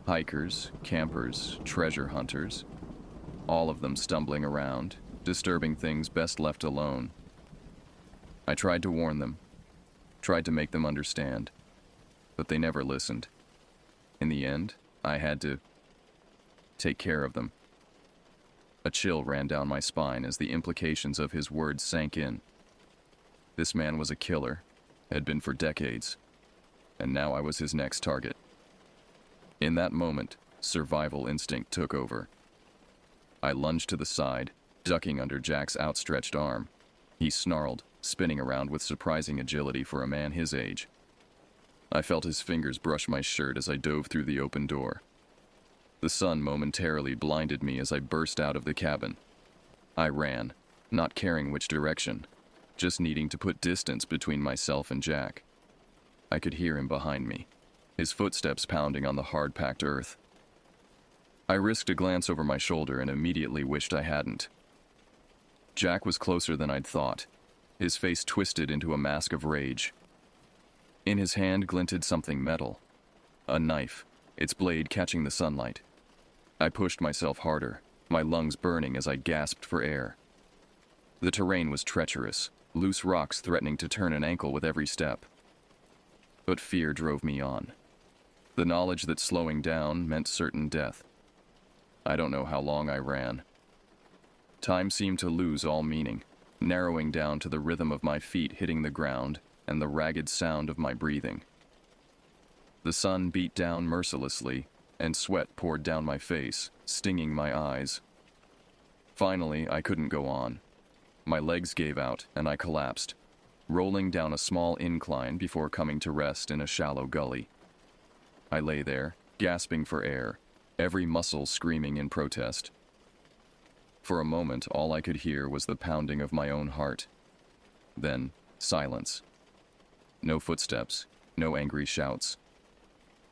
"Hikers, campers, treasure hunters. All of them stumbling around, disturbing things best left alone. I tried to warn them, tried to make them understand, but they never listened. In the end, I had to take care of them." A chill ran down my spine as the implications of his words sank in. This man was a killer, had been for decades, and now I was his next target. In that moment, survival instinct took over. I lunged to the side, ducking under Jack's outstretched arm. He snarled, spinning around with surprising agility for a man his age. I felt his fingers brush my shirt as I dove through the open door. The sun momentarily blinded me as I burst out of the cabin. I ran, not caring which direction, just needing to put distance between myself and Jack. I could hear him behind me, his footsteps pounding on the hard-packed earth. I risked a glance over my shoulder and immediately wished I hadn't. Jack was closer than I'd thought, his face twisted into a mask of rage. In his hand glinted something metal, a knife, its blade catching the sunlight. I pushed myself harder, my lungs burning as I gasped for air. The terrain was treacherous, loose rocks threatening to turn an ankle with every step. But fear drove me on. The knowledge that slowing down meant certain death. I don't know how long I ran. Time seemed to lose all meaning, narrowing down to the rhythm of my feet hitting the ground and the ragged sound of my breathing. The sun beat down mercilessly, and sweat poured down my face, stinging my eyes. Finally, I couldn't go on. My legs gave out, and I collapsed, rolling down a small incline before coming to rest in a shallow gully. I lay there, gasping for air, every muscle screaming in protest. For a moment, all I could hear was the pounding of my own heart. Then, silence. No footsteps, no angry shouts.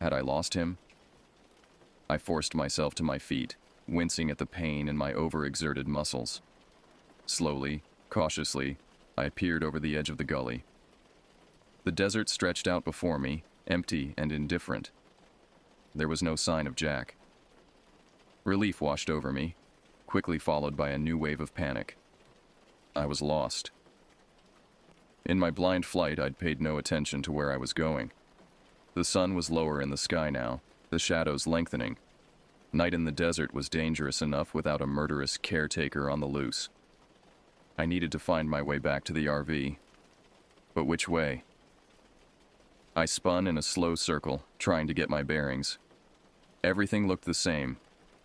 Had I lost him? I forced myself to my feet, wincing at the pain in my overexerted muscles. Slowly, cautiously, I peered over the edge of the gully. The desert stretched out before me, empty and indifferent. There was no sign of Jack. Relief washed over me, quickly followed by a new wave of panic. I was lost. In my blind flight, I'd paid no attention to where I was going. The sun was lower in the sky now, the shadows lengthening. Night in the desert was dangerous enough without a murderous caretaker on the loose. I needed to find my way back to the RV. But which way? I spun in a slow circle, trying to get my bearings. Everything looked the same.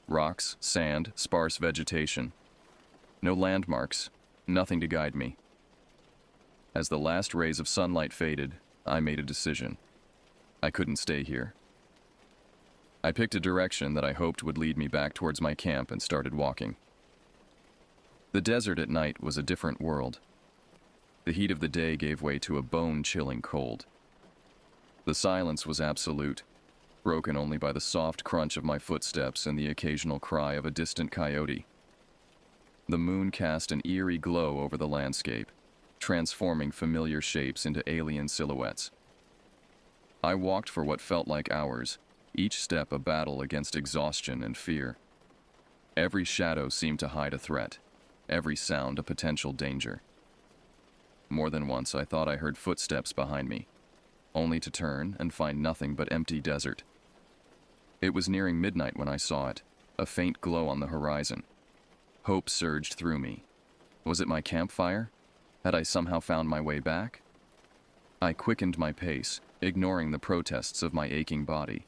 Rocks, sand, sparse vegetation. No landmarks, nothing to guide me. As the last rays of sunlight faded, I made a decision. I couldn't stay here. I picked a direction that I hoped would lead me back towards my camp and started walking. The desert at night was a different world. The heat of the day gave way to a bone-chilling cold. The silence was absolute, broken only by the soft crunch of my footsteps and the occasional cry of a distant coyote. The moon cast an eerie glow over the landscape, transforming familiar shapes into alien silhouettes. I walked for what felt like hours, each step a battle against exhaustion and fear. Every shadow seemed to hide a threat, every sound a potential danger. More than once I thought I heard footsteps behind me, only to turn and find nothing but empty desert. It was nearing midnight when I saw it, a faint glow on the horizon. Hope surged through me. Was it my campfire? Had I somehow found my way back? I quickened my pace, ignoring the protests of my aching body.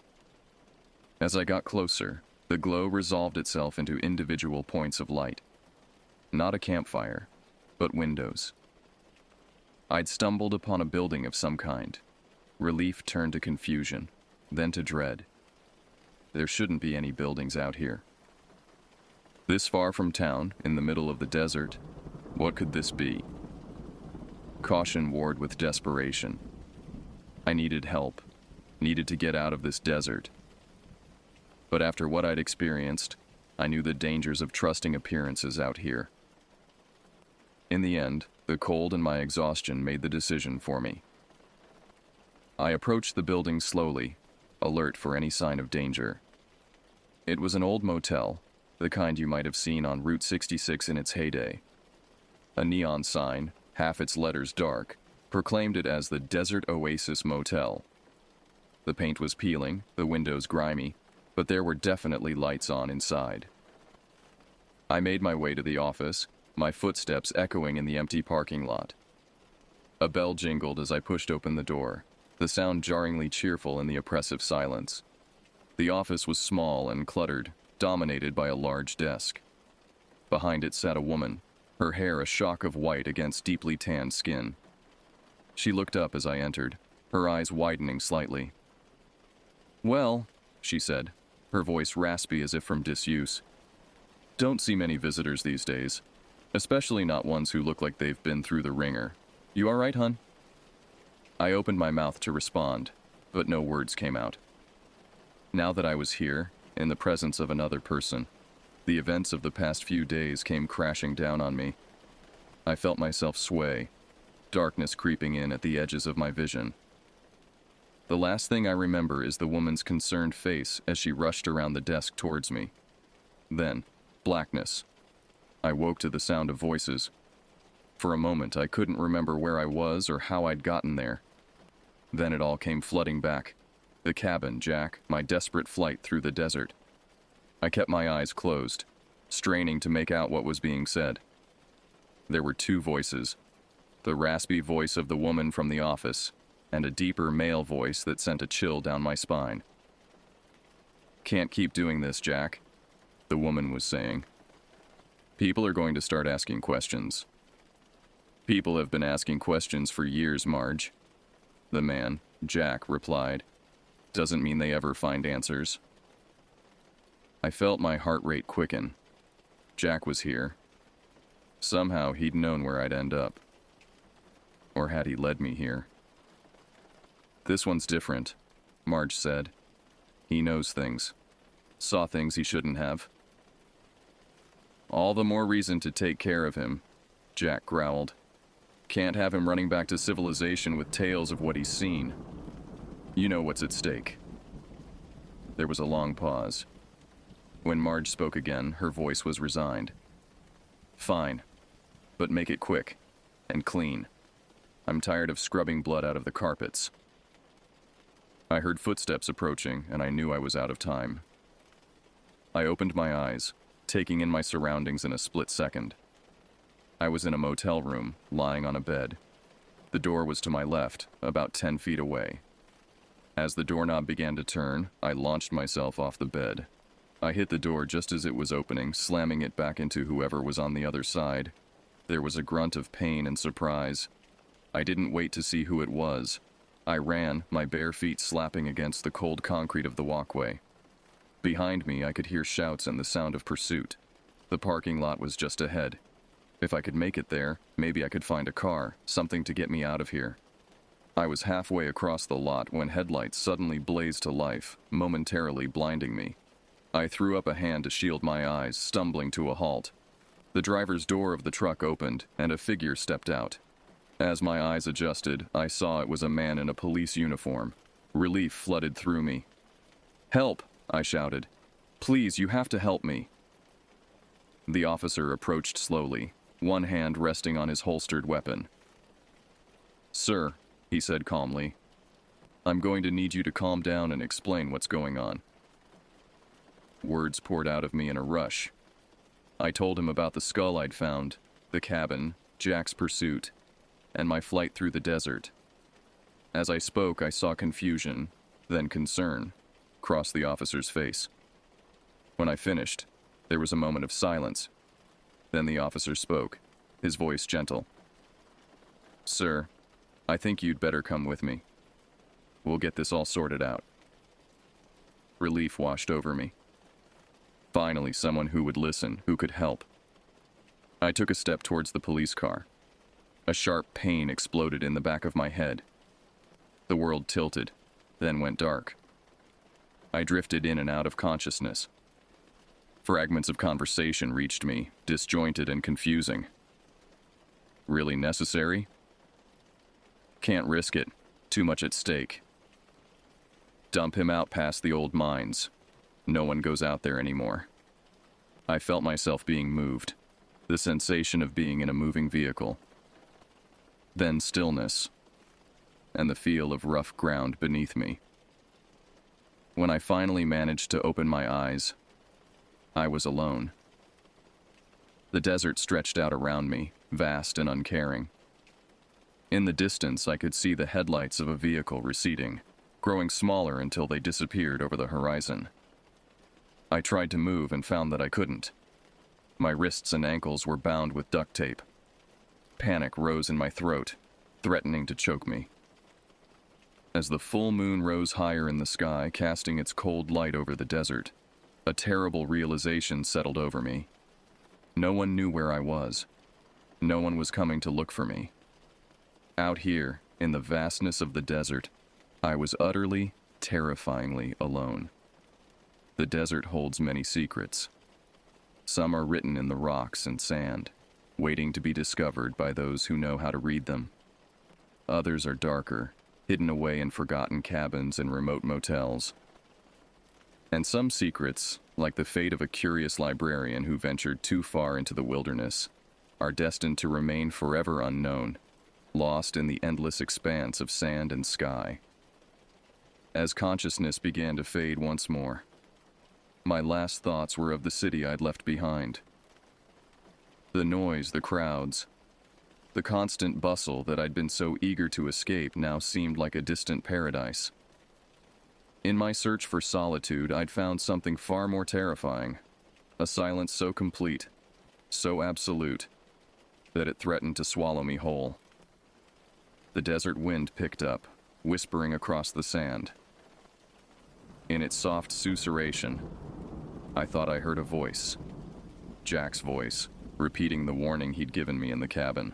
As I got closer, the glow resolved itself into individual points of light. Not a campfire, but windows. I'd stumbled upon a building of some kind. Relief turned to confusion, then to dread. There shouldn't be any buildings out here. This far from town, in the middle of the desert, what could this be? Caution warred with desperation. I needed help, needed to get out of this desert. But after what I'd experienced, I knew the dangers of trusting appearances out here. In the end, the cold and my exhaustion made the decision for me. I approached the building slowly, alert for any sign of danger. It was an old motel, the kind you might have seen on Route 66 in its heyday. A neon sign, half its letters dark, proclaimed it as the Desert Oasis Motel. The paint was peeling, the windows grimy, but there were definitely lights on inside. I made my way to the office, my footsteps echoing in the empty parking lot. A bell jingled as I pushed open the door, the sound jarringly cheerful in the oppressive silence. The office was small and cluttered, dominated by a large desk. Behind it sat a woman, her hair a shock of white against deeply tanned skin. She looked up as I entered, her eyes widening slightly. "Well," she said, her voice raspy as if from disuse. "Don't see many visitors these days, especially not ones who look like they've been through the ringer. You all right, hun?" I opened my mouth to respond, but no words came out. Now that I was here, in the presence of another person, the events of the past few days came crashing down on me. I felt myself sway, darkness creeping in at the edges of my vision. The last thing I remember is the woman's concerned face as she rushed around the desk towards me. Then, blackness. I woke to the sound of voices. For a moment, I couldn't remember where I was or how I'd gotten there. Then it all came flooding back. The cabin, Jack, my desperate flight through the desert. I kept my eyes closed, straining to make out what was being said. There were two voices, the raspy voice of the woman from the office, and a deeper male voice that sent a chill down my spine. "Can't keep doing this, Jack," the woman was saying. "People are going to start asking questions." "People have been asking questions for years, Marge," the man, Jack, replied. "Doesn't mean they ever find answers." I felt my heart rate quicken. Jack was here. Somehow he'd known where I'd end up. Or had he led me here? "This one's different," Marge said. "He knows things. Saw things he shouldn't have." "All the more reason to take care of him," Jack growled. "Can't have him running back to civilization with tales of what he's seen. You know what's at stake." There was a long pause. When Marge spoke again, her voice was resigned. "Fine, but make it quick and clean. I'm tired of scrubbing blood out of the carpets." I heard footsteps approaching, and I knew I was out of time. I opened my eyes, taking in my surroundings in a split second. I was in a motel room, lying on a bed. The door was to my left, about 10 feet away. As the doorknob began to turn, I launched myself off the bed. I hit the door just as it was opening, slamming it back into whoever was on the other side. There was a grunt of pain and surprise. I didn't wait to see who it was. I ran, my bare feet slapping against the cold concrete of the walkway. Behind me, I could hear shouts and the sound of pursuit. The parking lot was just ahead. If I could make it there, maybe I could find a car, something to get me out of here. I was halfway across the lot when headlights suddenly blazed to life, momentarily blinding me. I threw up a hand to shield my eyes, stumbling to a halt. The driver's door of the truck opened, and a figure stepped out. As my eyes adjusted, I saw it was a man in a police uniform. Relief flooded through me. "Help!" I shouted. "Please, you have to help me." The officer approached slowly, one hand resting on his holstered weapon. "Sir," he said calmly, "I'm going to need you to calm down and explain what's going on." Words poured out of me in a rush. I told him about the skull I'd found, the cabin, Jack's pursuit, and my flight through the desert. As I spoke, I saw confusion, then concern, cross the officer's face. When I finished, there was a moment of silence. Then the officer spoke, his voice gentle. "Sir, I think you'd better come with me. We'll get this all sorted out." Relief washed over me. Finally, someone who would listen, who could help. I took a step towards the police car. A sharp pain exploded in the back of my head. The world tilted, then went dark. I drifted in and out of consciousness. Fragments of conversation reached me, disjointed and confusing. "Really necessary?" "Can't risk it. Too much at stake." "Dump him out past the old mines. No one goes out there anymore." I felt myself being moved, the sensation of being in a moving vehicle. Then stillness, and the feel of rough ground beneath me. When I finally managed to open my eyes, I was alone. The desert stretched out around me, vast and uncaring. In the distance, I could see the headlights of a vehicle receding, growing smaller until they disappeared over the horizon. I tried to move and found that I couldn't. My wrists and ankles were bound with duct tape. Panic rose in my throat, threatening to choke me. As the full moon rose higher in the sky, casting its cold light over the desert, a terrible realization settled over me. No one knew where I was. No one was coming to look for me. Out here, in the vastness of the desert, I was utterly, terrifyingly alone. The desert holds many secrets. Some are written in the rocks and sand, waiting to be discovered by those who know how to read them. Others are darker, hidden away in forgotten cabins and remote motels. And some secrets, like the fate of a curious librarian who ventured too far into the wilderness, are destined to remain forever unknown, lost in the endless expanse of sand and sky. As consciousness began to fade once more, my last thoughts were of the city I'd left behind. The noise, the crowds, the constant bustle that I'd been so eager to escape now seemed like a distant paradise. In my search for solitude, I'd found something far more terrifying, a silence so complete, so absolute, that it threatened to swallow me whole. The desert wind picked up, whispering across the sand. In its soft susurration, I thought I heard a voice, Jack's voice, repeating the warning he'd given me in the cabin.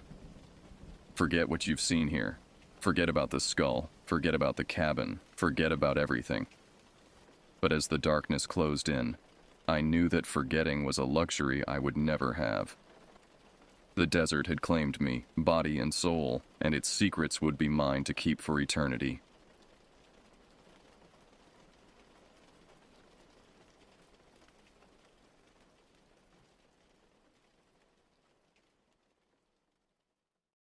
Forget what you've seen here. Forget about the skull. Forget about the cabin. Forget about everything. But as the darkness closed in, I knew that forgetting was a luxury I would never have. The desert had claimed me, body and soul, and its secrets would be mine to keep for eternity.